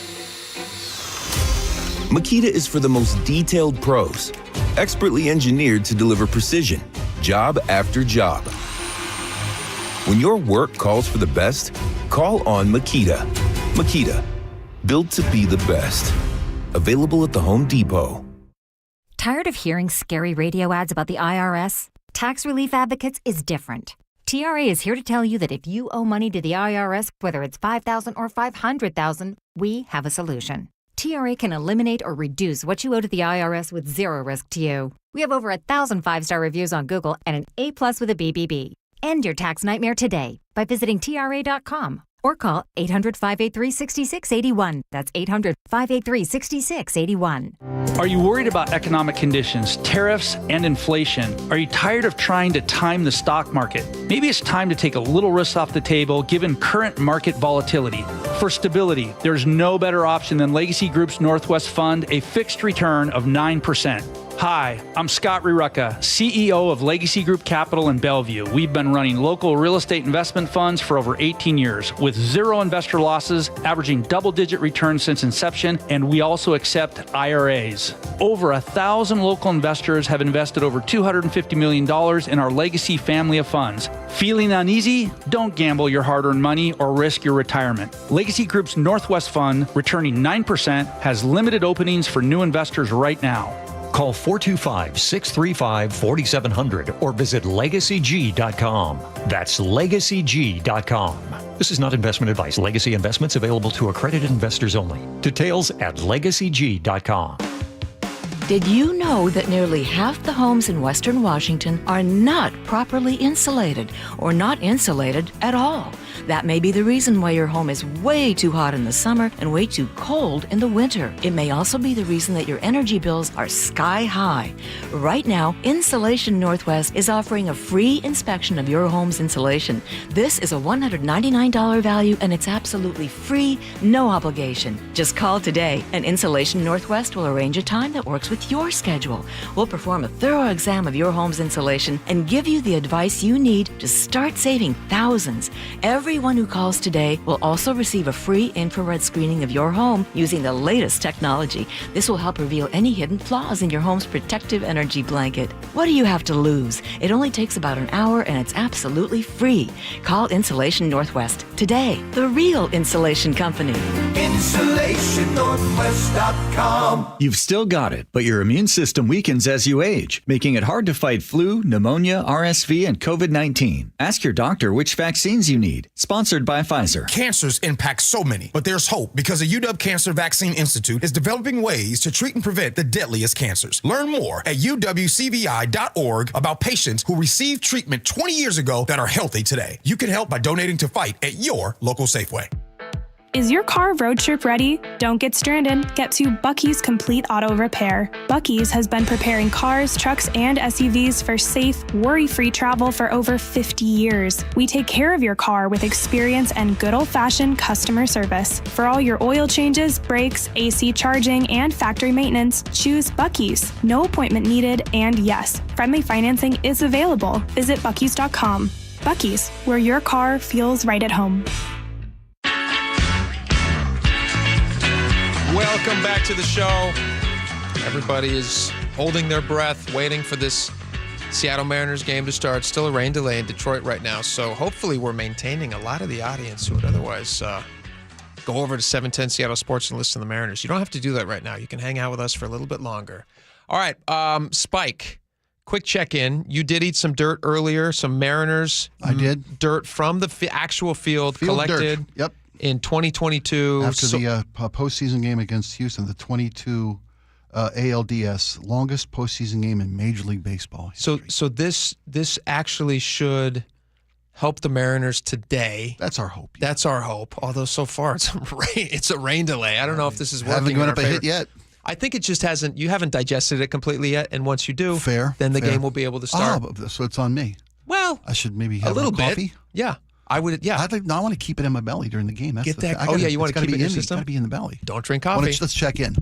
Makita is for the most detailed pros, expertly engineered to deliver precision, job after job. When your work calls for the best, call on Makita. Makita, built to be the best. Available at the Home Depot. Tired of hearing scary radio ads about the IRS? Tax Relief Advocates is different. TRA is here to tell you that if you owe money to the IRS, whether it's $5,000 or $500,000, we have a solution. TRA can eliminate or reduce what you owe to the IRS with zero risk to you. We have over 1,000 5-star reviews on Google and an A+ with a BBB. End your tax nightmare today by visiting TRA.com or call 800-583-6681. That's 800-583-6681. Are you worried about economic conditions, tariffs, and inflation? Are you tired of trying to time the stock market? Maybe it's time to take a little risk off the table given current market volatility. For stability, there's no better option than Legacy Group's Northwest Fund, a fixed return of 9%. Hi, I'm Scott Rirucka, CEO of Legacy Group Capital in Bellevue. We've been running local real estate investment funds for over 18 years with zero investor losses, averaging double-digit returns since inception, and we also accept IRAs. Over 1,000 local investors have invested over $250 million in our Legacy family of funds. Feeling uneasy? Don't gamble your hard-earned money or risk your retirement. Legacy Group's Northwest Fund, returning 9%, has limited openings for new investors right now. Call 425-635-4700 or visit LegacyG.com. That's LegacyG.com. This is not investment advice. Legacy investments available to accredited investors only. Details at LegacyG.com. Did you know that nearly half the homes in Western Washington are not properly insulated or not insulated at all? That may be the reason why your home is way too hot in the summer and way too cold in the winter. It may also be the reason that your energy bills are sky high. Right now, Insulation Northwest is offering a free inspection of your home's insulation. This is a $199 value and it's absolutely free, no obligation. Just call today and Insulation Northwest will arrange a time that works with your schedule. We'll perform a thorough exam of your home's insulation and give you the advice you need to start saving thousands. Everyone who calls today will also receive a free infrared screening of your home using the latest technology. This will help reveal any hidden flaws in your home's protective energy blanket. What do you have to lose? It only takes about an hour and it's absolutely free. Call Insulation Northwest today, the real insulation company. InsulationNorthwest.com. You've still got it, but your immune system weakens as you age, making it hard to fight flu, pneumonia, RSV, and COVID-19. Ask your doctor which vaccines you need. Sponsored by Pfizer. Cancers impact so many, but there's hope because the UW Cancer Vaccine Institute is developing ways to treat and prevent the deadliest cancers. Learn more at uwcvi.org about patients who received treatment 20 years ago that are healthy today. You can help by donating to fight at your local Safeway. Is your car road trip ready? Don't get stranded. Get to Bucky's Complete Auto Repair. Bucky's has been preparing cars, trucks, and SUVs for safe, worry-free travel for over 50 years. We take care of your car with experience and good old-fashioned customer service. For all your oil changes, brakes, AC charging, and factory maintenance, choose Bucky's. No appointment needed, and yes, friendly financing is available. Visit Bucky's.com. Bucky's, where your car feels right at home. Welcome back to the show. Everybody is holding their breath, waiting for this Seattle Mariners game to start. Still a rain delay in Detroit right now, so hopefully we're maintaining a lot of the audience who would otherwise go over to 710 Seattle Sports and listen to the Mariners. You don't have to do that right now. You can hang out with us for a little bit longer. All right, Spike, quick check-in. You did eat some dirt earlier, some Mariners. I did. Dirt from the actual field collected. Dirt. Yep. In 2022. After the postseason game against Houston, the 22 ALDS, longest postseason game in Major League Baseball history. So this actually should help the Mariners today. That's our hope. Yeah. That's our hope. Although so far it's a rain delay. I don't know if this is working. Haven't gone up a hit yet. I think it just hasn't. You haven't digested it completely yet, and once you do, then the game will be able to start. Oh, so it's on me. Well, I should maybe have a little coffee. bit. Yeah. I would, yeah. I want to keep it in my belly during the game. That's Get that. You want to keep it in your system? It's got to be in the belly. Don't drink coffee. Let's check in.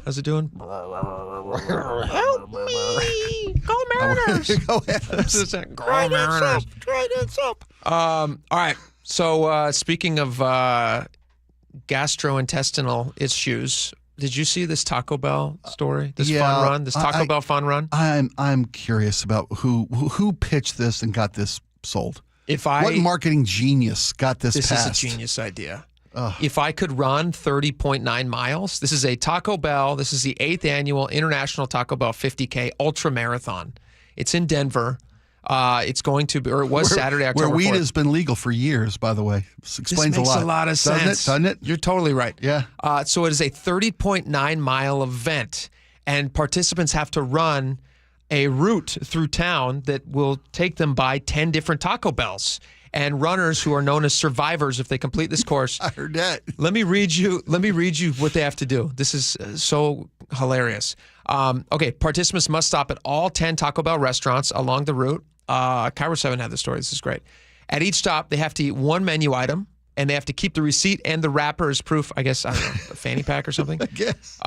How's it doing? Help me! Go Mariners! Go ahead. Go Mariners! All right. So speaking of gastrointestinal issues, did you see this Taco Bell story? This fun run? This Taco Bell fun run? I'm curious about who pitched this and got this sold. What marketing genius got this passed? This is a genius idea. If I could run 30.9 miles, this is a Taco Bell. This is the 8th annual International Taco Bell 50K Ultra Marathon. It's in Denver. It's going to be, or it was Saturday, October 4th. Where weed has been legal for years, by the way. This explains makes a lot. a lot of sense. Doesn't it? You're totally right. Yeah. So it is a 30.9 mile event, and participants have to run a route through town that will take them by 10 different Taco Bells. And runners who are known as survivors, if they complete this course. I heard that. Let me read you what they have to do. This is so hilarious. Okay, participants must stop at all 10 Taco Bell restaurants along the route. KIRO 7 had the story. This is great. At each stop, they have to eat one menu item, and they have to keep the receipt and the wrapper as proof. I guess, I don't know, a fanny pack or something. I guess.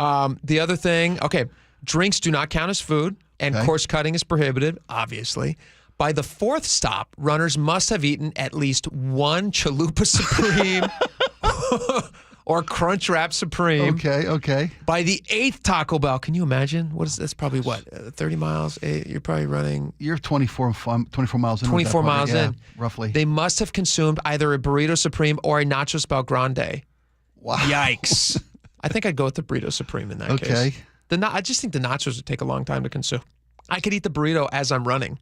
The other thing, okay, drinks do not count as food, and course cutting is prohibited, obviously. By the 4th stop, runners must have eaten at least one Chalupa Supreme or Crunch Wrap Supreme. Okay. By the 8th Taco Bell, can you imagine? That's probably what, 30 miles? You're probably running. You're 24 miles in. 24 miles in. Roughly. They must have consumed either a Burrito Supreme or a Nachos Bel Grande. Wow. Yikes. I think I'd go with the Burrito Supreme in that case. Okay. I just think the nachos would take a long time to consume. I could eat the burrito as I'm running.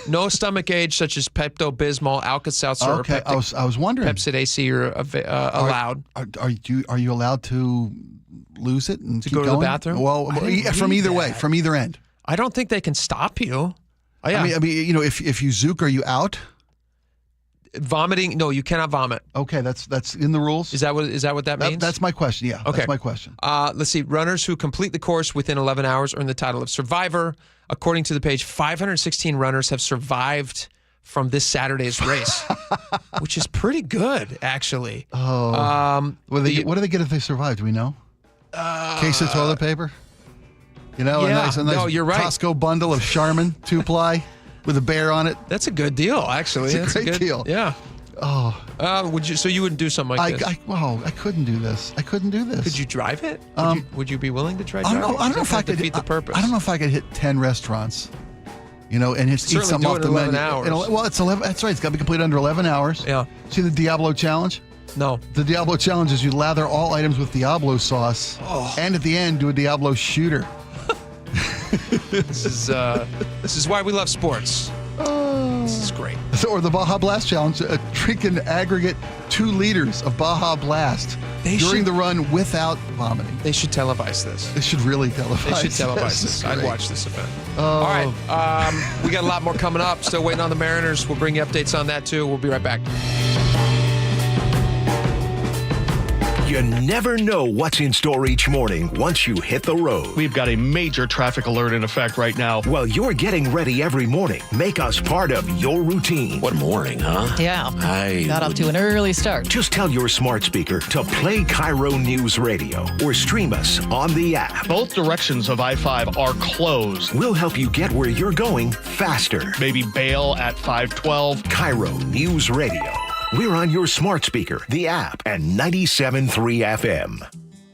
No stomach aids such as Pepto-Bismol, Alka-Seltzer, or I was wondering. Pepsid AC are allowed. Are you allowed to lose it and to keep go to going? the bathroom? Well, from either way, from either end. I don't think they can stop you. Oh, yeah. I mean, if you zook, are you out? Vomiting? No, you cannot vomit. Okay, that's in the rules. Is that what that means? That's my question. Yeah. Okay. That's my question. Let's see. Runners who complete the course within 11 hours earn the title of survivor. According to the page, 516 runners have survived from this Saturday's race, which is pretty good, actually. Oh. What do they get if they survive? Do we know? Case of toilet paper? You know, yeah, a nice you're right. Costco bundle of Charmin 2-ply with a bear on it. That's a good deal, actually. It's a great deal. Yeah. Oh. So you wouldn't do something like this? I couldn't do this. Could you drive it? Would you be willing to try I driving don't it? know if I could defeat the purpose. I don't know if I could hit 10 restaurants. You know, and eat something off the menu. 11 hours. Well, it's 11. That's right. It's got to be completed under 11 hours. Yeah. See the Diablo challenge? No. The Diablo challenge is you lather all items with Diablo sauce, and at the end do a Diablo shooter. This is why we love sports. This is great. Or the Baja Blast challenge, drink an aggregate 2 liters of Baja Blast during the run without vomiting. They should televise this. They should really televise this. They should televise this. I'd watch this event. Oh. All right. We got a lot more coming up. Still waiting on the Mariners. We'll bring you updates on that, too. We'll be right back. You never know what's in store each morning once you hit the road. We've got a major traffic alert in effect right now. Well, you're getting ready every morning. Make us part of your routine. What morning, huh? Yeah. Got off to an early start. Just tell your smart speaker to play KIRO Newsradio or stream us on the app. Both directions of I-5 are closed. We'll help you get where you're going faster. Maybe bail at 512. KIRO Newsradio. We're on your smart speaker, the app, and 97.3 FM.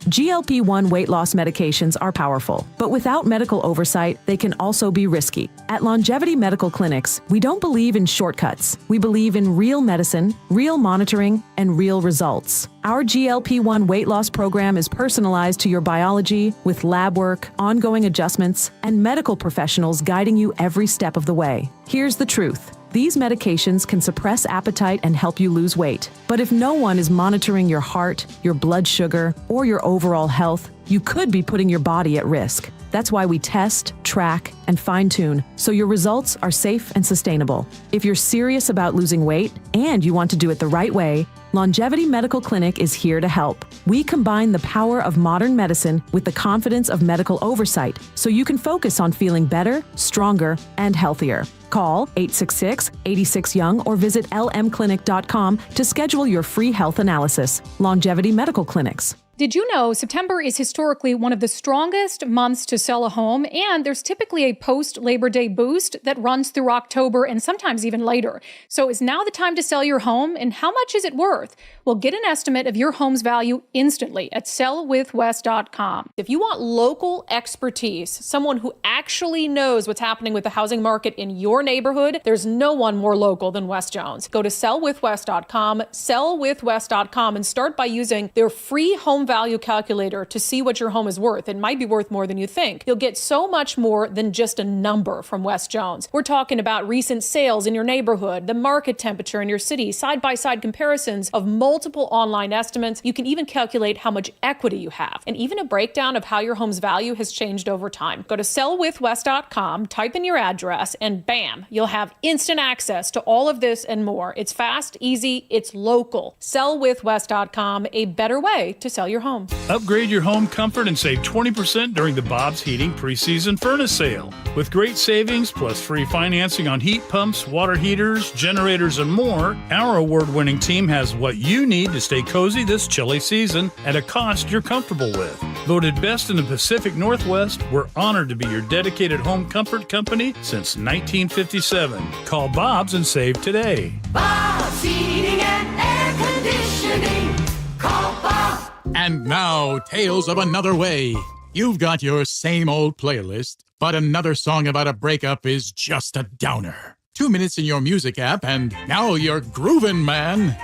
GLP-1 weight loss medications are powerful, but without medical oversight, they can also be risky. At Longevity Medical Clinics, we don't believe in shortcuts. We believe in real medicine, real monitoring, and real results. Our GLP-1 weight loss program is personalized to your biology with lab work, ongoing adjustments, and medical professionals guiding you every step of the way. Here's the truth. These medications can suppress appetite and help you lose weight. But if no one is monitoring your heart, your blood sugar, or your overall health, you could be putting your body at risk. That's why we test, track, and fine-tune so your results are safe and sustainable. If you're serious about losing weight and you want to do it the right way, Longevity Medical Clinic is here to help. We combine the power of modern medicine with the confidence of medical oversight so you can focus on feeling better, stronger, and healthier. Call 866-86-YOUNG or visit lmclinic.com to schedule your free health analysis. Longevity Medical Clinics. Did you know September is historically one of the strongest months to sell a home, and there's typically a post-Labor Day boost that runs through October and sometimes even later. So is now the time to sell your home, and how much is it worth? Well, get an estimate of your home's value instantly at sellwithwest.com. If you want local expertise, someone who actually knows what's happening with the housing market in your neighborhood, there's no one more local than Wes Jones. Go to sellwithwest.com, sellwithwest.com, and start by using their free home value calculator to see what your home is worth. It might be worth more than you think. You'll get so much more than just a number from Wes Jones. We're talking about recent sales in your neighborhood, the market temperature in your city, side-by-side comparisons of multiple online estimates. You can even calculate how much equity you have, and even a breakdown of how your home's value has changed over time. Go to sellwithwest.com, type in your address, and bam, you'll have instant access to all of this and more. It's fast, easy, it's local. Sellwithwest.com, a better way to sell your home. Upgrade your home comfort and save 20% during the Bob's Heating preseason furnace sale. With great savings plus free financing on heat pumps, water heaters, generators, and more, our award-winning team has what you need to stay cozy this chilly season at a cost you're comfortable with. Voted best in the Pacific Northwest, we're honored to be your dedicated home comfort company since 1957. Call Bob's and save today. Bob's Heating and Air Conditioning. Call Bob. And now, Tales of Another Way. You've got your same old playlist, but another song about a breakup is just a downer. 2 minutes in your music app, and now you're groovin', man.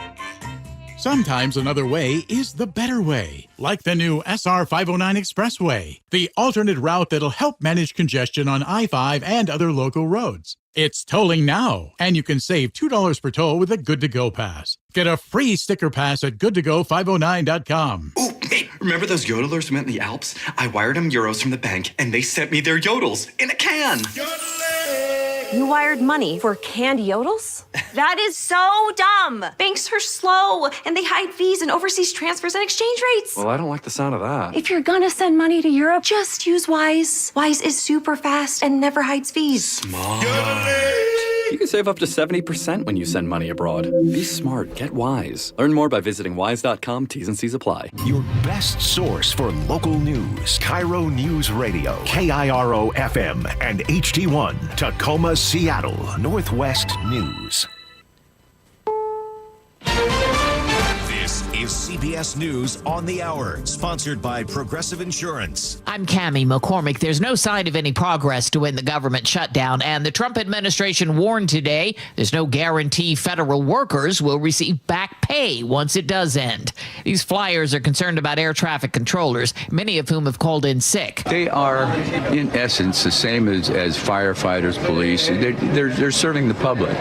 Sometimes another way is the better way, like the new SR 509 Expressway, the alternate route that'll help manage congestion on I-5 and other local roads. It's tolling now, and you can save $2 per toll with a Good-to-Go pass. Get a free sticker pass at goodtogo509.com. Ooh, mate, remember those yodelers we met in the Alps? I wired them euros from the bank, and they sent me their yodels in a can. You wired money for canned yodels? That is so dumb. Banks are slow, and they hide fees and overseas transfers and exchange rates. Well, I don't like the sound of that. If you're gonna send money to Europe, just use Wise. Wise is super fast and never hides fees. Smart. You can save up to 70% when you send money abroad. Be smart. Get Wise. Learn more by visiting wise.com. T's and C's apply. Your best source for local news. KIRO News Radio. KIRO FM and HD1. Tacoma, Seattle. Northwest News. This is CBS News on the Hour, sponsored by Progressive Insurance. I'm Cammie McCormick. There's no sign of any progress to end the government shutdown, and the Trump administration warned today there's no guarantee federal workers will receive back pay once it does end. These flyers are concerned about air traffic controllers, many of whom have called in sick. They are, in essence, the same as firefighters, police. They're serving the public,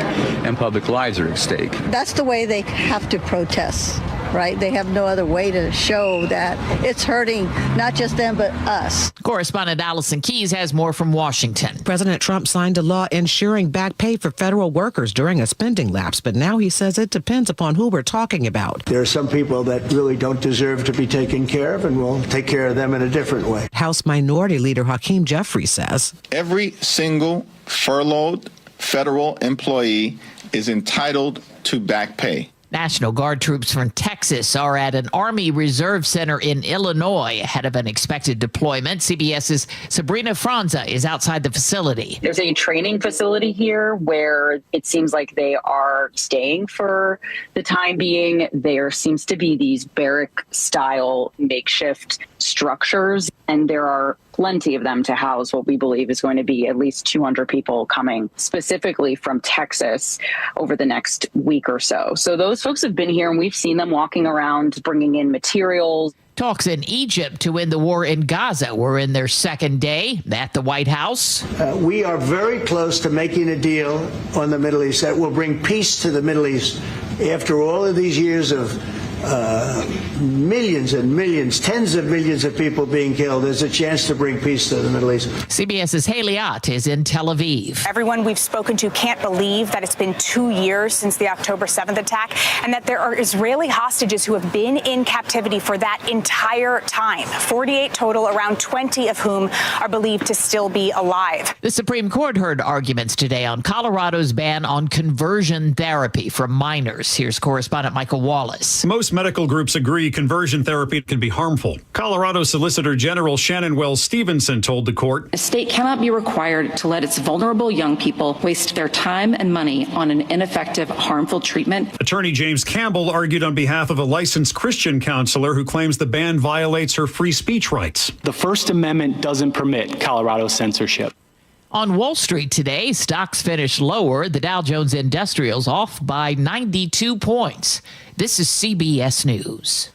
and public lives are at stake. That's the way they have to protest. Right? They have no other way to show that it's hurting not just them, but us. Correspondent Allison Keyes has more from Washington. President Trump signed a law ensuring back pay for federal workers during a spending lapse, but now he says it depends upon who we're talking about. There are some people that really don't deserve to be taken care of, and we'll take care of them in a different way. House Minority Leader Hakeem Jeffries says every single furloughed federal employee is entitled to back pay. National Guard troops from Texas are at an Army Reserve Center in Illinois ahead of an expected deployment. CBS's Sabrina Franza is outside the facility. There's a training facility here where it seems like they are staying for the time being. There seems to be these barrack-style makeshift structures, and there are plenty of them to house what we believe is going to be at least 200 people coming specifically from Texas over the next week or so. So those folks have been here, and we've seen them walking around bringing in materials. Talks in Egypt to end the war in Gaza were in their second day at the White House. We are very close to making a deal on the Middle East that will bring peace to the Middle East. After all of these years of millions and millions, tens of millions of people being killed, there's a chance to bring peace to the Middle East. CBS's Haley Ott is in Tel Aviv. Everyone we've spoken to can't believe that it's been 2 years since the October 7th attack, and that there are Israeli hostages who have been in captivity for that entire time. 48 total, around 20 of whom are believed to still be alive. The Supreme Court heard arguments today on Colorado's ban on conversion therapy for minors. Here's correspondent Michael Wallace. Most medical groups agree conversion therapy can be harmful. Colorado Solicitor General Shannon Wells Stevenson told the court, a state cannot be required to let its vulnerable young people waste their time and money on an ineffective, harmful treatment. Attorney James Campbell argued on behalf of a licensed Christian counselor who claims the ban violates her free speech rights. The First Amendment doesn't permit Colorado censorship. On Wall Street today, stocks finished lower. The Dow Jones Industrials off by 92 points. This is CBS News.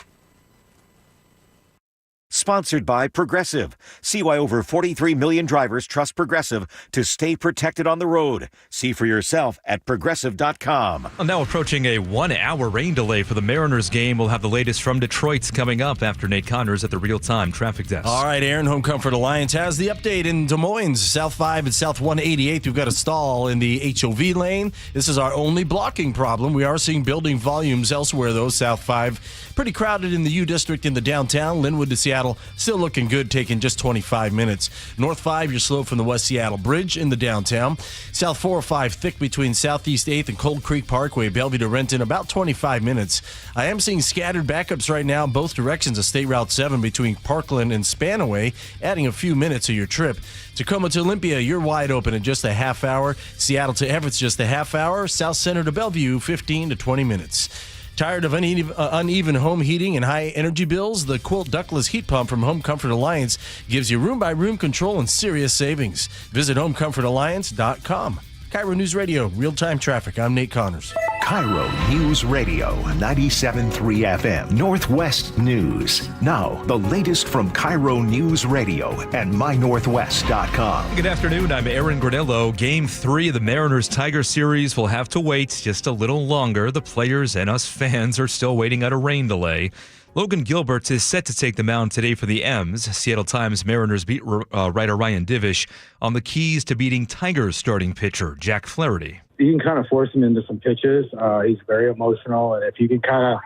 Sponsored by Progressive. See why over 43 million drivers trust Progressive to stay protected on the road. See for yourself at Progressive.com. Well, now approaching a 1-hour rain delay for the Mariners game. We'll have the latest from Detroit coming up after Nate Connors at the real-time traffic desk. All right, Aaron, Home Comfort Alliance has the update in Des Moines. South 5 and South 188th, we've got a stall in the HOV lane. This is our only blocking problem. We are seeing building volumes elsewhere, though. South 5, pretty crowded in the U District in the downtown. Linwood to Seattle, still looking good, taking just 25 minutes. North 5, you're slow from the West Seattle Bridge in the downtown. South 405, thick between Southeast 8th and Cold Creek Parkway, Bellevue to Renton, about 25 minutes. I am seeing scattered backups right now, both directions of State Route 7 between Parkland and Spanaway, adding a few minutes of your trip. Tacoma to Olympia, you're wide open in just a half hour. Seattle to Everett's just a half hour. South Center to Bellevue, 15 to 20 minutes. Tired of uneven home heating and high energy bills? The Quilt ductless heat pump from Home Comfort Alliance gives you room-by-room control and serious savings. Visit homecomfortalliance.com. KIRO News Radio, real-time traffic. I'm Nate Connors. KIRO News Radio, 97.3 FM, Northwest News. Now, the latest from KIRO News Radio and mynorthwest.com. Good afternoon, I'm Aaron Granillo. Game 3 of the Mariners-Tiger series will have to wait just a little longer. The players and us fans are still waiting on a rain delay. Logan Gilbert is set to take the mound today for the M's. Seattle Times Mariners beat writer Ryan Divish on the keys to beating Tigers starting pitcher Jack Flaherty. You can kind of force him into some pitches. He's very emotional, and if you can kind of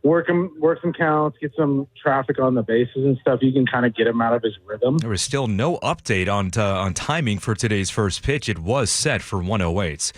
work some counts, get some traffic on the bases and stuff, you can kind of get him out of his rhythm. There is still no update on timing for today's first pitch. It was set for 1:08.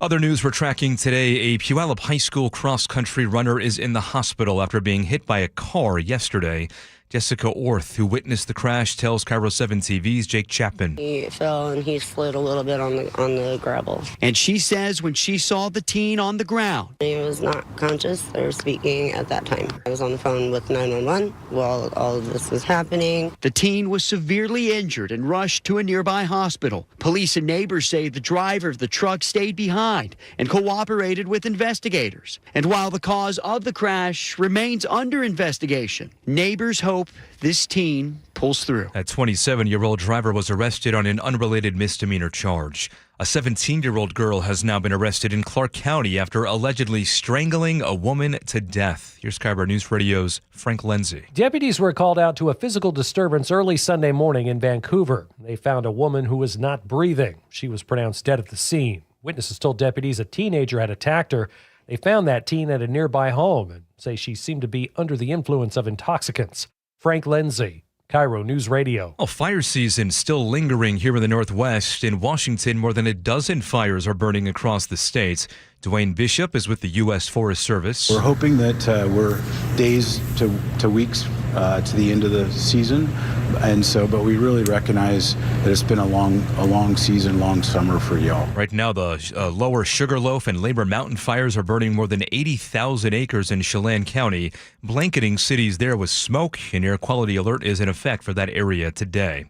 Other news we're tracking today, a Puyallup High School cross-country runner is in the hospital after being hit by a car yesterday. Jessica Orth, who witnessed the crash, tells KIRO 7 TV's Jake Chapman. He fell and he slid a little bit on the gravel. And she says when she saw the teen on the ground, he was not conscious or speaking at that time. I was on the phone with 911 while all of this was happening. The teen was severely injured and rushed to a nearby hospital. Police and neighbors say the driver of the truck stayed behind and cooperated with investigators. And while the cause of the crash remains under investigation, neighbors hope this teen pulls through. A 27-year-old driver was arrested on an unrelated misdemeanor charge. A 17-year-old girl has now been arrested in Clark County after allegedly strangling a woman to death. Here's KIRO News Radio's Frank Lindsay. Deputies were called out to a physical disturbance early Sunday morning in Vancouver. They found a woman who was not breathing. She was pronounced dead at the scene. Witnesses told deputies a teenager had attacked her. They found that teen at a nearby home and say she seemed to be under the influence of intoxicants. Frank Lindsay, KIRO News Radio. Well, fire season still lingering here in the Northwest. In Washington, more than a dozen fires are burning across the state. Dwayne Bishop is with the U.S. Forest Service. We're hoping that we're days to weeks to the end of the season, but we really recognize that it's been a long season, long summer for y'all. Right now, the Lower Sugarloaf and Labor Mountain fires are burning more than 80,000 acres in Chelan County, blanketing cities there with smoke. An air quality alert is in effect for that area today.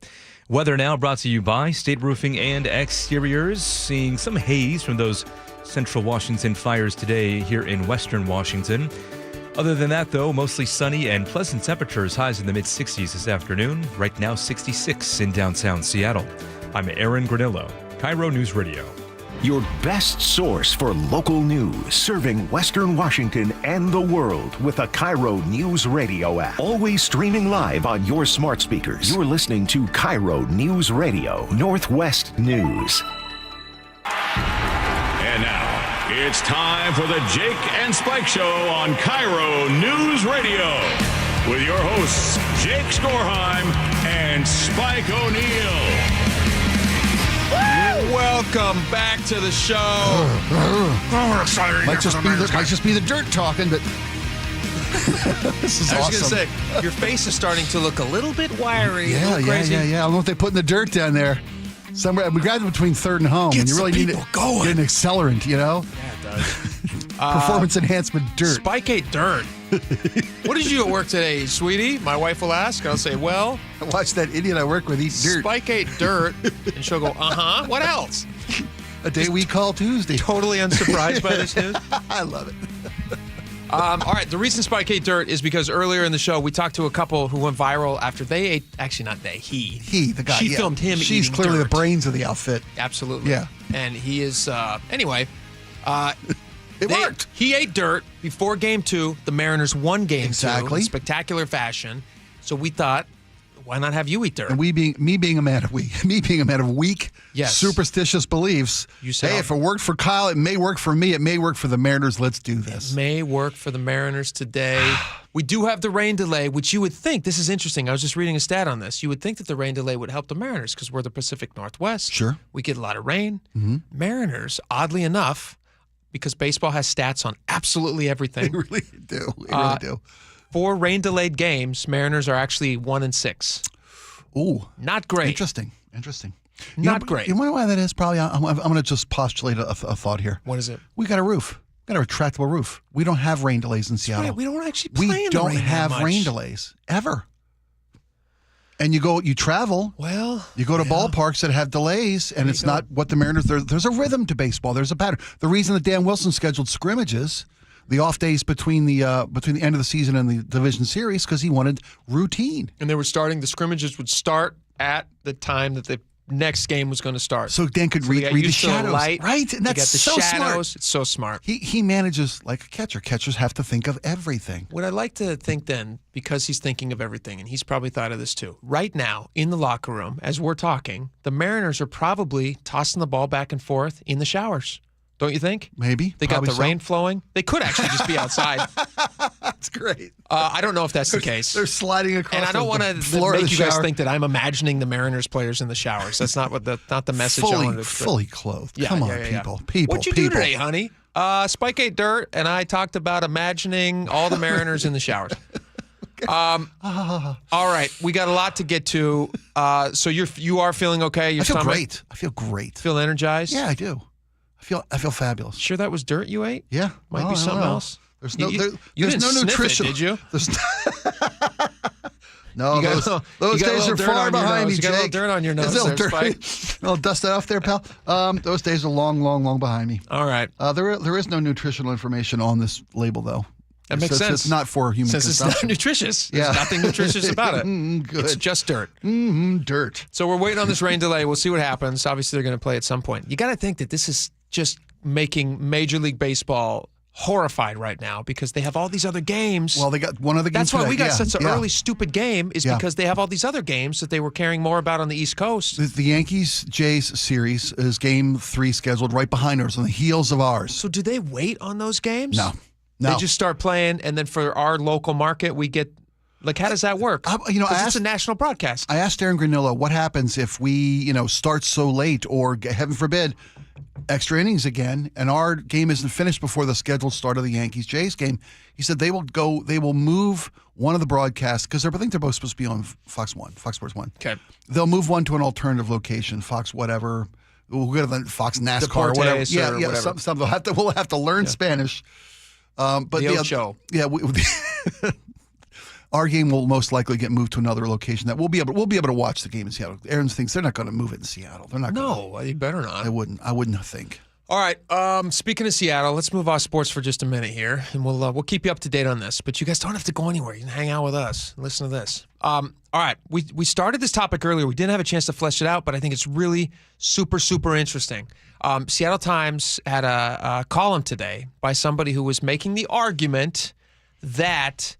Weather now brought to you by State Roofing and Exteriors. Seeing some haze from those Central Washington fires today here in Western Washington. Other than that, though, mostly sunny and pleasant temperatures, highs in the mid-60s this afternoon. Right now, 66 in downtown Seattle. I'm Aaron Granillo, KIRO News Radio. Your best source for local news, serving Western Washington and the world with a KIRO News Radio app. Always streaming live on your smart speakers. You're listening to KIRO News Radio, Northwest News. And now, it's time for the Jake and Spike Show on KIRO News Radio. With your hosts, Jake Skorheim and Spike O'Neill. Welcome back to the show. Might just be the dirt talking, but This is I was awesome. going to say, your face is starting to look a little bit wiry. a Yeah. little crazy. I don't know if they put in the dirt down there. Somewhere we graduated between third and home, and you really need to get an accelerant, Yeah, it does. Performance enhancement dirt. Spike ate dirt. What did you do at work today, sweetie? My wife will ask, and I'll say, well, I watched that idiot I work with eat dirt. Spike ate dirt, and she'll go, uh-huh, what else? A day we call Tuesday. Totally unsurprised by this news. I love it. All right, the reason Spike ate dirt is because earlier in the show, we talked to a couple who went viral after they ate, actually not they, he, the guy. She filmed him She's eating clearly dirt. the brains of the outfit. Absolutely. Yeah. And he is, anyway. It worked. He ate dirt before game 2. The Mariners won game 2 in spectacular fashion. So we thought, why not have you eat dirt? And me being a man of weak, Yes. superstitious beliefs. You said, hey, if it worked for Kyle, it may work for me. It may work for the Mariners. Let's do this. It may work for the Mariners today. We do have the rain delay, which you would think, this is interesting. I was just reading a stat on this. You would think that the rain delay would help the Mariners because we're the Pacific Northwest. Sure. We get a lot of rain. Mm-hmm. Mariners, oddly enough, because baseball has stats on absolutely everything. They really do. They really do. For rain-delayed games, Mariners are actually 1-6. Ooh. Not great. Interesting. Not great. You know why that is? Probably, I'm going to just postulate a thought here. What is it? We got a roof. We got a retractable roof. We don't have rain delays in Seattle. Right, we don't actually play We in the don't rain that have much. rain delays ever. And you travel. Well, you go to ballparks that have delays, and it's not what the Mariners. There's a rhythm to baseball. There's a pattern. The reason that Dan Wilson scheduled scrimmages, the off days between the end of the season and the division series, because he wanted routine. And the scrimmages would start at the time that the next game was going to start. So Dan could read the shadows, light, right? And that's got the so shadows. smart. It's so smart. He manages like a catcher. Catchers have to think of everything. What I like to think then, because he's thinking of everything, and he's probably thought of this too. Right now, in the locker room, as we're talking, the Mariners are probably tossing the ball back and forth in the showers. Don't you think? Maybe. They got Probably the so. rain flowing. They could actually just be outside. That's great. I don't know if that's the case. They're sliding across. And I don't want to make you guys think that I'm imagining the Mariners players in the showers. That's not not the message I wanted to express. Fully clothed. Yeah, Come on, yeah. people. What'd you do today, honey? Spike ate dirt, and I talked about imagining all the Mariners in the showers. All right, we got a lot to get to. So you are feeling okay? I feel great. I feel great. Feel energized? Yeah, I do. I feel fabulous. Sure that was dirt you ate? Yeah. Might be something else. There's no you there's didn't no sniff nutrition. It, did you? No, those days are far behind me, You got a little Jake. dirt on your nose There's a there, little dirt. Spike. I'll dust that off there, pal. Those days are long behind me. All right. There is no nutritional information on this label, though. That makes sense. It's not for human Since consumption. it's not nutritious. There's nothing nutritious about it. Good. It's just dirt. Dirt. So we're waiting on this rain delay. We'll see what happens. Obviously, they're going to play at some point. You got to think that this is just making Major League Baseball horrified right now because they have all these other games. Well, they got one other game. That's why today. we got such an Yeah. early stupid game is because they have all these other games that they were caring more about on the East Coast. The Yankees-Jays series is Game 3 scheduled right behind ours on the heels of ours. So do they wait on those games? No. They just start playing, and then for our local market, we get like how does that work? It's a national broadcast. I asked Aaron Granillo what happens if we start so late or heaven forbid extra innings again, and our game isn't finished before the scheduled start of the Yankees-Jays game. He said they will move one of the broadcasts because I think they're both supposed to be on Fox Sports 1. Okay. They'll move one to an alternative location, Fox whatever. We'll go to the Fox NASCAR or whatever. Deportes or whatever. Something. We'll have to learn Spanish. But the Ocho. Our game will most likely get moved to another location that we'll be able to watch the game in Seattle. Aaron thinks they're not going to move it in Seattle. They're not. No, you better not. I wouldn't think. All right. Speaking of Seattle, let's move off sports for just a minute here, and we'll keep you up to date on this. But you guys don't have to go anywhere. You can hang out with us. And listen to this. All right. We started this topic earlier. We didn't have a chance to flesh it out, but I think it's really super, super interesting. Seattle Times had a column today by somebody who was making the argument that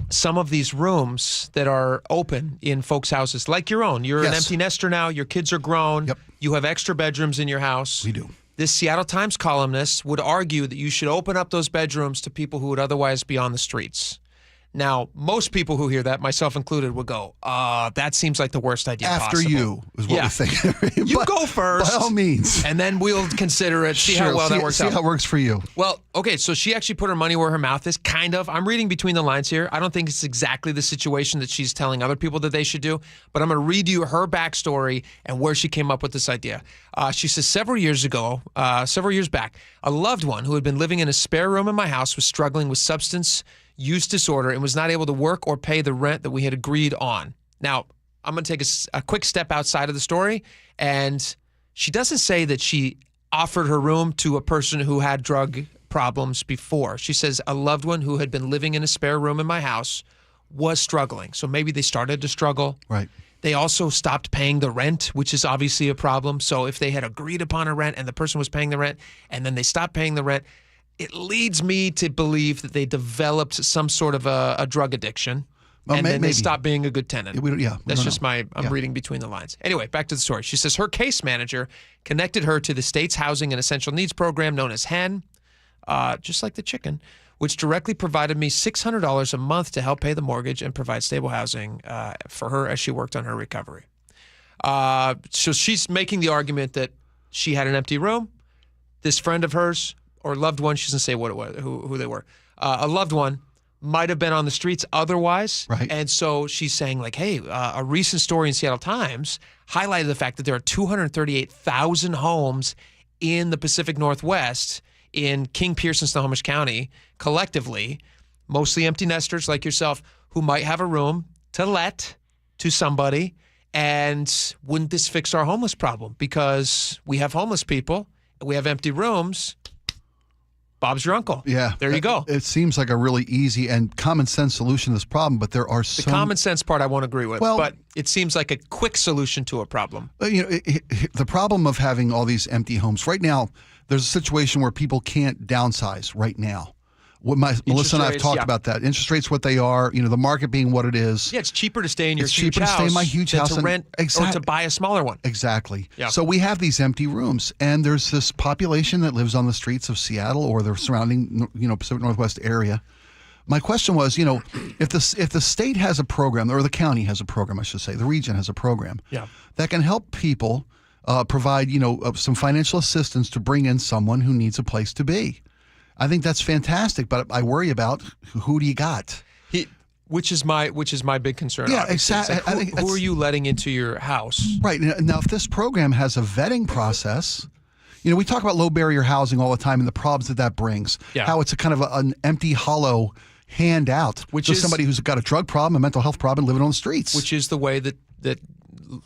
some of these rooms that are open in folks' houses, like your own, you're an empty nester now, your kids are grown, you have extra bedrooms in your house. We do. This Seattle Times columnist would argue that you should open up those bedrooms to people who would otherwise be on the streets. Now, most people who hear that, myself included, would go, that seems like the worst idea After possible. you is what we think. You go first. By all means. And then we'll consider it, see how well that works out. See how it works for you. Well, okay, so she actually put her money where her mouth is, kind of. I'm reading between the lines here. I don't think it's exactly the situation that she's telling other people that they should do, but I'm going to read you her backstory and where she came up with this idea. She says, several years back, a loved one who had been living in a spare room in my house was struggling with substance use disorder and was not able to work or pay the rent that we had agreed on. Now, I'm going to take a quick step outside of the story, and she doesn't say that she offered her room to a person who had drug problems before. She says a loved one who had been living in a spare room in my house was struggling. So maybe they started to struggle. Right. They also stopped paying the rent, which is obviously a problem. So if they had agreed upon a rent and the person was paying the rent and then they stopped paying the rent, it leads me to believe that they developed some sort of a drug addiction. Well, and then maybe. they stopped being a good tenant. That's just I'm Yeah. reading between the lines. Anyway, back to the story. She says her case manager connected her to the state's housing and essential needs program known as HEN, just like the chicken, which directly provided me $600 a month to help pay the mortgage and provide stable housing for her as she worked on her recovery. So she's making the argument that she had an empty room. This friend of hers or loved one, she doesn't say what it was, who they were, a loved one might have been on the streets otherwise. Right. And so she's saying like, hey, a recent story in Seattle Times highlighted the fact that there are 238,000 homes in the Pacific Northwest in King, Pierce, and Snohomish County collectively, mostly empty nesters like yourself, who might have a room to let to somebody. And wouldn't this fix our homeless problem? Because we have homeless people, and we have empty rooms. Bob's your uncle. Yeah. There you go. It seems like a really easy and common sense solution to this problem, but there are The common sense part I won't agree with, Well- but it seems like a quick solution to a problem. The problem of having all these empty homes right now, there's a situation where people can't downsize right now. Melissa and I have rates, talked yeah. about that. Interest rates, what they are, the market being what it is. Yeah, it's cheaper to stay in your It's huge cheaper to house stay in my huge than house to and- rent or to buy a smaller one. Exactly. Yeah. So we have these empty rooms, and there's this population that lives on the streets of Seattle or the surrounding, Pacific Northwest area. My question was, if the state has a program, or the county has a program, I should say, the region has a program that can help people provide, some financial assistance to bring in someone who needs a place to be. I think that's fantastic, but I worry about who do you got? Which is my big concern. Yeah, obviously. It's exactly. like, who are you letting into your house? Right. Now, if this program has a vetting process, we talk about low barrier housing all the time and the problems that brings. Yeah. How it's a kind of an empty, hollow handout Which to is somebody who's got a drug problem, a mental health problem, living on the streets. Which is the way that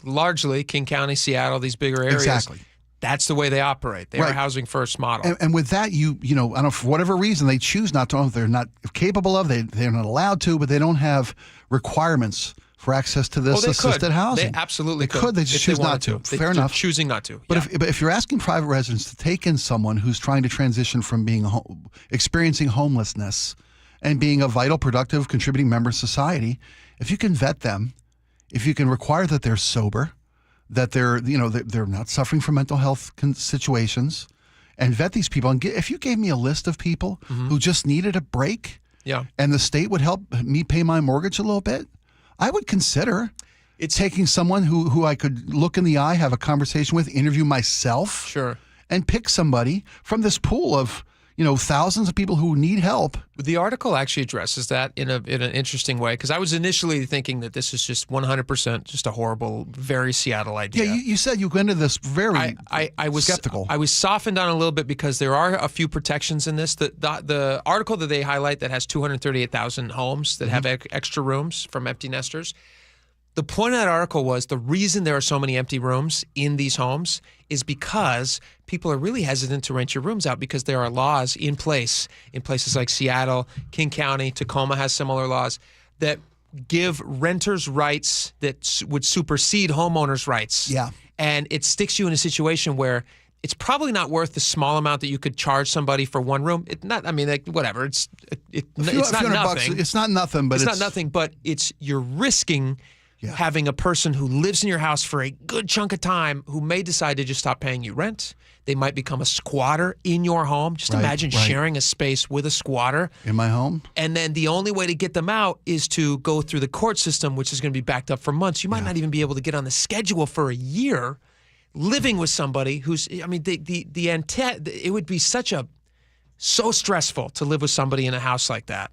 largely King County, Seattle, these bigger areas. Exactly. That's the way they operate. They are Right. a housing first model. And with that, I don't know, for whatever reason, they choose not to. They're not capable of. They're not allowed to, but they don't have requirements for access to this they assisted could. housing. They absolutely could. They just if choose not wanted to. They- Fair they're enough. choosing not to. But if you're asking private residents to take in someone who's trying to transition from being experiencing homelessness and being a vital, productive, contributing member of society, if you can vet them, if you can require that they're sober, that they're not suffering from mental health situations, and vet these people, and if you gave me a list of people who just needed a break, and the state would help me pay my mortgage a little bit, I would consider taking someone who I could look in the eye, have a conversation with, interview myself, and pick somebody from this pool of thousands of people who need help. The article actually addresses that in an interesting way, because I was initially thinking that this is just 100% just a horrible, very Seattle idea. Yeah, you said you went into this very I was skeptical. I was softened on a little bit because there are a few protections in this. The article that they highlight that has 238,000 homes that have extra rooms from empty nesters. The point of that article was the reason there are so many empty rooms in these homes is because people are really hesitant to rent your rooms out because there are laws in place in places like Seattle, King County, Tacoma has similar laws that give renters rights that would supersede homeowners' rights. Yeah. And it sticks you in a situation where it's probably not worth the small amount that you could charge somebody for one room. It's not nothing. It's not nothing, but it's not nothing, but you're risking having a person who lives in your house for a good chunk of time who may decide to just stop paying you rent. They might become a squatter in your home. Just imagine sharing a space with a squatter. In my home. And then the only way to get them out is to go through the court system, which is going to be backed up for months. You might not even be able to get on the schedule for a year living with somebody who's, I mean, it would be so stressful to live with somebody in a house like that.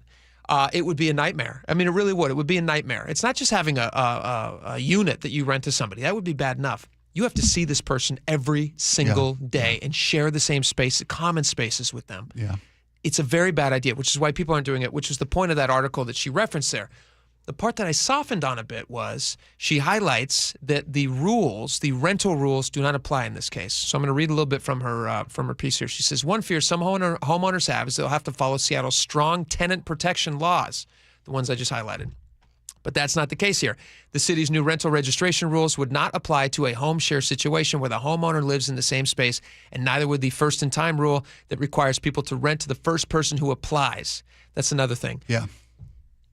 It would be a nightmare. I mean, it really would. It would be a nightmare. It's not just having a unit that you rent to somebody. That would be bad enough. You have to see this person every single day and share the same space, common spaces with them. Yeah. It's a very bad idea, which is why people aren't doing it, which is the point of that article that she referenced there. The part that I softened on a bit was she highlights that the rental rules do not apply in this case. So I'm going to read a little bit from her piece here. She says, one fear some homeowners have is they'll have to follow Seattle's strong tenant protection laws, the ones I just highlighted. But that's not the case here. The city's new rental registration rules would not apply to a home share situation where the homeowner lives in the same space, and neither would the first-in-time rule that requires people to rent to the first person who applies. That's another thing. Yeah.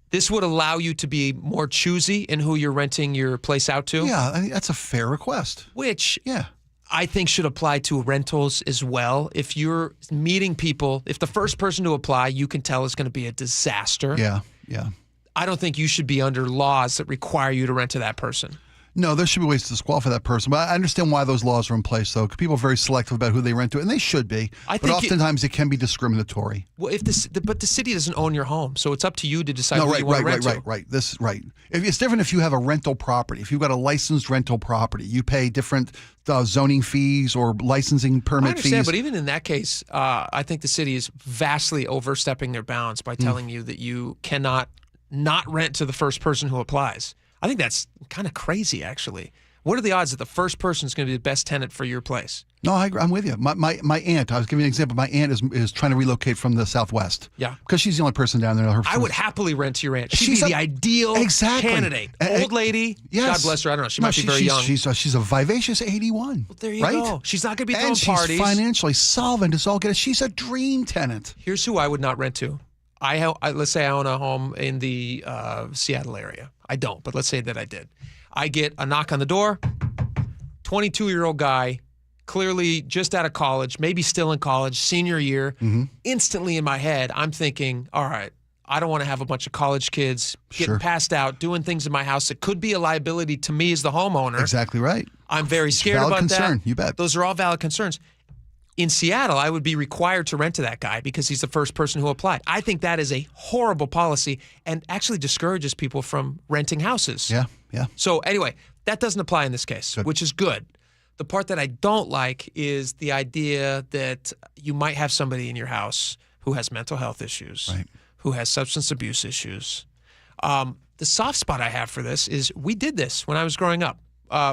This would allow you to be more choosy in who you're renting your place out to. Yeah, I mean, that's a fair request. Which I think should apply to rentals as well. If you're meeting people, if the first person to apply you can tell is going to be a disaster. Yeah. I don't think you should be under laws that require you to rent to that person. No, there should be ways to disqualify that person. But I understand why those laws are in place, though. People are very selective about who they rent to, and they should be. But oftentimes it can be discriminatory. Well, but the city doesn't own your home, so it's up to you to decide who you want to rent to. Right. It's different if you have a rental property. If you've got a licensed rental property, you pay different zoning fees or licensing permit fees. I understand, but even in that case, I think the city is vastly overstepping their bounds by telling you that you cannot not rent to the first person who applies. I think that's kind of crazy, actually. What are the odds that the first person is going to be the best tenant for your place? No, I'm with you. My aunt, I was giving you an example. My aunt is trying to relocate from the Southwest. Yeah. Because she's the only person down there. I would happily rent to your aunt. She'd be the ideal candidate. Old lady. Yes. God bless her. I don't know. She might be very young. She's a vivacious 81. Well, there you go. She's not going to be throwing parties. And she's financially solvent as all get. She's a dream tenant. Here's who I would not rent to. Let's say I own a home in the Seattle area. I don't, but let's say that I did. I get a knock on the door, 22-year-old guy, clearly just out of college, maybe still in college, senior year. Mm-hmm. Instantly in my head, I'm thinking, all right, I don't want to have a bunch of college kids getting passed out, doing things in my house that could be a liability to me as the homeowner. Exactly right. I'm very scared valid about concern. that. You bet. Those are all valid concerns. In Seattle, I would be required to rent to that guy because he's the first person who applied. I think that is a horrible policy and actually discourages people from renting houses. Yeah. So anyway, that doesn't apply in this case, which is good. The part that I don't like is the idea that you might have somebody in your house who has mental health issues, who has substance abuse issues. The soft spot I have for this is we did this when I was growing up.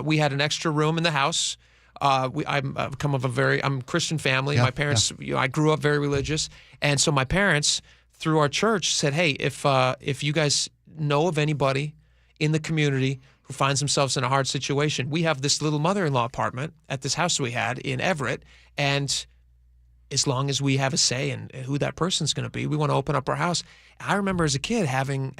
We had an extra room in the house. I'm come of I'm a Christian family. My parents, I grew up very religious, and so my parents, through our church, said, "Hey, if you guys know of anybody in the community who finds themselves in a hard situation, we have this little mother-in-law apartment at this house we had in Everett, and as long as we have a say in who that person's going to be, we want to open up our house." I remember as a kid having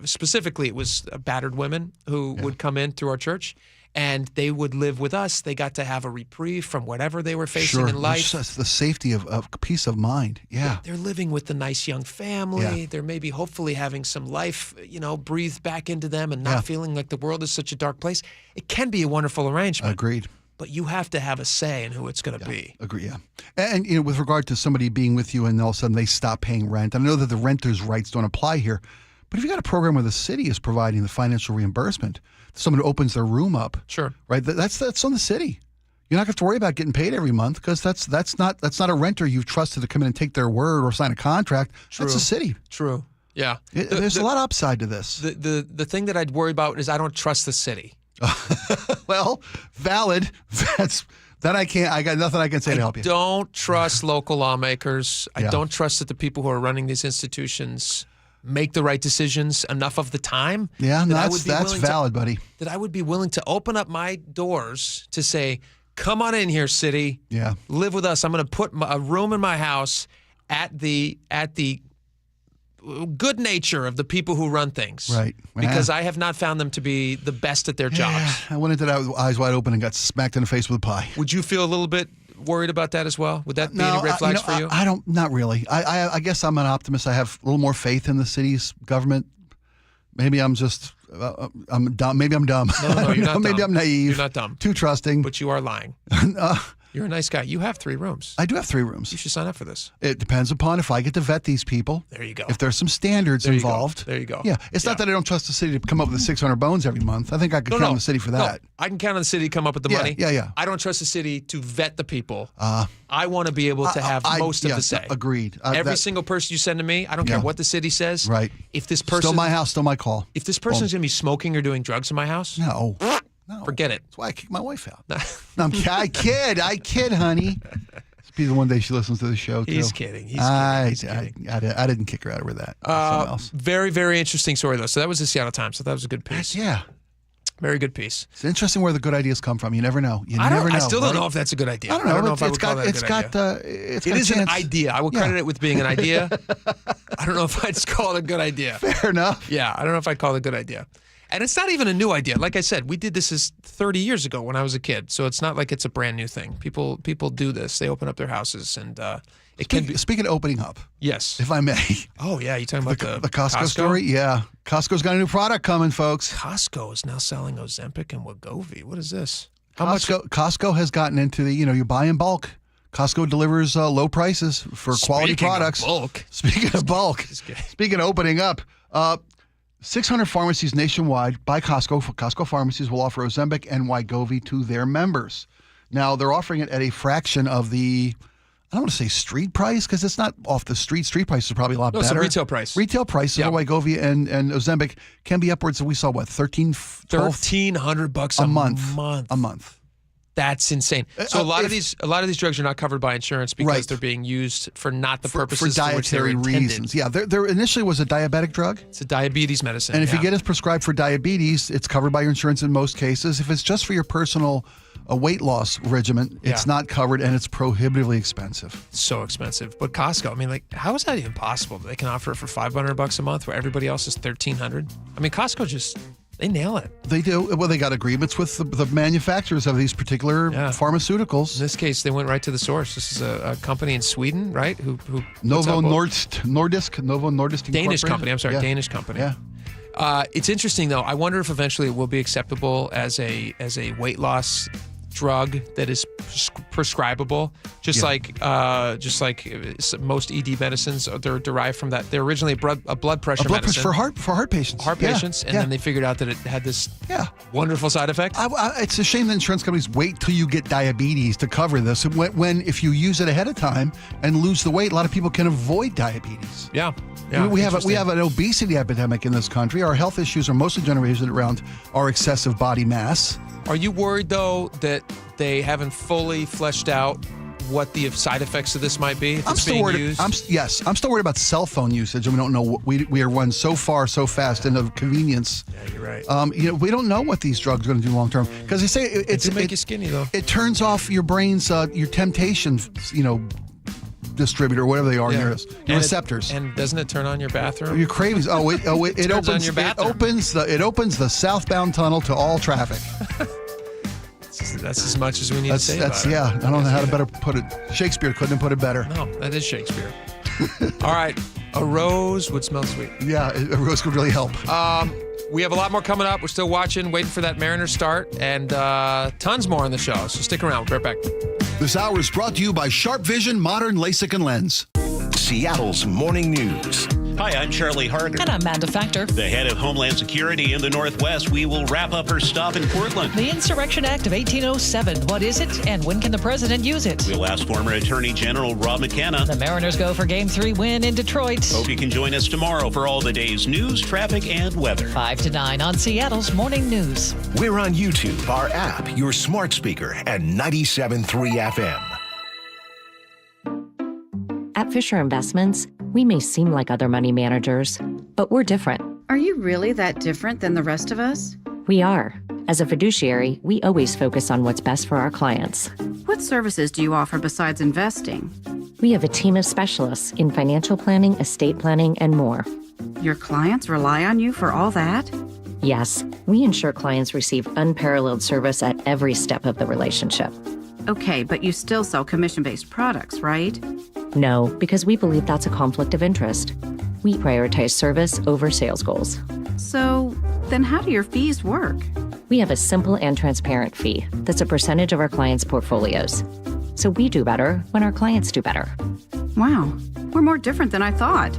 specifically, it was battered women who would come in through our church. And they would live with us. They got to have a reprieve from whatever they were facing in life. That's the safety of peace of mind. Yeah. They're living with a nice young family. Yeah. They're maybe hopefully having some life, breathed back into them and not feeling like the world is such a dark place. It can be a wonderful arrangement. Agreed. But you have to have a say in who it's going to be. Agree, yeah. And with regard to somebody being with you and all of a sudden they stop paying rent, I know that the renter's rights don't apply here, but if you got a program where the city is providing the financial reimbursement, someone who opens their room up, right? That's on the city. You're not going to have to worry about getting paid every month because that's not a renter you've trusted to come in and take their word or sign a contract. That's the city. True. Yeah. There's a lot of upside to this. The thing that I'd worry about is I don't trust the city. Well, valid. I got nothing I can say to help you. I don't trust local lawmakers. I don't trust that the people who are running these institutions make the right decisions enough of the time. Yeah, that's valid, buddy. That I would be willing to open up my doors to say, come on in here, city. good nature of the people who run things. Right. Because I have not found them to be the best at their jobs. I went into that with eyes wide open and got smacked in the face with a pie. Would you feel a little bit worried about that as well? Would that be any red flags for you? I don't, not really. I guess I'm an optimist. I have a little more faith in the city's government. Maybe I'm just, I'm dumb. Maybe I'm dumb. No, you're not dumb. Maybe I'm naive. You're not dumb. Too trusting. But you are lying. You're a nice guy. You have 3 rooms. I do have 3 rooms. You should sign up for this. It depends upon if I get to vet these people. There you go. If there's some standards involved. There you go. Yeah. It's not that I don't trust the city to come up with the 600 bones every month. I think I could count on the city for that. No, I can count on the city to come up with the money. Yeah. I don't trust the city to vet the people. I want to be able to have most of the say. Agreed. Every single person you send to me, I don't care what the city says. Right. If this person... Still my house, still my call. If this person's going to be smoking or doing drugs in my house... No. Forget it. That's why I kicked my wife out. No, I kid, honey. It's be the one day she listens to the show, too. He's kidding. I didn't kick her out over that. Someone else. Very, very interesting story, though. So that was the Seattle Times. So that was a good piece. Yeah. Very good piece. It's interesting where the good ideas come from. You never know. I still don't know if that's a good idea. I don't know if I would call that a good idea. It is an idea. I would credit it with being an idea. I don't know if I'd call it a good idea. Fair enough. Yeah, I don't know if I'd call it a good idea. And it's not even a new idea. Like I said, we did this 30 years ago when I was a kid. So it's not like it's a brand new thing. People do this. They open up their houses and it can be. Speaking of opening up. Yes. If I may. Oh, yeah. You talking about the Costco story? Yeah. Costco's got a new product coming, folks. Costco is now selling Ozempic and Wegovy. What is this? Costco has gotten into the, you buy in bulk. Costco delivers low prices for quality products. Speaking of bulk. Speaking of opening up. 600 pharmacies nationwide by Costco. Costco pharmacies will offer Ozempic and Wegovy to their members. Now, they're offering it at a fraction of the, I don't want to say street price because it's not off the street. Street price is probably a lot better. It's a retail price. Retail prices of Wegovy and Ozempic can be upwards of, we saw what, $1,300 a month. A month. That's insane. So a lot of these drugs are not covered by insurance because they're being used for not the purposes for dietary reasons. Yeah, there initially was a diabetic drug. It's a diabetes medicine. And if you get it prescribed for diabetes, it's covered by your insurance in most cases. If it's just for your personal weight loss regimen, it's not covered and it's prohibitively expensive. So expensive. But Costco, I mean, how is that even possible? They can offer it for $500 a month where everybody else is $1,300. I mean, Costco they nail it. They do. Well, they got agreemams with the manufacturers of these particular pharmaceuticals. In this case, they went right to the source. This is a company in Sweden, right? Who Novo Nordisk Danish company. I'm sorry, Danish company. Yeah. It's interesting though. I wonder if eventually it will be acceptable as a weight loss drug that is prescribable, just like most ED medicines. They're derived from that. They're originally a blood pressure medicine for heart patients. And then they figured out that it had this wonderful side effect. It's a shame that insurance companies wait till you get diabetes to cover this. When if you use it ahead of time and lose the weight, a lot of people can avoid diabetes. Yeah. We have an obesity epidemic in this country. Our health issues are mostly generated around our excessive body mass. Are you worried, though, that they haven't fully fleshed out what the side effects of this might be? I'm still worried. I'm still worried about cell phone usage, and we don't know. We are run so far, so fast into convenience. Yeah, you're right. We don't know what these drugs are going to do long term because they say it can make you skinny, though. It turns off your brain's your temptation, distributor, whatever they are, your receptors. And doesn't it turn on your bathroom? Your cravings. It opens on your bathroom. It opens the southbound tunnel to all traffic. That's as much as we need to say about it. I don't know how to better put it. Shakespeare couldn't have put it better. No, that is Shakespeare. All right. A rose would smell sweet. Yeah, a rose could really help. We have a lot more coming up. We're still watching, waiting for that Mariners start, and tons more on the show. So stick around. We'll be right back. This hour is brought to you by Sharp Vision Modern LASIK and Lens. Seattle's Morning News. Hi, I'm Charlie Harger. And I'm Amanda Factor. The head of Homeland Security in the Northwest. We will wrap up her stop in Portland. The Insurrection Act of 1807. What is it, and when can the president use it? We'll ask former Attorney General Rob McKenna. The Mariners go for Game 3 win in Detroit. Hope you can join us tomorrow for all the day's news, traffic, and weather. 5 to 9 on Seattle's Morning News. We're on YouTube, our app, your smart speaker, and 97.3 FM. At Fisher Investments, we may seem like other money managers, but we're different. Are you really that different than the rest of us? We are. As a fiduciary, we always focus on what's best for our clients. What services do you offer besides investing? We have a team of specialists in financial planning, estate planning, and more. Your clients rely on you for all that? Yes, we ensure clients receive unparalleled service at every step of the relationship. Okay, but you still sell commission-based products, right? No, because we believe that's a conflict of interest. We prioritize service over sales goals. So, then how do your fees work? We have a simple and transparent fee that's a percentage of our clients' portfolios. So we do better when our clients do better. Wow, we're more different than I thought.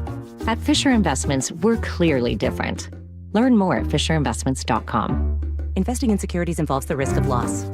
At Fisher Investments, we're clearly different. Learn more at fisherinvestments.com. Investing in securities involves the risk of loss.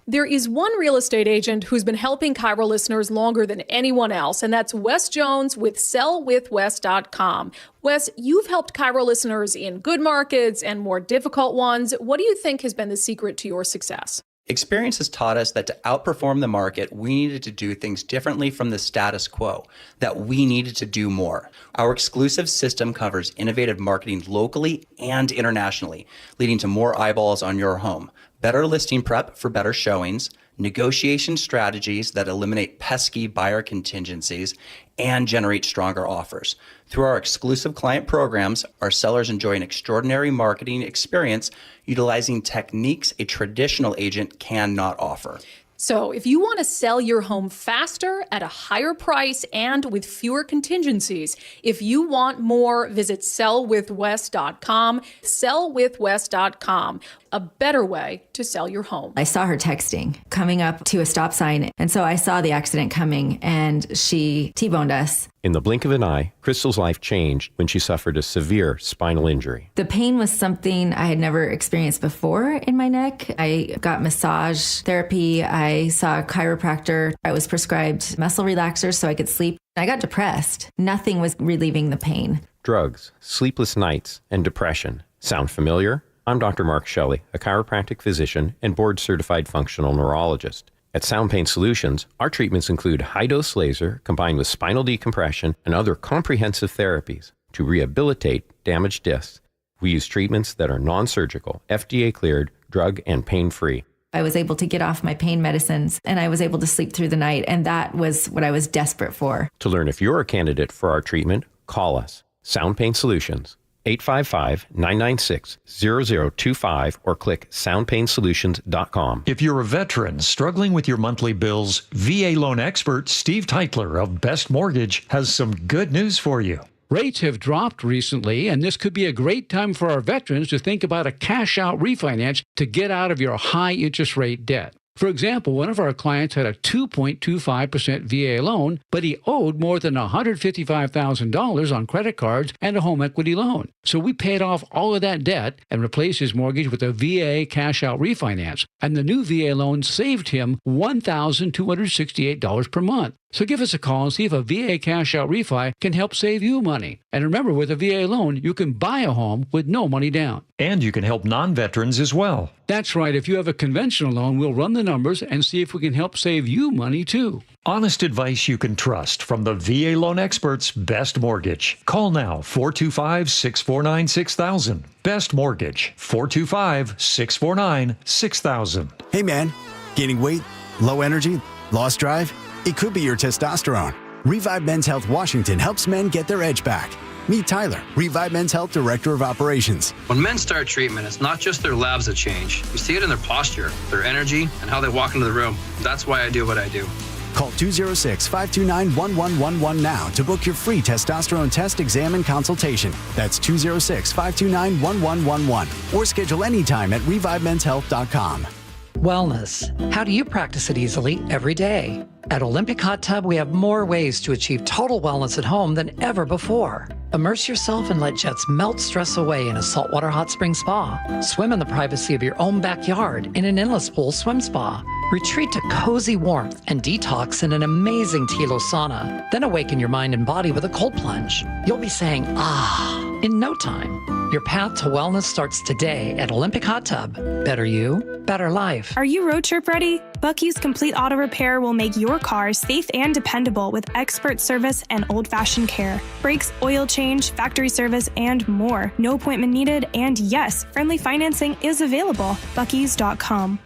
There is one real estate agent who's been helping KIRO listeners longer than anyone else, and that's Wes Jones with sellwithwes.com. Wes, you've helped KIRO listeners in good markets and more difficult ones. What do you think has been the secret to your success? Experience has taught us that to outperform the market, we needed to do things differently from the status quo, that we needed to do more. Our exclusive system covers innovative marketing locally and internationally, leading to more eyeballs on your home, better listing prep for better showings, negotiation strategies that eliminate pesky buyer contingencies, and generate stronger offers. Through our exclusive client programs, our sellers enjoy an extraordinary marketing experience utilizing techniques a traditional agent cannot offer. So if you want to sell your home faster at a higher price and with fewer contingencies, if you want more, visit sellwithwes.com, sellwithwes.com, a better way to sell your home. I saw her texting coming up to a stop sign, and so I saw the accident coming, and she T-boned us. In the blink of an eye, Crystal's life changed when she suffered a severe spinal injury. The pain was something I had never experienced before in my neck. I got massage therapy. I saw a chiropractor. I was prescribed muscle relaxers so I could sleep. I got depressed. Nothing was relieving the pain. Drugs, sleepless nights, and depression. Sound familiar? I'm Dr. Mark Shelley, a chiropractic physician and board-certified functional neurologist. At Sound Pain Solutions, our treatments include high-dose laser combined with spinal decompression and other comprehensive therapies to rehabilitate damaged discs. We use treatments that are non-surgical, FDA-cleared, drug and pain-free. I was able to get off my pain medicines, and I was able to sleep through the night, and that was what I was desperate for. To learn if you're a candidate for our treatment, call us. Sound Pain Solutions, 855-996-0025, or click soundpainsolutions.com. If you're a veteran struggling with your monthly bills, VA loan expert Steve Teitler of Best Mortgage has some good news for you. Rates have dropped recently, and this could be a great time for our veterans to think about a cash-out refinance to get out of your high-interest rate debt. For example, one of our clients had a 2.25% VA loan, but he owed more than $155,000 on credit cards and a home equity loan. So we paid off all of that debt and replaced his mortgage with a VA cash-out refinance. And the new VA loan saved him $1,268 per month. So give us a call and see if a VA cash-out refi can help save you money. And remember, with a VA loan, you can buy a home with no money down. And you can help non-veterans as well. That's right. If you have a conventional loan, we'll run the numbers and see if we can help save you money, too. Honest advice you can trust from the VA loan experts, Best Mortgage. Call now, 425-649-6000. Best Mortgage, 425-649-6000. Hey, man. Gaining weight? Low energy? Lost drive? It could be your testosterone. Revive Men's Health Washington helps men get their edge back. Meet Tyler, Revive Men's Health Director of Operations. When men start treatment, it's not just their labs that change. You see it in their posture, their energy, and how they walk into the room. That's why I do what I do. Call 206-529-1111 now to book your free testosterone test, exam, and consultation. That's 206-529-1111. Or schedule anytime at revivemenshealth.com. Wellness. How do you practice it easily every day? At Olympic Hot Tub, we have more ways to achieve total wellness at home than ever before. Immerse yourself and let jets melt stress away in a saltwater hot spring spa. Swim in the privacy of your own backyard in an endless pool swim spa. Retreat to cozy warmth and detox in an amazing Tilo sauna. Then awaken your mind and body with a cold plunge. You'll be saying, ah, in no time. Your path to wellness starts today at Olympic Hot Tub. Better you, better life. Are you road trip ready? Bucky's Complete Auto Repair will make your car safe and dependable with expert service and old-fashioned care. Brakes, oil change, factory service, and more. No appointment needed, and yes, friendly financing is available. Bucky's.com.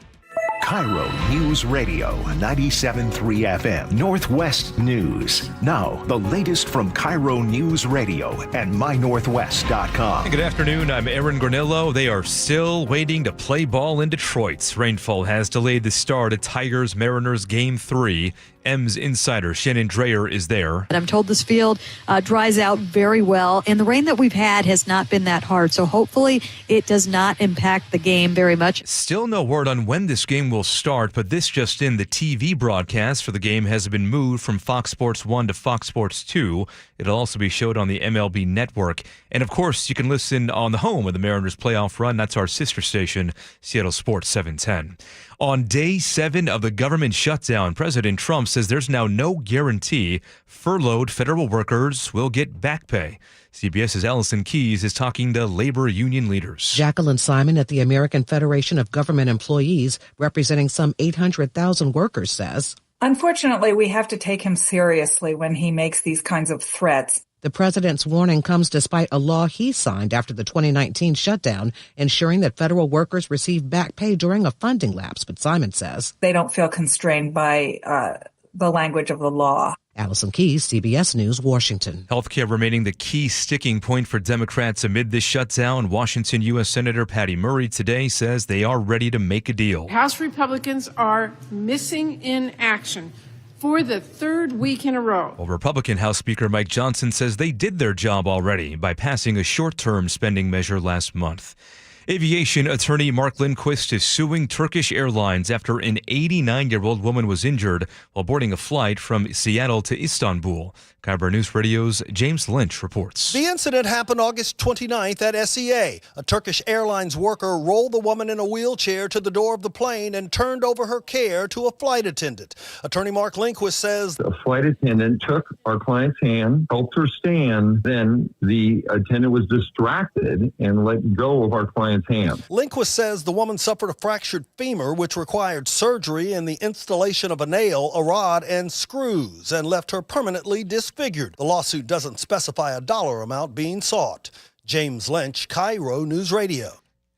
KIRO News Radio 97.3 FM Northwest News. Now, the latest from KIRO News Radio and mynorthwest.com. Good afternoon. I'm Aaron Granillo. They are still waiting to play ball in Detroit. Rainfall has delayed the start of Tigers-Mariners Game 3. M's insider Shannon Dreyer is there. I'm told this field dries out very well, and the rain that we've had has not been that hard, so hopefully it does not impact the game very much. Still no word on when this game will start, but this just in, the TV broadcast for the game has been moved from Fox Sports 1 to Fox Sports 2. It'll also be showed on the MLB Network. And of course, you can listen on the home of the Mariners playoff run. That's our sister station, Seattle Sports 710. On day 7 of the government shutdown, President Trump says there's now no guarantee furloughed federal workers will get back pay. CBS's Allison Keyes is talking to labor union leaders. Jacqueline Simon at the American Federation of Government Employees, representing some 800,000 workers, says, unfortunately, we have to take him seriously when he makes these kinds of threats. The president's warning comes despite a law he signed after the 2019 shutdown, ensuring that federal workers receive back pay during a funding lapse. But Simon says they don't feel constrained by the language of the law. Allison Keyes, CBS News, Washington. Healthcare remaining the key sticking point for Democrats amid this shutdown. Washington U.S. Senator Patty Murray today says they are ready to make a deal. House Republicans are missing in action for the third week in a row. Well, Republican House Speaker Mike Johnson says they did their job already by passing a short-term spending measure last month. Aviation attorney Mark Lindquist is suing Turkish Airlines after an 89-year-old woman was injured while boarding a flight from Seattle to Istanbul. KIRO News Radio's James Lynch reports. The incident happened August 29th at SEA. A Turkish Airlines worker rolled the woman in a wheelchair to the door of the plane and turned over her care to a flight attendant. Attorney Mark Lindquist says a flight attendant took our client's hand, helped her stand, then the attendant was distracted and let go of our client's hand. Lindquist says the woman suffered a fractured femur, which required surgery and the installation of a nail, a rod, and screws, and left her permanently disfigured. The lawsuit doesn't specify a dollar amount being sought. James Lynch, KIRO News Radio.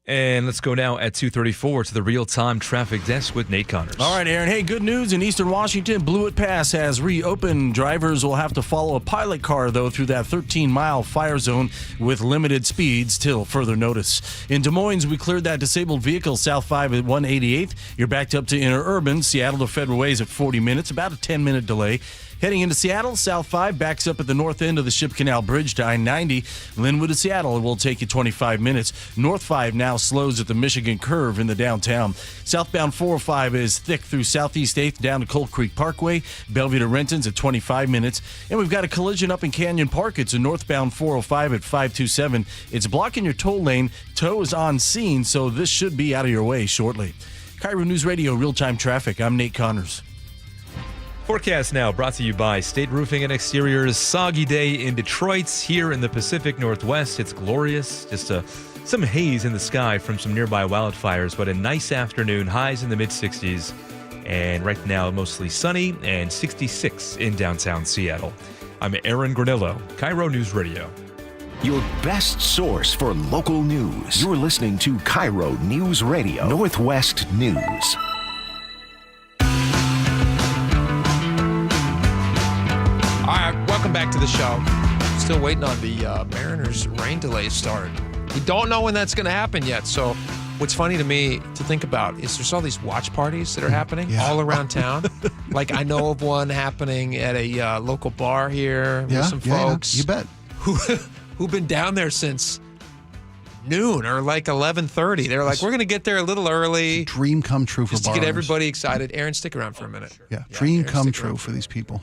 And let's go now at 2:34 to the real-time traffic desk with Nate Connors. All right, Aaron. Hey, good news in Eastern Washington. Blewett Pass has reopened. Drivers will have to follow a pilot car, though, through that 13-mile fire zone with limited speeds till further notice. In Des Moines, we cleared that disabled vehicle South 5 at 188th. You're backed up to Interurban. Seattle to Federal Ways at 40 minutes, about a 10-minute delay. Heading into Seattle, South 5 backs up at the north end of the Ship Canal Bridge to I-90. Linwood to Seattle, it will take you 25 minutes. North 5 now slows at the Michigan Curve in the downtown. Southbound 405 is thick through Southeast 8th down to Cold Creek Parkway. Bellevue to Renton's at 25 minutes. And we've got a collision up in Canyon Park. It's a northbound 405 at 527. It's blocking your toll lane. Tow is on scene, so this should be out of your way shortly. KIRO News Radio, real-time traffic. I'm Nate Connors. Forecast now brought to you by State Roofing and Exteriors. Soggy day in Detroit. Here in the Pacific Northwest, it's glorious. Just some haze in the sky from some nearby wildfires, but a nice afternoon. Highs in the mid-60s. And right now, mostly sunny and 66 in downtown Seattle. I'm Aaron Granillo, KIRO News Radio. Your best source for local news. You're listening to KIRO News Radio, Northwest News. All right, welcome back to the show. Still waiting on the Mariners rain delay start. We don't know when that's going to happen yet. So what's funny to me to think about is there's all these watch parties that are happening all around town. Like I know of one happening at a local bar here with some folks. You bet. Who've been down there since noon or like 11:30. They're like, we're going to get there a little early. Dream come true for just to bars. get everybody excited. Aaron, stick around for a minute. Yeah, dream come true for these people.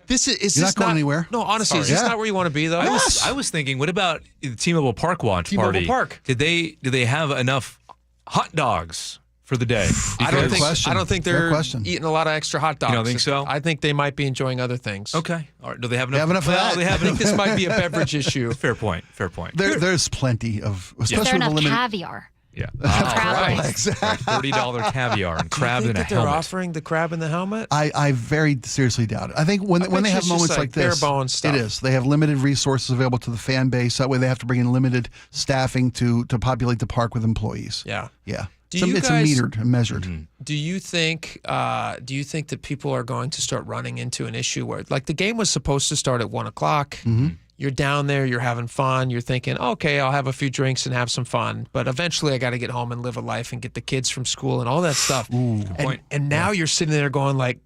This is You're this not going anywhere. No, honestly, is this not where you want to be though? I was thinking, what about the T-Mobile Park watch T-Mobile party? Park. Did they have enough hot dogs for the day? I don't think they're eating a lot of extra hot dogs. You don't think so? I think they might be enjoying other things. Okay. All right. Do they have They enough? have enough of that? They have I think this might be a beverage issue. Fair point. Fair point. There's plenty of, Is especially there with enough the limited. caviar? Yeah. Crab Right. Exactly. $30 caviar and crab in a they're helmet. offering the crab in the helmet? I very seriously doubt it. I think when they have it's moments just like bare this, bones stuff. it is. They have limited resources available to the fan base. That way, they have to bring in limited staffing to populate the park with employees. Yeah. Yeah. Do you it's guys, metered and measured. Do you think that people are going to start running into an issue where, like, the game was supposed to start at 1 o'clock? You're down there, you're having fun, you're thinking, okay, I'll have a few drinks and have some fun, but eventually I got to get home and live a life and get the kids from school and all that stuff. And now you're sitting there going like,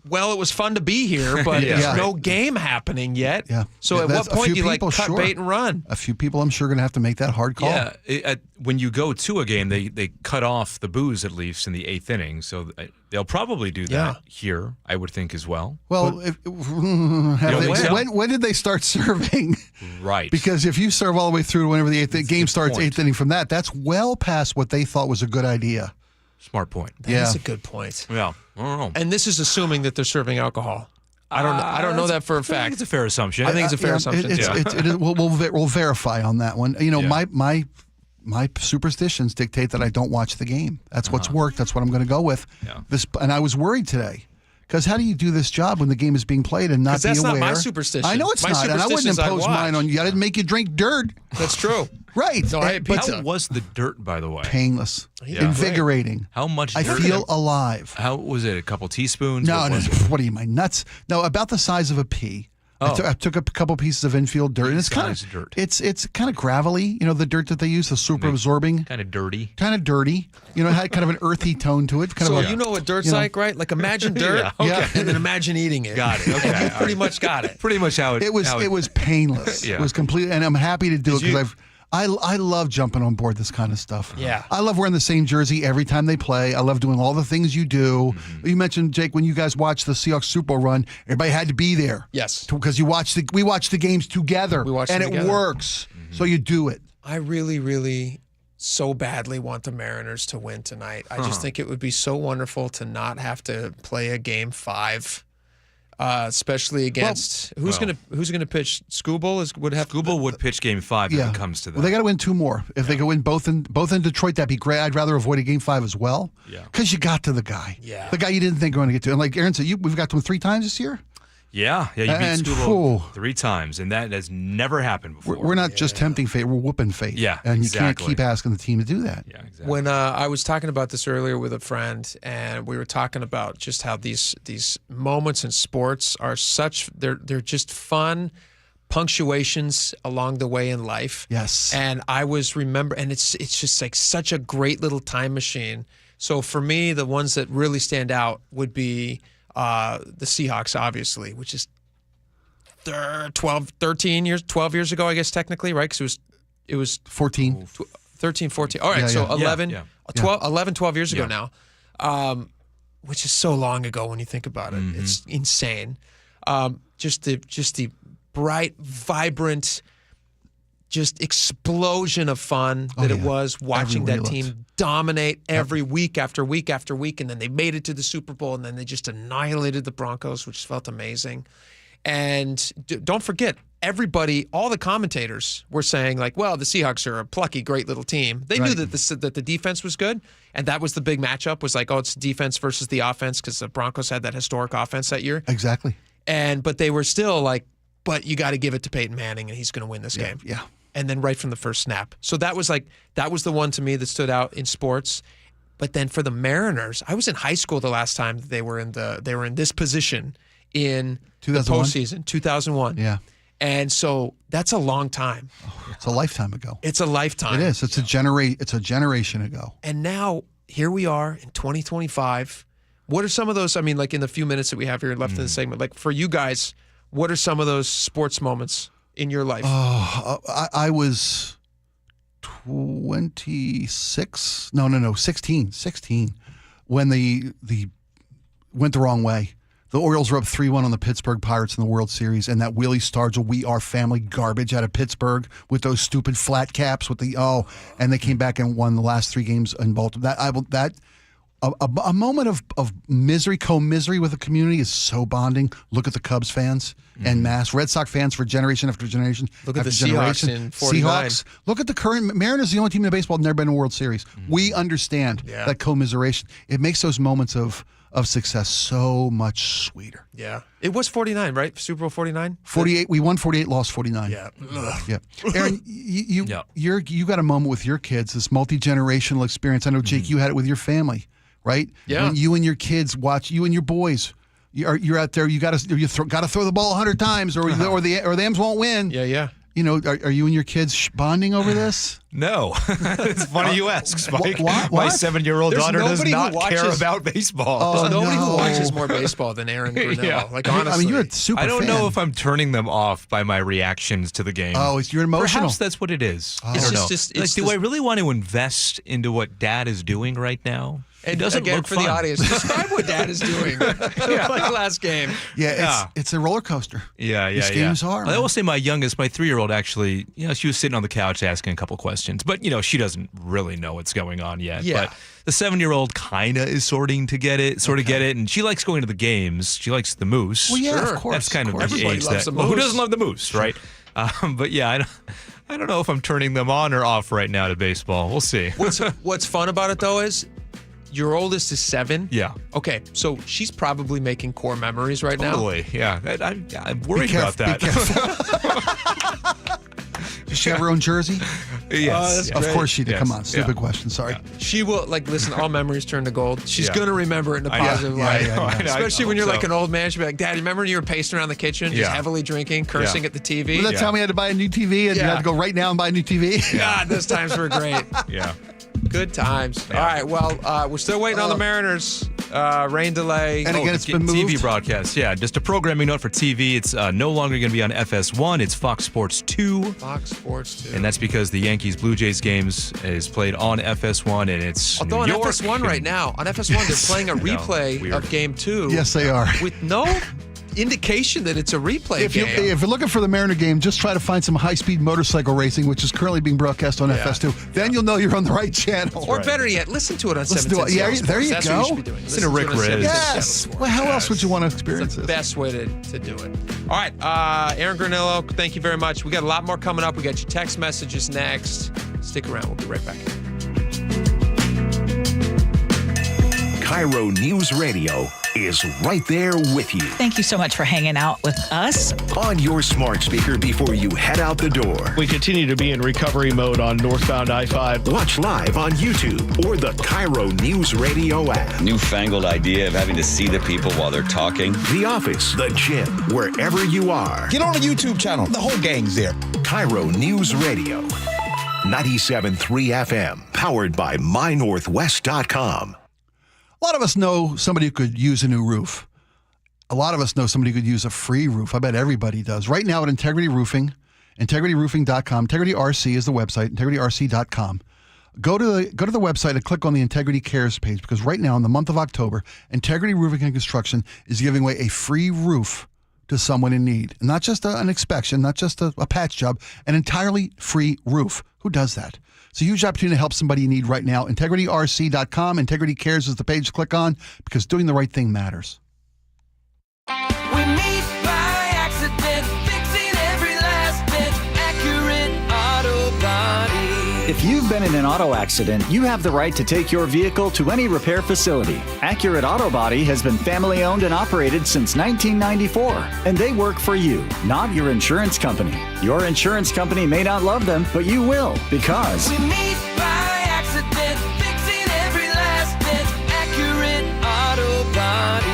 well, it was fun to be here, but there's no game happening yet. Yeah. So at what point do you like cut bait and run? A few people, I'm sure, going to have to make that hard call. Yeah. When you go to a game, they cut off the booze at least in the 8th inning, so they'll probably do that here, I would think, as well. Well, when did they start serving? Right. Because if you serve all the way through to whenever the game starts, 8th inning from that's well past what they thought was a good idea. Smart point. That's a good point. Yeah, I don't know. And this is assuming that they're serving alcohol. I don't know that for a fact. I think it's a fair assumption. I think it's a fair assumption. We'll verify on that one. You know, my superstitions dictate that I don't watch the game. That's what's worked. That's what I'm going to go with. Yeah. And I was worried today. Because how do you do this job when the game is being played and not be aware? That's not my superstition. I know it's not, and I wouldn't impose mine on you. I didn't make you drink dirt. That's true. Right. No, I ate pizza. How was the dirt, by the way? Painless. Invigorating. How much dirt? I feel alive. How was it? A couple teaspoons? No. What are you, my nuts? No, about the size of a pea. I took a couple pieces of infield dirt, and it's kind of dirt. It's kind of gravelly. You know, the dirt that they use, the super absorbing. Kind of dirty. You know, it had kind of an earthy tone to it. You know what dirt's like, right? Like imagine dirt, and then imagine eating it. Got it. Okay, you pretty much got it. Pretty much how it was. It was painless. It was completely, and I'm happy to do it because I love jumping on board this kind of stuff. Yeah. I love wearing the same jersey every time they play. I love doing all the things you do. You mentioned, Jake, when you guys watched the Seahawks Super Bowl run, everybody had to be there. Yes. Because we watched the games together. It works. So you do it. I really, really so badly want the Mariners to win tonight. I just think it would be so wonderful to not have to play a game 5. Especially against who's gonna pitch? Skubal would pitch game 5 if it comes to that. Well, they got to win 2 more. If they could win both in Detroit, that'd be great. I'd rather avoid a game 5 as well. Yeah, because you got to the guy. Yeah, the guy you didn't think you were going to get to. And like Aaron said, we've got to him 3 times this year. Yeah, you beat Skubal 3 times, and that has never happened before. We're not just tempting fate; we're whooping fate. Yeah, and you can't keep asking the team to do that. Yeah, exactly. When I was talking about this earlier with a friend, and we were talking about just how these moments in sports are they're just fun punctuations along the way in life. Yes, and I was and it's just like such a great little time machine. So for me, the ones that really stand out would be the Seahawks, obviously, which is 12 years ago, I guess, technically, right? Because it was 14. 13, 14. All right, 12 years ago now, which is so long ago when you think about it. It's insane. Just the bright, vibrant, just explosion of fun that it was watching that team dominate every week after week after week, and then they made it to the Super Bowl, and then they just annihilated the Broncos, which felt amazing. And don't forget, everybody, all the commentators were saying like, well, the Seahawks are a plucky, great little team. They knew that the defense was good, and that was the big matchup, was like, oh, it's defense versus the offense, because the Broncos had that historic offense that year. Exactly. But they were still like, but you got to give it to Peyton Manning, and he's going to win this game. Yeah. And then right from the first snap. So that was the one to me that stood out in sports. But then for the Mariners, I was in high school the last time they were in this position in 2001? The postseason, 2001. Yeah. And so that's a long time. Oh, it's a lifetime ago. It's a lifetime. It is. It's a generation ago. And now here we are in 2025. What are some of those? I mean, like in the few minutes that we have here left in the segment, like for you guys, what are some of those sports moments in your life? I was 26. No, 16 when the went the wrong way. The Orioles were up 3-1 on the Pittsburgh Pirates in the World Series, and that Willie Stargell "We Are Family" garbage out of Pittsburgh with those stupid flat caps and they came back and won the last 3 games in Baltimore. A moment of misery, co-misery with the community is so bonding. Look at the Cubs fans en masse. Red Sox fans for generation after generation. Look at after the generation. Seahawks in 49. Seahawks. Look at the current Mariners, the only team in baseball never been in a World Series. We understand that commiseration. It makes those moments of success so much sweeter. Yeah. It was 49, right? Super Bowl 49? 48. We won 48, lost 49. Yeah. Yeah. Aaron, you got a moment with your kids, this multi-generational experience. I know, Jake, you had it with your family, right? Yeah. When you and your kids watch, you and your boys, you're out there, you got to throw the ball 100 times or the M's won't win. Yeah. You know, are you and your kids bonding over this? No. It's funny you ask, Spike. What? My 7-year-old daughter does not watches, care about baseball. There's nobody who watches more baseball than Aaron Grinnell. Yeah. Like, honestly. I mean, you're a super I don't fan. know if I'm turning them off by my reactions to the game. Oh, you're emotional. Perhaps that's what it is. Oh. I don't know. It's do I really want to invest into what Dad is doing right now? It doesn't again, look for fun. the audience, describe what Dad is doing. Like last game. Yeah, it's a roller coaster. Yeah. These games are. I will say my youngest, my 3-year-old, actually, she was sitting on the couch asking a couple questions, but she doesn't really know what's going on yet. Yeah. But the 7-year-old kind of is starting to get it, get it, and she likes going to the games. She likes the Moose. Well, yeah, Sure. of course. That's kind of the Everybody age loves that. the Well, who Moose. doesn't love the Moose, right? But yeah, I don't know if I'm turning them on or off right now to baseball. We'll see. What's fun about it, though, is your oldest is 7. Yeah. Okay, so she's probably making core memories right now. Totally. Yeah. I'm worried about that. Does she have her own jersey? Yes. Of course she did. Yes. Come on, stupid Yeah. question. Sorry. She will, listen, all memories turn to gold. She's Yeah. going to remember it in a I know. positive Yeah, light. yeah, I know. Especially I when you're hope like so. an old man. She'll be like, Dad, remember when you were pacing around the kitchen, just Yeah. heavily drinking, cursing at the TV? Remember that time we had to buy a new TV and you Yeah. had to go right now and buy a new TV? God, those times were great. Yeah. Good times. All right, well, we're still waiting on the Mariners. Rain delay. And again, it's been moved. TV broadcast. Yeah, just a programming note for TV. It's no longer going to be on FS1. It's Fox Sports 2. Fox Sports 2. And that's because the Yankees-Blue Jays games is played on FS1, and it's Although New on York. FS1 right now, on FS1, they're playing a replay weird. of Game 2. Yes, they are. With no indication that it's a replay If game. you're looking for the Mariner game, just try to find some high-speed motorcycle racing, which is currently being broadcast on FS2. Then you'll know you're on the right channel. Or better yet, listen to it on Listen to 710 it. Yeah, Seattle there Sports. you That's go. what you should be doing. Listen to Rick it on Riz. 710 Yes. Seattle Sports. Well, how else would you want to experience It's the this? best way to do it. All right, Aaron Granillo, thank you very much. We got a lot more coming up. We got your text messages next. Stick around. We'll be right back. KIRO News Radio is right there with you. Thank you so much for hanging out with us. On your smart speaker before you head out the door. We continue to be in recovery mode on northbound I-5. Watch live on YouTube or the KIRO News Radio app. Newfangled idea of having to see the people while they're talking. The office, the gym, wherever you are. Get on the YouTube channel. The whole gang's there. KIRO News Radio. 97.3 FM. Powered by MyNorthwest.com. A lot of us know somebody who could use a new roof. A lot of us know somebody who could use a free roof. I bet everybody does. Right now at Integrity Roofing, integrityroofing.com. Integrity RC is the website, integrityrc.com. Go to the website and click on the Integrity Cares page, because right now in the month of October, Integrity Roofing and Construction is giving away a free roof to someone in need. Not just an inspection, not just a patch job, an entirely free roof. Who does that? It's a huge opportunity to help somebody in need right now. IntegrityRC.com. Integrity Cares is the page to click on, because doing the right thing matters. We meet by accident, fixing every last bit, Accurate Auto Body. If you've been in an auto accident, you have the right to take your vehicle to any repair facility. Accurate Auto Body has been family owned and operated since 1994, and they work for you, not your insurance company. Your insurance company may not love them, but you will, because We meet by accident, fixing every last bit, Accurate Auto Body.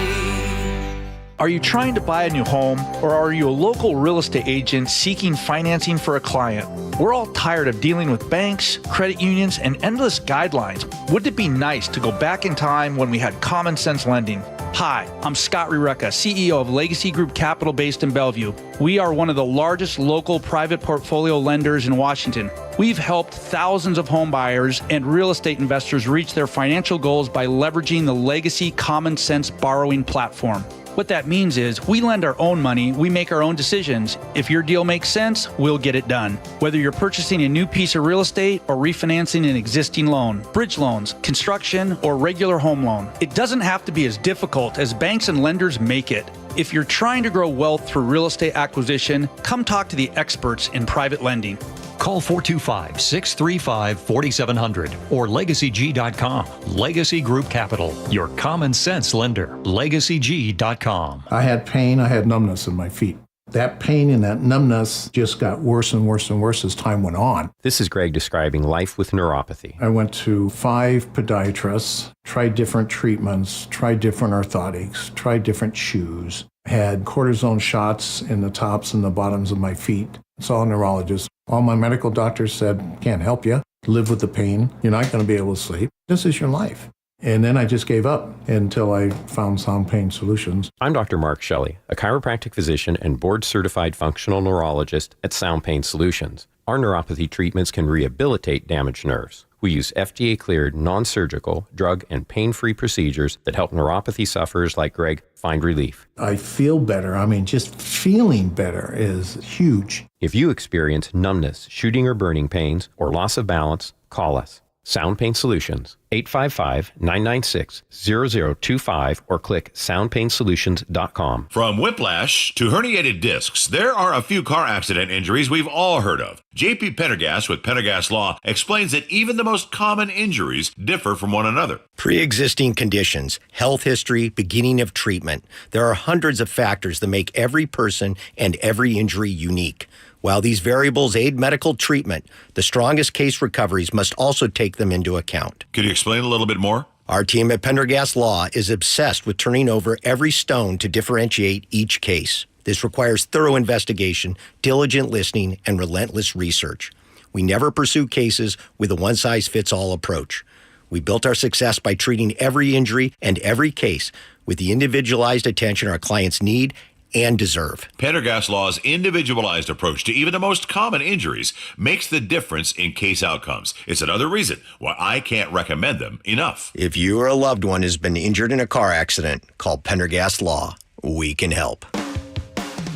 Are you trying to buy a new home, or are you a local real estate agent seeking financing for a client? We're all tired of dealing with banks, credit unions, and endless guidelines. Wouldn't it be nice to go back in time when we had common sense lending? Hi, I'm Scott Rureka, CEO of Legacy Group Capital based in Bellevue. We are one of the largest local private portfolio lenders in Washington. We've helped thousands of home buyers and real estate investors reach their financial goals by leveraging the Legacy Common Sense borrowing platform. What that means is we lend our own money, we make our own decisions. If your deal makes sense, we'll get it done. Whether you're purchasing a new piece of real estate or refinancing an existing loan, bridge loans, construction, or regular home loan, it doesn't have to be as difficult as banks and lenders make it. If you're trying to grow wealth through real estate acquisition, come talk to the experts in private lending. Call 425-635-4700 or LegacyG.com. Legacy Group Capital, your common sense lender. LegacyG.com. I had pain, I had numbness in my feet. That pain and that numbness just got worse and worse and worse as time went on. This is Greg describing life with neuropathy. I went to 5 podiatrists, tried different treatments, tried different orthotics, tried different shoes, had cortisone shots in the tops and the bottoms of my feet. Saw a neurologist. All my medical doctors said, can't help you. Live with the pain. You're not going to be able to sleep. This is your life. And then I just gave up until I found Sound Pain Solutions. I'm Dr. Mark Shelley, a chiropractic physician and board-certified functional neurologist at Sound Pain Solutions. Our neuropathy treatments can rehabilitate damaged nerves. We use FDA-cleared, non-surgical, drug and pain-free procedures that help neuropathy sufferers like Greg find relief. I feel better. I mean, just feeling better is huge. If you experience numbness, shooting or burning pains, or loss of balance, call us. Sound Pain Solutions, 855-996-0025 or click soundpainsolutions.com. From whiplash to herniated discs, there are a few car accident injuries we've all heard of. JP Pendergast with Pendergast Law explains that even the most common injuries differ from one another. Pre-existing conditions, health history, beginning of treatment. There are hundreds of factors that make every person and every injury unique. While these variables aid medical treatment, the strongest case recoveries must also take them into account. Could you explain a little bit more? Our team at Pendergast Law is obsessed with turning over every stone to differentiate each case. This requires thorough investigation, diligent listening, and relentless research. We never pursue cases with a one-size-fits-all approach. We built our success by treating every injury and every case with the individualized attention our clients need and deserve. Pendergast Law's individualized approach to even the most common injuries makes the difference in case outcomes. It's another reason why I can't recommend them enough. If you or a loved one has been injured in a car accident, call Pendergast Law. We can help.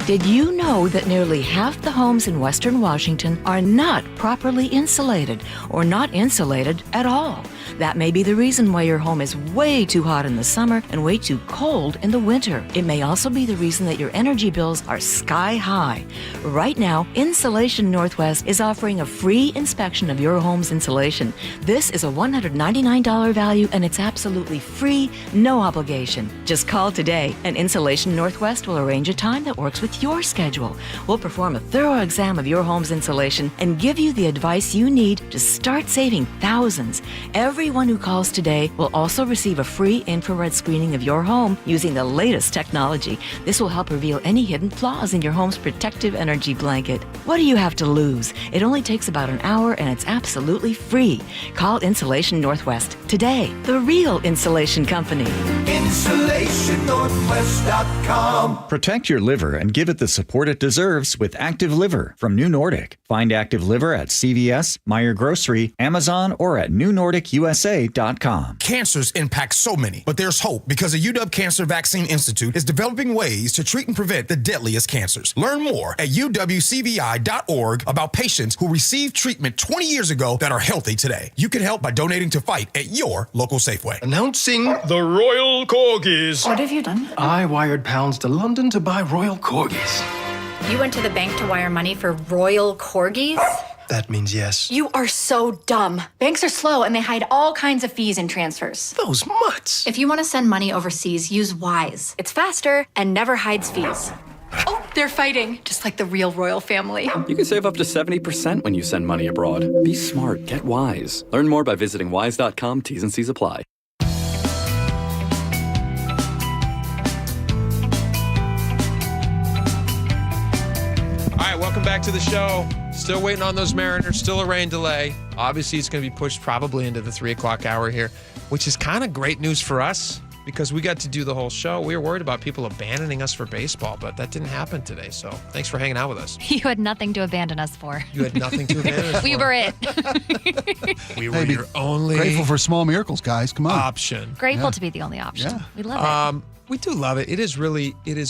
Did you know that nearly half the homes in Western Washington are not properly insulated or not insulated at all? That may be the reason why your home is way too hot in the summer and way too cold in the winter. It may also be the reason that your energy bills are sky high. Right now, Insulation Northwest is offering a free inspection of your home's insulation. This is a $199 value and it's absolutely free, no obligation. Just call today and Insulation Northwest will arrange a time that works with your schedule. We'll perform a thorough exam of your home's insulation and give you the advice you need to start saving thousands. Everyone who calls today will also receive a free infrared screening of your home using the latest technology. This will help reveal any hidden flaws in your home's protective energy blanket. What do you have to lose? It only takes about an hour and it's absolutely free. Call Insulation Northwest today, the real insulation company. InsulationNorthwest.com. Protect your liver and give it the support it deserves with Active Liver from New Nordic. Find Active Liver at CVS, Meijer Grocery, Amazon, or at newnordicusa.com. Cancers impact so many, but there's hope because the UW Cancer Vaccine Institute is developing ways to treat and prevent the deadliest cancers. Learn more at uwcvi.org about patients who received treatment 20 years ago that are healthy today. You can help by donating to fight at your local Safeway. Announcing the Royal Corgis. What have you done? I wired pounds to London to buy Royal Corgis. You went to the bank to wire money for Royal Corgis? That means yes. You are so dumb. Banks are slow and they hide all kinds of fees in transfers. Those mutts. If you want to send money overseas, use Wise. It's faster and never hides fees. Oh, they're fighting, just like the real royal family. You can save up to 70% when you send money abroad. Be smart. Get Wise. Learn more by visiting wise.com. T's and C's apply. All right, welcome back to the show. Still waiting on those Mariners, still a rain delay. Obviously, it's going to be pushed probably into the 3 o'clock hour here, which is kind of great news for us because we got to do the whole show. We were worried about people abandoning us for baseball, but that didn't happen today. So thanks for hanging out with us. You had nothing to abandon us for. You had nothing to abandon us We for. were it. We were your only grateful for small miracles, guys. Come on. option. Grateful to be the only option. Yeah. We love it. We do love it. It is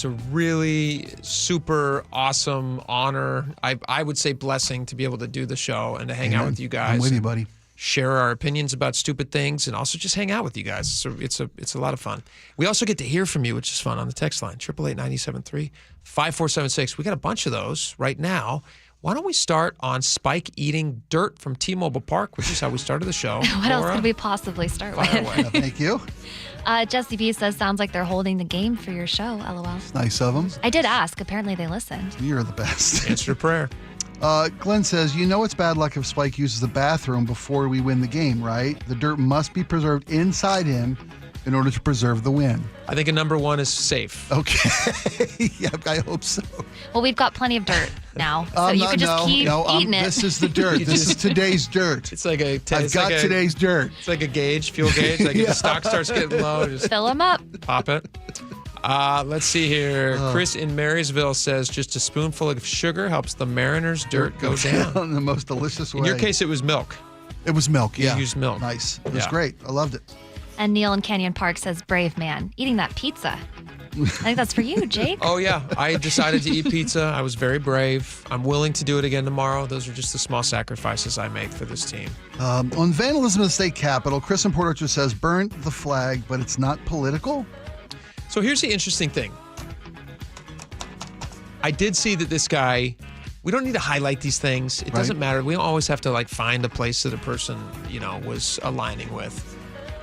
a really super awesome honor. I would say blessing to be able to do the show and to hang out with you guys. I'm with you, buddy. Share our opinions about stupid things and also just hang out with you guys. So it's a lot of fun. We also get to hear from you, which is fun on the text line, 888-973-5476. We got a bunch of those right now. Why don't we start on Spike eating dirt from T-Mobile Park, which is how we started the show. What else could we possibly start with? Thank you. Jesse B says, sounds like they're holding the game for your show, LOL. It's nice of them. I did ask. Apparently they listened. You're the best. Answer to prayer. Glenn says, it's bad luck if Spike uses the bathroom before we win the game, right? The dirt must be preserved inside him in order to preserve the win. I think a number one is safe. Okay. Yeah, I hope so. Well, we've got plenty of dirt now, so you can just keep eating it. This is the dirt. This is today's dirt. It's like I've got today's dirt. It's like a gauge, fuel gauge. Like if the stock starts getting low, just fill them up. Pop it. Let's see here. Chris in Marysville says just a spoonful of sugar helps the Mariners' dirt go down. In the most delicious way. In your case, it was milk. It was milk, yeah. You used milk. Nice. It was great. I loved it. And Neil in Canyon Park says, brave man, eating that pizza. I think that's for you, Jake. Oh, yeah. I decided to eat pizza. I was very brave. I'm willing to do it again tomorrow. Those are just the small sacrifices I made for this team. On vandalism in the state capitol, Chris in Port Orchard says, burn the flag, but it's not political? So here's the interesting thing. I did see that this guy, we don't need to highlight these things. It doesn't matter. We don't always have to find a place that a person, was aligning with.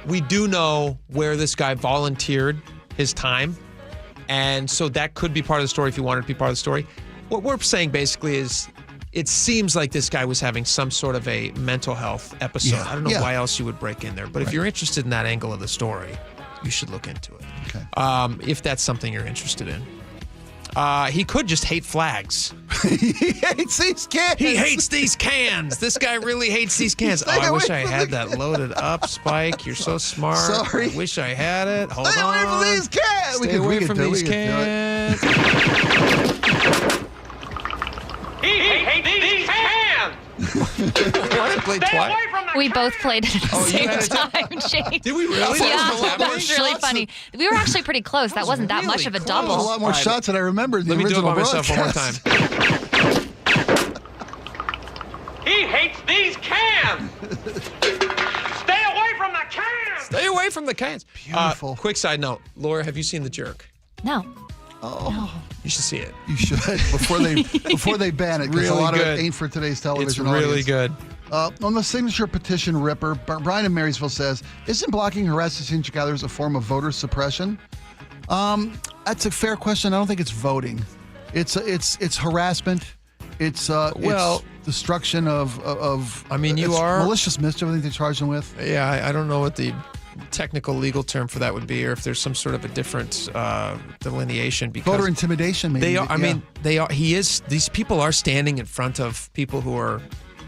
We do know where this guy volunteered his time. And so that could be part of the story if you wanted to be part of the story. What we're saying basically is it seems like this guy was having some sort of a mental health episode. Yeah, I don't know why else you would break in there. But if you're interested in that angle of the story, you should look into it. Okay. If that's something you're interested in. He could just hate flags. He hates these cans. He hates these cans. This guy really hates these cans. I wish I had that loaded up, Spike. You're so smart. Sorry. I wish I had it. Hold Stay on. away from these cans. Stay away from these cans. He hates these hands! We both played it at the same time, Jake. Did we really? Yeah, that was really funny. We were actually pretty close. That wasn't that much of a double. That was a lot more shots than I remember in the Let me do it original by myself one more time. He hates these cans! Stay away from the cans! Stay away from the cans. Beautiful. Quick side note. Laura, have you seen The Jerk? No. Oh. You should see it. You should before they ban it, because Really a lot good. of it ain't for today's television. It's really audience. good. On the signature petition ripper, Brian in Marysville says, isn't blocking harassing signature gatherers a form of voter suppression? That's a fair question. I don't think it's voting. It's harassment. It's destruction of I mean, it's are malicious mischief. I think they charged them with. Yeah, I don't know what the technical legal term for that would be, or if there's some sort of a different delineation. Because voter intimidation, maybe. They are. I mean, they are. These people are standing in front of people who are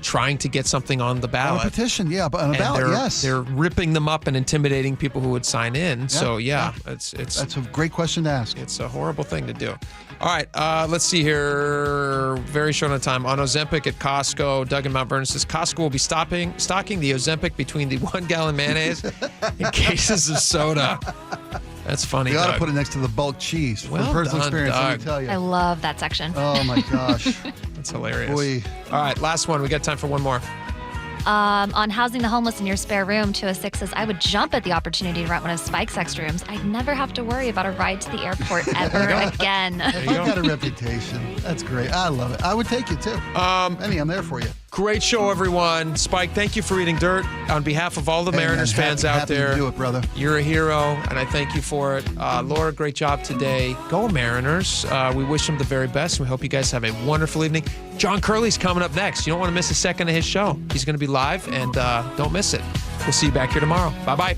trying to get something on the ballot. On a petition, yeah, but on a And ballot, yes. They're ripping them up and intimidating people who would sign in. Yeah, So yeah. it's That's a great question to ask. It's a horrible thing to do. All right, let's see here. Very short on time. On Ozempic at Costco, Doug in Mount Vernon says Costco will be stocking the Ozempic between the 1 gallon mayonnaise and cases of soda. That's funny. You ought to Doug. put it next to the bulk cheese. Well From personal done, experience, let me Doug. tell you. I love that section. Oh my gosh. That's hilarious. Boy. All right, last one. We got time for one more. On housing the homeless in your spare room, 206 says, I would jump at the opportunity to rent one of Spike's extra rooms. I'd never have to worry about a ride to the airport ever again. I've got a reputation. That's great. I love it. I would take you too. Benny, I'm there for you. Great show, everyone. Spike, thank you for eating dirt. On behalf of all the Mariners fans out happy there, to do it, brother. You're a hero, and I thank you for it. Laura, great job today. Go Mariners. We wish them the very best. We hope you guys have a wonderful evening. John Curley's coming up next. You don't want to miss a second of his show. He's going to be live, and don't miss it. We'll see you back here tomorrow. Bye-bye.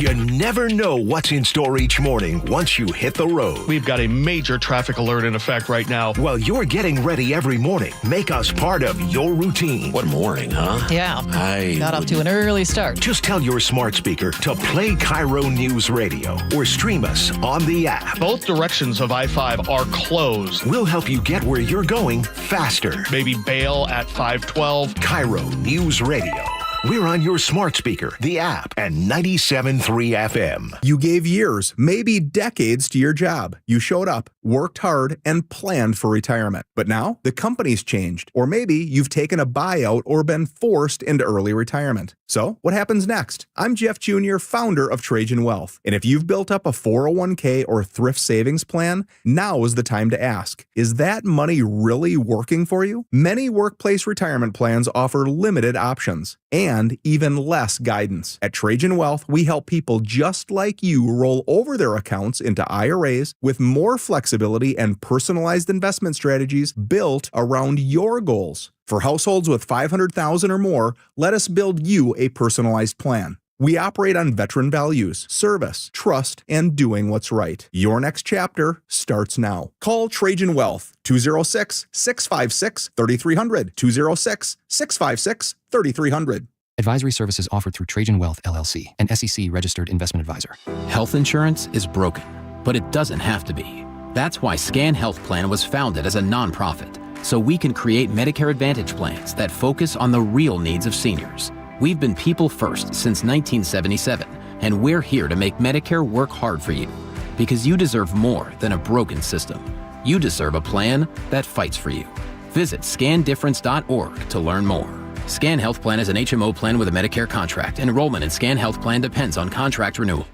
You never know what's in store each morning once you hit the road. We've got a major traffic alert in effect right now. While you're getting ready every morning, make us part of your routine. What morning, huh? Yeah. I got off to an early start. Just tell your smart speaker to play KIRO News Radio or stream us on the app. Both directions of I-5 are closed. We'll help you get where you're going faster. Maybe bail at 512. KIRO News Radio. We're on your smart speaker, the app, and 97.3 FM. You gave years, maybe decades to your job. You showed up, worked hard, and planned for retirement. But now, the company's changed. Or maybe you've taken a buyout or been forced into early retirement. So, what happens next? I'm Jeff Jr., founder of Trajan Wealth. And if you've built up a 401k or thrift savings plan, now is the time to ask, is that money really working for you? Many workplace retirement plans offer limited options and even less guidance. At Trajan Wealth, we help people just like you roll over their accounts into IRAs with more flexibility and personalized investment strategies built around your goals. For households with $500,000 or more, let us build you a personalized plan. We operate on veteran values, service, trust, and doing what's right. Your next chapter starts now. Call Trajan Wealth, 206-656-3300, 206-656-3300. Advisory services offered through Trajan Wealth, LLC, an SEC-registered investment advisor. Health insurance is broken, but it doesn't have to be. That's why Scan Health Plan was founded as a nonprofit, so we can create Medicare Advantage plans that focus on the real needs of seniors. We've been people first since 1977, and we're here to make Medicare work hard for you, because you deserve more than a broken system. You deserve a plan that fights for you. Visit scandifference.org to learn more. Scan Health Plan is an HMO plan with a Medicare contract. Enrollment in Scan Health Plan depends on contract renewal.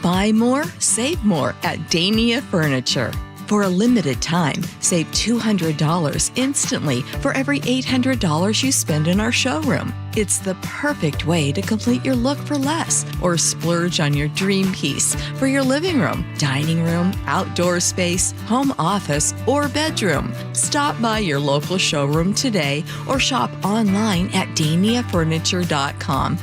Buy more, save more at Dania Furniture. For a limited time, save $200 instantly for every $800 you spend in our showroom. It's the perfect way to complete your look for less or splurge on your dream piece for your living room, dining room, outdoor space, home office, or bedroom. Stop by your local showroom today or shop online at daniafurniture.com.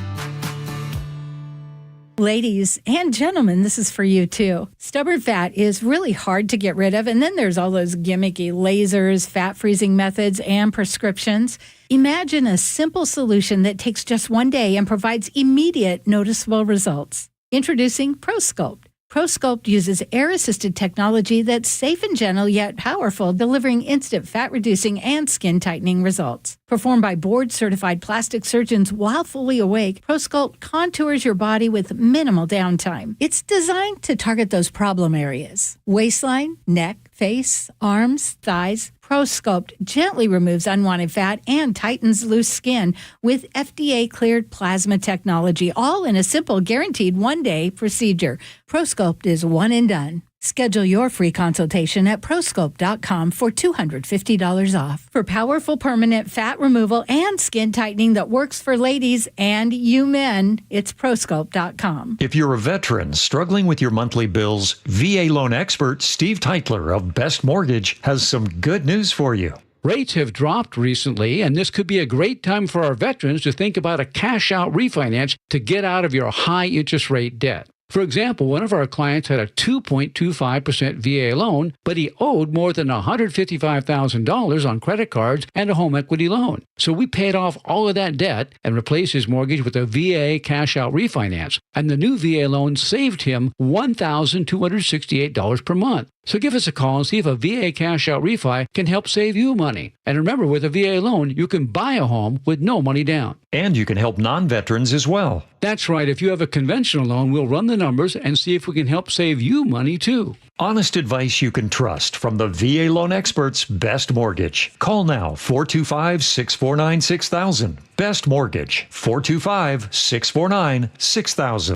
Ladies and gentlemen, this is for you too. Stubborn fat is really hard to get rid of, and then there's all those gimmicky lasers, fat freezing methods, and prescriptions. Imagine a simple solution that takes just one day and provides immediate noticeable results. Introducing ProSculpt. ProSculpt uses air-assisted technology that's safe and gentle yet powerful, delivering instant fat-reducing and skin-tightening results. Performed by board-certified plastic surgeons while fully awake, ProSculpt contours your body with minimal downtime. It's designed to target those problem areas: waistline, neck, face, arms, thighs. ProSculpt gently removes unwanted fat and tightens loose skin with FDA-cleared plasma technology, all in a simple, guaranteed one-day procedure. ProSculpt is one and done. Schedule your free consultation at prosculpt.com for $250 off. For powerful permanent fat removal and skin tightening that works for ladies and you men, it's prosculpt.com. If you're a veteran struggling with your monthly bills, VA loan expert Steve Teitler of Best Mortgage has some good news for you. Rates have dropped recently, and this could be a great time for our veterans to think about a cash-out refinance to get out of your high-interest rate debt. For example, one of our clients had a 2.25% VA loan, but he owed more than $155,000 on credit cards and a home equity loan. So we paid off all of that debt and replaced his mortgage with a VA cash-out refinance. And the new VA loan saved him $1,268 per month. So give us a call and see if a VA cash-out refi can help save you money. And remember, with a VA loan, you can buy a home with no money down. And you can help non-veterans as well. That's right. If you have a conventional loan, we'll run the numbers and see if we can help save you money, too. Honest advice you can trust from the VA loan experts, Best Mortgage. Call now, 425-649-6000. Best Mortgage, 425-649-6000.